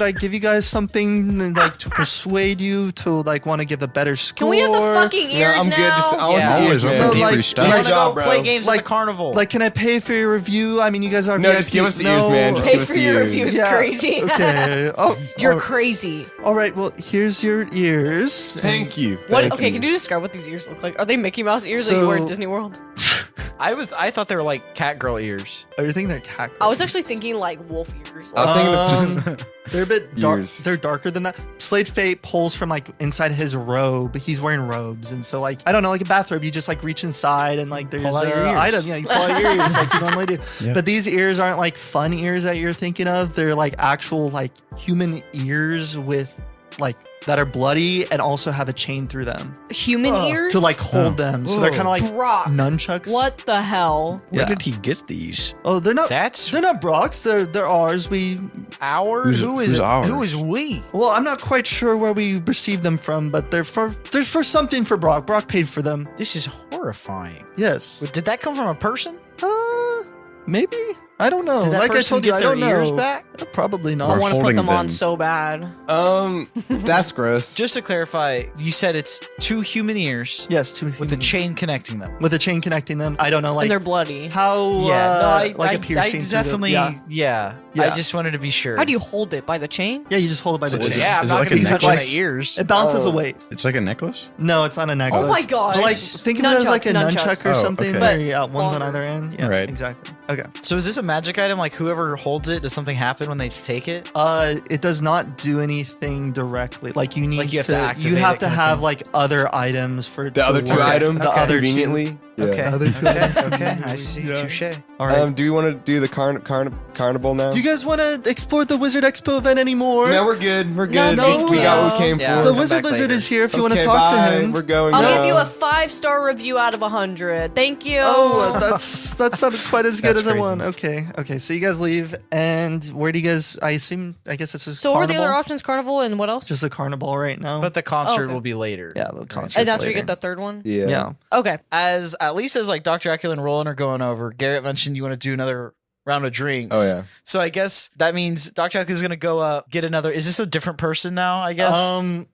I give you guys something like to persuade you to like want to give a better score? Can we have the fucking ears I'm now? good. Just, I want Yeah. the Always ears, open man. to No, free like- stuff. You Good wanna job, go bro. play games at Like- the carnival. Like, can I pay for your review? I mean, you guys are No, VIP. just give us the ears, man. Just Pay give us for the your ears. review is Yeah, crazy. Okay. Oh, You're all- crazy. all right. Well, here's your ears. Thank you. What? Thank Okay, can you describe what these ears look like? Are they Mickey Mouse ears that you wear at Disney World? I thought they were like cat girl ears. Oh, you think they're cat? I was actually thinking like wolf ears. I was thinking of just They're a bit dark. Ears. They're darker than that. Slade Fate pulls from like inside his robe. He's wearing robes, and so like I don't know, like a bathrobe. You just like reach inside and like there's Pull out your an ears. item. Yeah, you pull out your ears like you normally do. Yeah. But these ears aren't like fun ears that you're thinking of. They're like actual like human ears with like that are bloody and also have a chain through them Human ears? to like hold them. So they're kind of like Brock. nunchucks. What the hell? Where Yeah. did he get these? Oh, they're not. That's They're not Brock's. They're ours. ours. Who's- Who is who's it? ours? Who is we? Well, I'm not quite sure where we received them from, but they're for something for Brock. Brock paid for them. This is horrifying. Yes. Did that come from a person? Maybe. I don't know. Did that Like I person told you, get I their don't know. ears back? Probably I not. want to put holding them on them. so bad. that's gross. Just to clarify, you said it's 2 human ears Yes, to with a chain connecting them. with a chain connecting them. I don't know, like and they're bloody. how. like a piercing. I through the- definitely, yeah. I Yeah. just wanted to be sure. How do you hold it? By the chain? Yeah, you just hold it by the So chain. Yeah, I'm Is it not like going to a be touching necklace? my ears. It balances Oh. the weight. It's like a necklace? No, it's not a necklace. my gosh. But like, think of it as like a Nunchucks. nunchuck or Oh, something. okay. Where But yeah, one's on longer. either end. Yeah, Right. exactly. Okay. So is this a magic item? Like whoever holds it, does something happen when they take it? It does not do anything directly. Like you need Like, you have to activate you have it to kind of have thing. like other items for it The to other two work. items, The other two. conveniently. Yeah. Okay. Other two Okay. items. Okay. I see. Yeah. Touche. All right. Do we want to do the carnival now? Do you guys want to explore the Wizard Expo event anymore? No, we're good. We're good. no, we got what we came Yeah. for. The Come Wizard back Lizard later. is here if you want to Okay, talk bye. to him. We're going. I'll now. give you a 5-star review out of 100. Thank you. Oh, that's not quite as good That's as I crazy. want. Okay. So you guys leave, and where do you guys? I guess it's just So what were the carnival? other options? Carnival and what else? Just a carnival right now. But the concert okay. will be later. yeah, the concert. and that's where you get the third one? Yeah. Yeah. Okay. As at least as like Dr. Acula and Roland are going over, Garrett mentioned you want to do another round of drinks. Oh, yeah. So I guess that means Dr. Acula is going to go up, get another. Is this a different person now? I guess.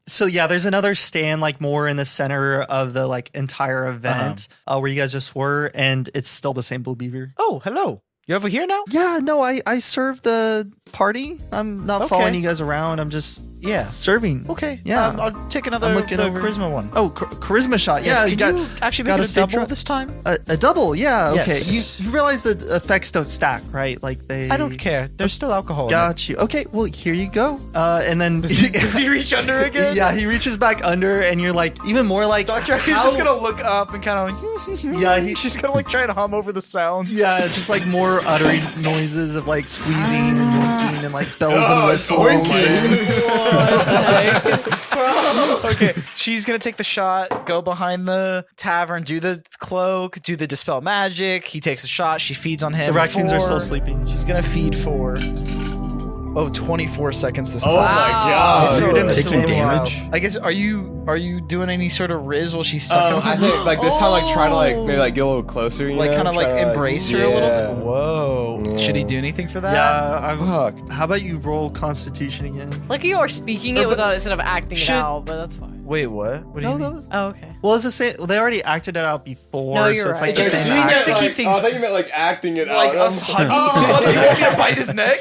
So yeah, there's another stand like more in the center of the like entire event where you guys just were, and it's still the same Blue Beaver. Oh, hello. You over here now? Yeah, no, I serve the party. I'm not Okay. following you guys around. I'm just serving. Okay. Yeah. I'll take another I'm looking the over. charisma one. Oh, charisma shot. Yes, Yeah, can you actually make gotta it a stay double dry- this time? a double. Yeah. Okay. Yes. You realize that effects don't stack, right? Like they. I don't care. There's still alcohol. Got you. Okay. Well, here you go. And then Does he reach under again? yeah, he reaches back under, and you're like even more like Dr. Acu's just gonna look up and kind of Yeah, he's just gonna like try to hum over the sounds. Yeah, just like more uttering noises of like squeezing and yoinking and like bells and whistles. Okay, she's gonna take the shot, go behind the tavern, do the cloak, do the dispel magic. He takes the shot, she feeds on him. The raccoons are still 4. sleeping. She's gonna feed 4. Oh, 24 seconds this time. Oh my god. So Dude, it's taking so damage? wild. I guess are you doing any sort of riz while she's sucking? I think like this time, like try to like maybe like get a little closer, you like know? kind of Try like to, embrace her a little bit. Whoa. Yeah. Should he do anything for that? Yeah, Fuck. how about you roll Constitution again? Like you are speaking it without instead of acting Should- it out, but that's fine. Wait, what? What do you mean? Oh, okay. Well, it's the same. Well, they already acted it out before. No, you're so it's right. like the Just same to action. keep things- I thought you meant like acting it Like out. us hugging? You want me to bite his neck?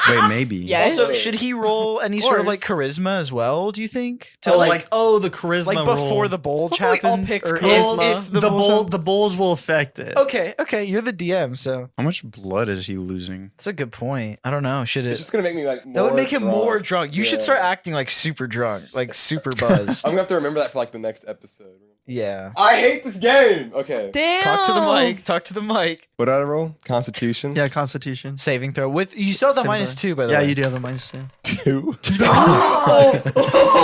Wait, maybe. Yes. Also, should he roll any sort of like course. charisma as well, do you think? To Oh, like the charisma like before roll. the bulge Hopefully all happens? picks Or charisma. if the bulge the bulls will affect it. Okay, you're the DM, so How much blood is he losing? that's a good point. I don't know. Should It's it? just gonna make me like more That would make him drunk. more drunk. You should Yeah. start acting like super drunk, like super buzzed. I'm gonna have to remember that for like the next episode. Yeah. I hate this game. Okay. Damn. Talk to the mic. Talk to the mic. What did I roll? Constitution. Yeah, Constitution. Saving throw with you still have the -2 by the Yeah, way. you do have the -2. 2. That's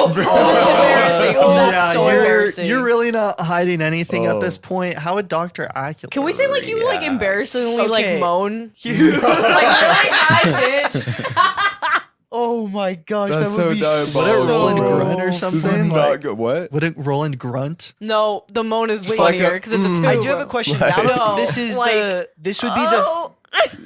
embarrassing. That's Yeah, so embarrassing. you're really not hiding anything at this point. How would Dr. Acula? Can we say like you like embarrassingly like Okay. moan? like really high pitched. Oh my gosh, That's that would so be diabolical. Would it roll and So- grunt or This is something? not Like, good. What? would it roll and grunt? No, the moan is Just like funnier a, because it's a tube. I do have a question. Now that No, this is like, this would be Oh.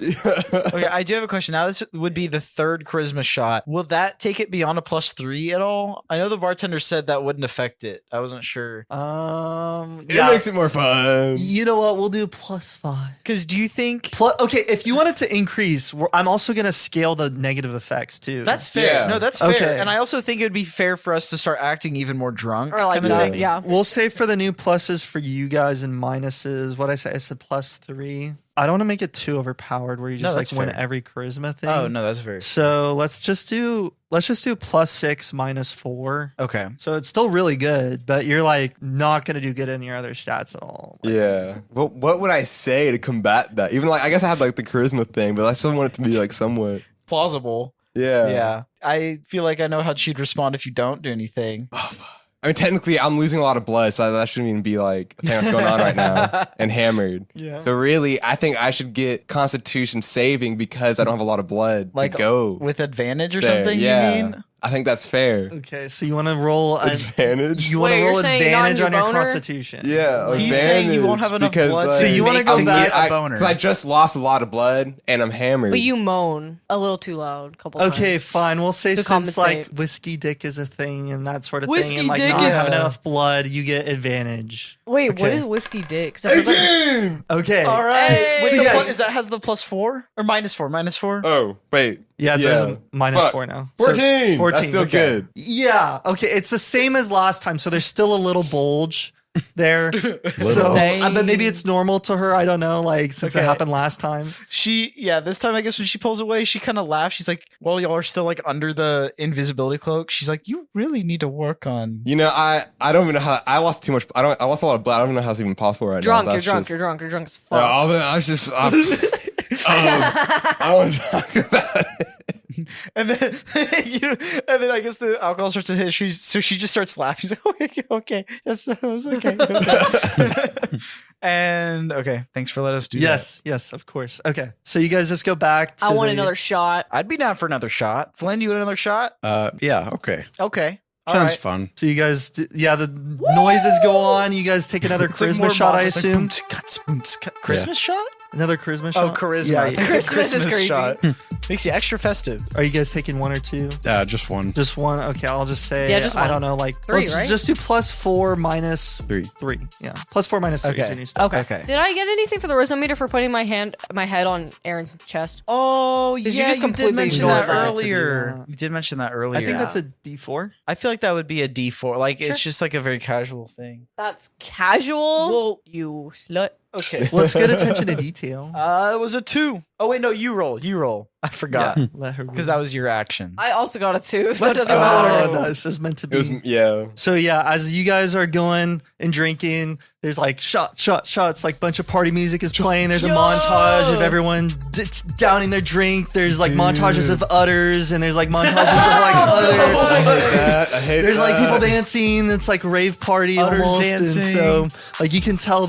okay, I do have a question. Now this would be the third charisma shot. Will that take it beyond a +3 at all? I know the bartender said that wouldn't affect it. I wasn't sure. It makes it more fun. You know what? We'll do +5. Because do you think Okay, if you want it to increase, I'm also going to scale the negative effects too. that's fair? Yeah. No, that's fair. Okay. And I also think it would be fair for us to start acting even more drunk. Or like kinda that, thing. yeah. We'll say for the new pluses for you guys and minuses. What I said, I said +3. I don't want to make it too overpowered where you just that's like win fair. every charisma thing. Oh no, that's very So let's just do +6 -4. okay. So it's still really good, but you're like not gonna do good in your other stats at all. Like, Yeah. Well, what would I say to combat that? Even like, I guess I had like the charisma thing, but I still want it to be like somewhat. Plausible. Yeah. Yeah. I feel like I know how she'd respond if you don't do anything. I mean, technically, I'm losing a lot of blood, so that shouldn't even be like a thing that's going on right now. And hammered. Yeah. So really, I think I should get Constitution saving because I don't have a lot of blood Like to go. with advantage or there. something, Yeah. you mean? I think that's fair. Okay, so you want to roll Advantage? You want Wait, to roll you're saying not advantage in on your your boner? Constitution. Yeah. He's saying you won't have enough because, blood So you wanna make go to back- get a boner. Because I just lost a lot of blood and I'm hammered. But you moan a little too loud a couple times. Okay, fine. We'll say To since like compensate. whiskey dick is a thing and that sort of Whiskey thing, and like dick not is- having enough blood, you get advantage. Wait, what Okay. is whiskey dick? 'Cause I've heard, like, Okay. All right. Hey. Wait, So the yeah. is that has the +4 or -4? -4? Oh, wait. Yeah, there's a Fuck. -4 now. So 14. 14. That's still okay. good. Yeah. Okay. It's the same as last time, so there's still a little bulge there. So, but maybe it's normal to her. I don't know. Like since it Okay. happened last time. This time I guess when she pulls away, she kind of laughs. She's like, "Well, y'all are still like under the invisibility cloak." She's like, "You really need to work on." You know, I don't even know how I lost too much. I lost a lot of blood. I don't even know how it's even possible right drunk, now. you're drunk, Just- you're drunk, you're drunk as Oh, fuck. I was just. I want to talk about it. And then, and then I guess the alcohol starts to hit. She just starts laughing. She's like, "Okay, that's okay." And okay, thanks for letting us do that. Yes, of course. Okay. So you guys just go back to I want the- another shot. I'd be down for another shot. Flynn, you want another shot? Yeah, okay. Okay, all Sounds right. fun. So you guys, the noises go on. You guys take another It's like charisma more shot, I mods. It's like assume. Christmas shot? Another charisma Oh, shot. charisma. Yeah, I think it's a Christmas is crazy. shot. Makes you extra festive. Are you guys taking one or two? Just one. Just one. Okay, I'll just say. Yeah, just I one. don't know. Like, 3, let's right? just do +4 -3. 3. Yeah, +4 -3. Okay. is your new stuff. Okay. Did I get anything for the rhythmometer for putting my head on Eren's chest? Oh, Because you yeah, just you did completely mention ignored that that. earlier. You did mention that earlier. I think that's a D4. I feel like that would be a D4. Like, it's just like a very casual thing. That's casual. Well- you slut. Okay. Well, it's good attention to detail. It was a 2. Oh, wait, no, you roll. You roll. I forgot. Yeah, let her. Because that was your action. I also got a 2, so it Let's doesn't go. matter. Oh, this is meant to It be. was, yeah. So yeah, as you guys are going and drinking, there's like shots, like bunch of party music is playing. There's a montage of everyone downing their drink. There's like montages of udders, and there's like montages of like other. I hate There's like that. people dancing. It's like a rave party Udders almost, dancing. and so like you can tell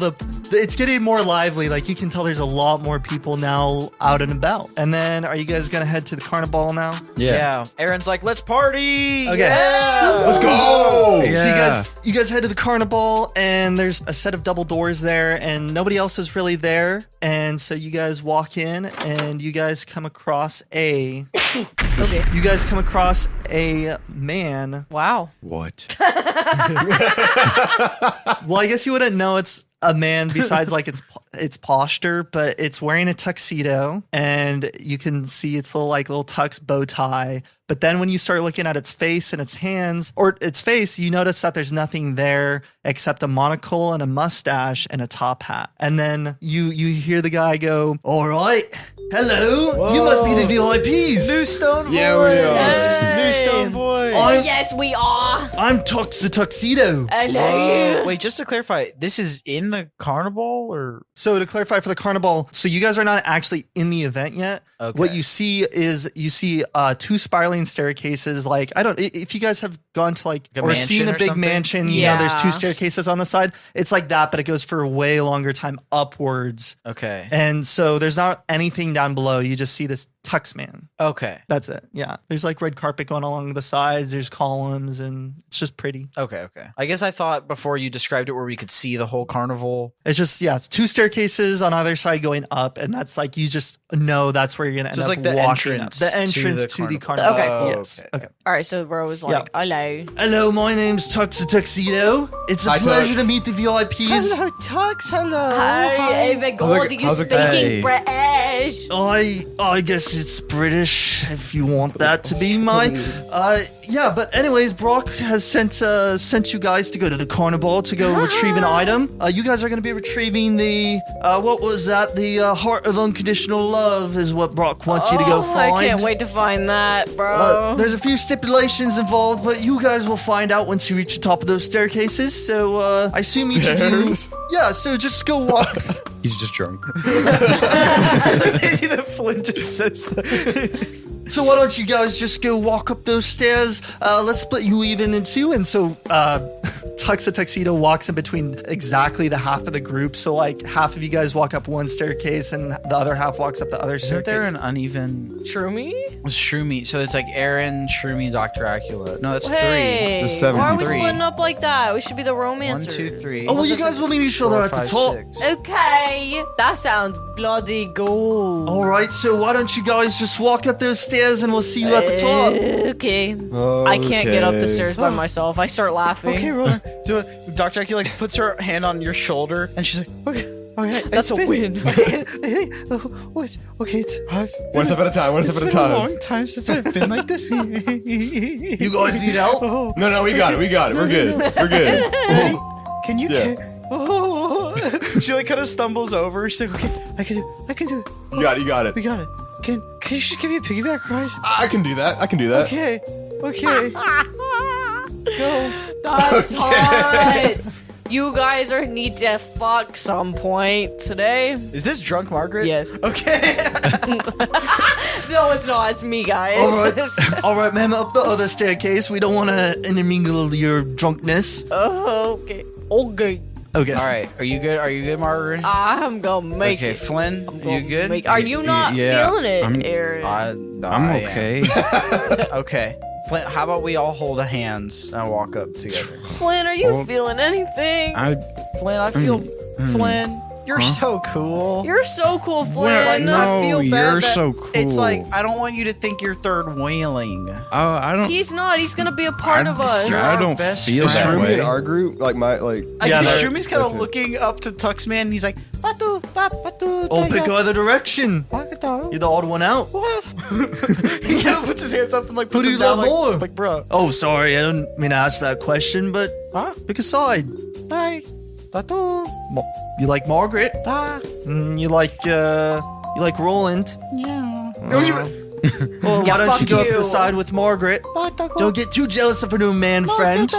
it's getting more lively. Like you can tell there's a lot more people now out and about. And then, are you guys gonna head to the carnival now? Yeah. Aaron's like, let's party. Okay. Yeah. Let's go. Yeah. So you guys head to the carnival, and there's a set of double doors there, and nobody else is really there. And so you guys walk in, and you guys come across a man. Wow. What? Well, I guess you wouldn't know it's a man besides like its posture, but it's wearing a tuxedo, and you can see its little tux bow tie. But then when you start looking at its face and its hands, or its face, you notice that there's nothing there except a monocle and a mustache and a top hat. And then you hear the guy go, "All right, Hello. You must be the VIPs. New Stone Boy. Yeah, we are. Hey. New Stone Boy. Yes, we are. I'm Tuxedo. Hello. Wait, just to clarify, this is in the carnival or So to clarify for the carnival, so you guys are not actually in the event yet. Okay. What you see is two spiraling staircases. Like if you guys have gone to like a or seen mansion a or big something? mansion, you know there's Yeah. 2 staircases on the side. It's like that, but it goes for a way longer time upwards. okay. And so there's not anything down below. You just see this Tux man. Okay. That's it. Yeah. There's like red carpet going along the sides. There's columns and it's just pretty. Okay. I guess I thought before you described it where we could see the whole carnival. It's just, it's 2 staircases on either side going up. And that's like, you just know that's where you're going to end So it's up like the walking entrance up. The to entrance the to the carnival. carnival. Okay. Yes. Okay. Okay. All right, so bro was like, hello. Hello, my name's Tuxedo. It's a Hi, pleasure Tux. to meet the VIPs. Tux. Hello. Hi, oh my god, you how's it speaking going? British? I guess it's British if you want that to be my. But anyways, Brock has sent you guys to go to the carnival to go retrieve an item. You guys are going to be retrieving the what was that? The heart of unconditional love is what Brock wants you to go find. I can't wait to find that, bro. There's a few stipulations involved, but you guys will find out once you reach the top of those staircases. So I assume each of you. Stairs? Yeah. So just go walk. He's just drunk. The Flynn just says that. So why don't you guys just go walk up those stairs? Let's split you even in 2. And so Tuxedo walks in between exactly the half of the group. So like half of you guys walk up one staircase and the other half walks up the other Isn't staircase. there an uneven Shroomy? Shroomy? So it's like Eren, Shroomy, and Dr. Acula. No, that's 3. Hey, There's 7 why are we people. splitting up like that? We should be the 1, romancers. 2, 3. Oh, well, you guys will meet each other 4, at the 5, top. 6. Okay, that sounds bloody cool. All right, so why don't you guys just walk up those stairs and we'll see you at the top. Okay. I can't get up the stairs by myself. I start laughing. Okay, Roland. So Dr. Acula like puts her hand on your shoulder and she's like, okay. Okay, That's a win. Okay, it's One step at a time. One step at a time. long time since I've been like this. You guys need help? No, we got it. We're good. We're good. Can you? Yeah. She like kind of stumbles over. She's like, okay, I can do it. You got it. We got it. Can you just give me a piggyback ride? I can do that. Okay. Go. That's hot. You guys need to fuck some point today. Is this drunk Margaret? Yes. Okay. No, it's not. It's me, guys. All right, ma'am, up the other staircase. We don't want to intermingle your drunkenness. Oh, okay. Okay. Okay. All right. Are you good, Margaret? I'm gonna make Okay, it. Flynn, you good? Are you not feeling it, I'm- Eren? I'm okay. Okay. Flynn, how about we all hold hands and walk up together? Flynn, are you Well, feeling anything? Flynn, I feel Flynn, you're so cool. You're so cool, Flynn. Like, No, I feel bad you're that so cool. It's like I don't want you to think you're third wheeling. I don't. He's not. He's gonna be a part of us. I don't Best feel Is that friend. Shroomy way. in our group? Like Yeah, they're- Shumi's kind of looking up to Tuxman and he's like, Batu, batu, Oh, pick either direction. Batu. You're the odd one out. What? He kind of puts his hands up and like puts do him you down love more? like bro. Oh, sorry, I didn't mean to ask that question, but Huh? pick a side. Bye. Batu. You like Margaret? Da. You like Roland? Yeah. Well, Yeah, why don't you fuck go up you. the side with Margaret? Don't get too jealous of her new man friend.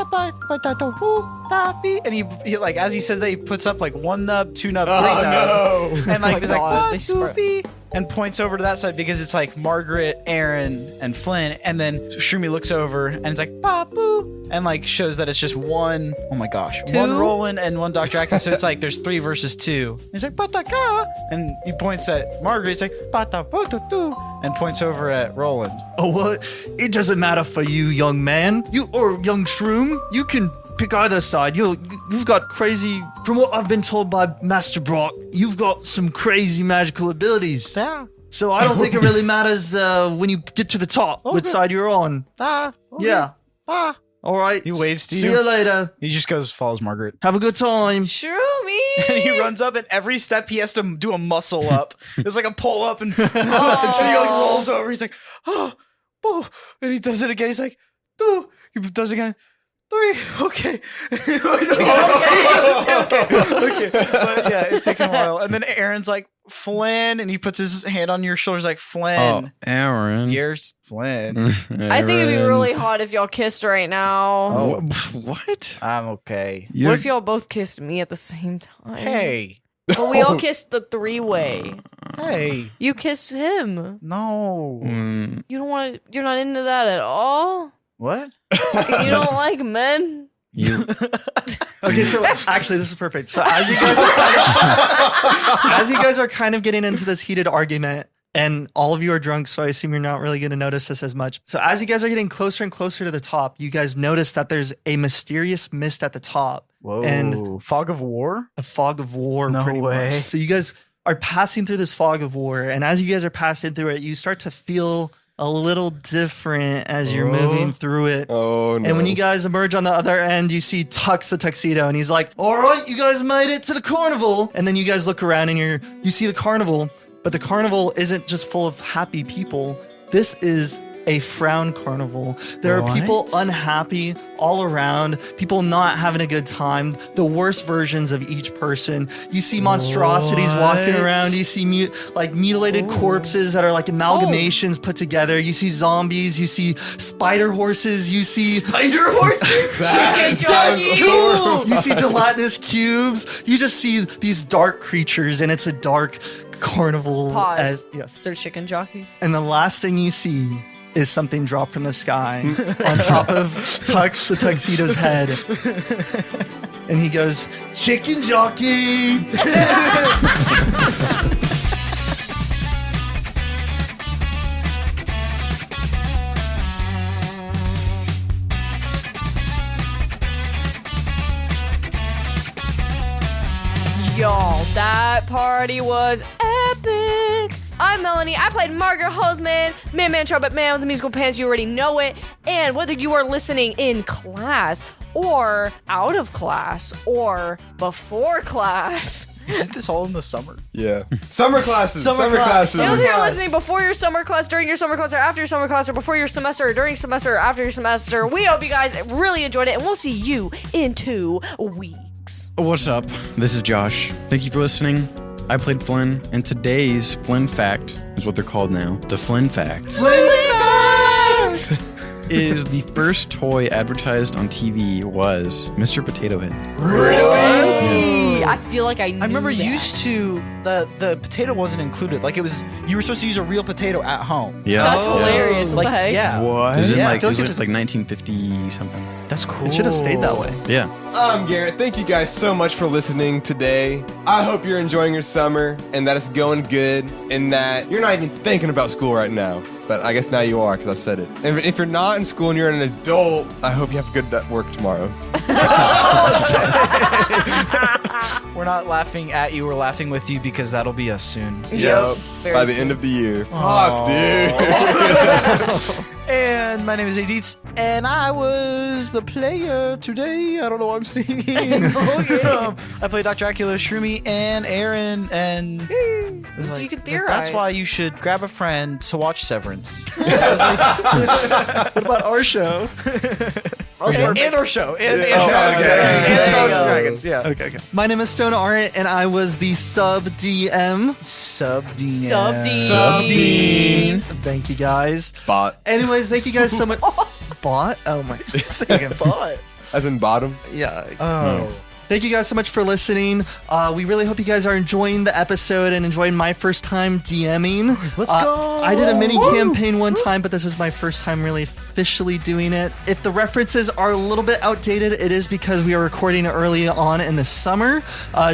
And he like as he says that he puts up like 1 nub, 2 nub, 3 Oh nub. no. And like my he's God, like they spread- "Batubi," and points over to that side because it's like Margaret, Eren, and Flynn, and then Shroomy looks over and it's like Babu, and like shows that it's just 1. Oh my gosh, 1 Roland and 1 Dr. Acula. So it's like there's 3 versus 2. He's like Bataka, and he points at Margaret. He's like Batabututu, and points over at Roland. Oh, well, it doesn't matter for you, young man. You or young shroom. You can pick either side. You've got crazy. From what I've been told by Master Brock, you've got some crazy magical abilities. Yeah. So I don't think it really matters when you get to the top which side you're on. Ah. Yeah. Ah. All right. He waves to See you. you later. He just follows Margaret. Have a good time. Shroomy. And he runs up, and every step he has to do a muscle up. It's like a pull up, and so he like rolls over. He's like, oh, and he does it again. He's like, 2. He does it again. 3. Okay. Okay. But yeah, it's taking a while. And then Eren's like, Flynn, and he puts his hand on your shoulders like, Oh, Flynn, Eren. you're Flynn. I think it'd be really hot if y'all kissed right now. What? I'm okay. What if y'all both kissed me at the same time? Hey, But we all kissed the 3-way. hey, You kissed him. no. You don't want to, you're not into that at all? What? You don't like men? You. Okay, so actually, this is perfect. So as you guys are kind of getting into this heated argument, and all of you are drunk, so I assume you're not really going to notice this as much. So as you guys are getting closer and closer to the top, you guys notice that there's a mysterious mist at the top. Whoa. And Fog of War? a fog of war. No pretty way. much. So you guys are passing through this fog of war, and as you guys are passing through it, you start to feel a little different as you're moving through it. Oh no! And when you guys emerge on the other end, you see Tux the tuxedo, and he's like, "All right, you guys made it to the carnival." And then you guys look around, and you see the carnival, but the carnival isn't just full of happy people. This is a frown carnival. There are people unhappy all around, people not having a good time, the worst versions of each person. You see monstrosities walking around. You see mutilated corpses that are like amalgamations put together. You see zombies. You see spider horses. You see spider horses. That's Cool. You see gelatinous cubes. You just see these dark creatures, and it's a dark carnival. Pause. Yes. So chicken jockeys? And the last thing you see is something drop from the sky on top of Tux the tuxedo's head. And he goes, "Chicken jockey!" Y'all, that party was epic. I'm Melanie. I played Margaret Hollsman, Man Trumpet Man with the musical pants. You already know it. And whether you are listening in class or out of class or before class, Isn't this all in the summer? Yeah. Summer classes. Summer classes. whether you're class. listening before your summer class, during your summer class, or after your summer class, or before your semester, or during semester, or after your semester, we hope you guys really enjoyed it, and we'll see you in 2 weeks. What's up? This is Josh. Thank you for listening. I played Flynn, and today's Flynn fact is what they're called now. The Flynn fact is the first toy advertised on TV was Mr. Potato Head. Really? I feel like I knew I remember that. used to the potato wasn't included. Like it was, you were supposed to use a real potato at home. Yeah. That's hilarious. What Like the heck? yeah, It was in Yeah. like, I it feel was like like 1950 something. that's cool. It should have stayed that way. Yeah. I'm Garrett. Thank you guys so much for listening today. I hope you're enjoying your summer and that it's going good and that you're not even thinking about school right now. But I guess now you are because I said it. And if you're not in school and you're an adult, I hope you have good work tomorrow. We're not laughing at you. We're laughing with you because that'll be us soon. Yes. By the end of the year. Fuck, dude. And my name is Dietz, and I was the player today. I don't know what I'm singing. I played Dr. Acula, Shroomy, and Eren, and it was So you could it's theorize. that's why you should grab a friend to watch Severance. I was like, what about our show? And our show. And Oh, Star okay. Dragons. And There Star you go. Dragons, yeah. Okay. My name is Stone Ahrendt, and I was the sub DM. Sub-Dean. Sub-Dean. Thank you guys. Bot. Anyways, thank you guys so much. Bot? Oh my second bot. As in bottom. Yeah. Oh. Thank you guys so much for listening. We really hope you guys are enjoying the episode and enjoying my first time DMing. Let's go. I did a mini campaign one time, but this is my first time really officially doing it. If the references are a little bit outdated, it is because we are recording early on in the summer,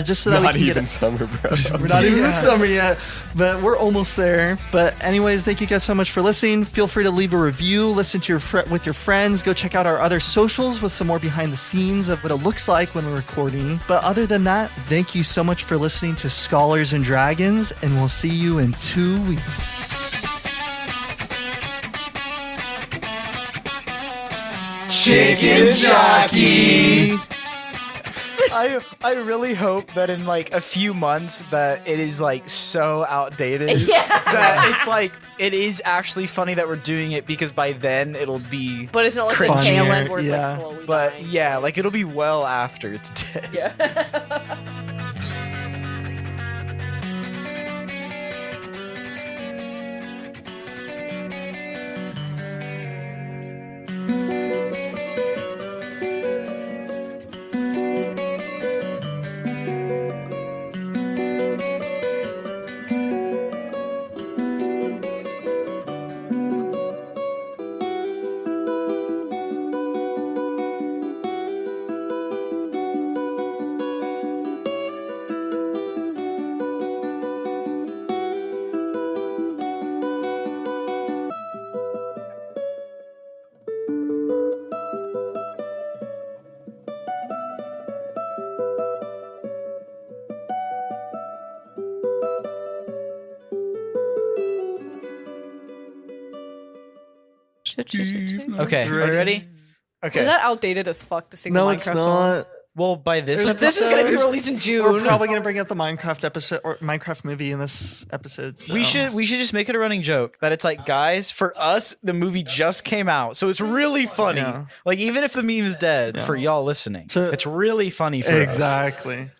just so that Not we can even get summer, bro. We're not even in the summer yet, but we're almost there. But anyways, thank you guys so much for listening. Feel free to leave a review, listen to with your friends, go check out our other socials with some more behind the scenes of what it looks like when we're recording. But other than that, thank you so much for listening to Scholars and Dragons, and we'll see you in 2 weeks. Chicken jockey. I really hope that in like a few months that it is like so outdated Yeah. that it's like it is actually funny that we're doing it because by then it'll be But it's not like the Crunchier, tail end where it's yeah. like slowly but dying. yeah, like it'll be well after it's dead. Yeah. Okay, are you ready? Okay. Is that outdated as fuck to sing No, the it's Minecraft song? not. well, by this So this is gonna be episode, released in June. We're probably gonna bring up the Minecraft episode or Minecraft movie in this episode. So. we should just make it a running joke that it's like, guys, for us, the movie just came out, so it's really funny. Yeah. Like even if the meme is dead, for y'all listening, So- it's really funny for us. Exactly.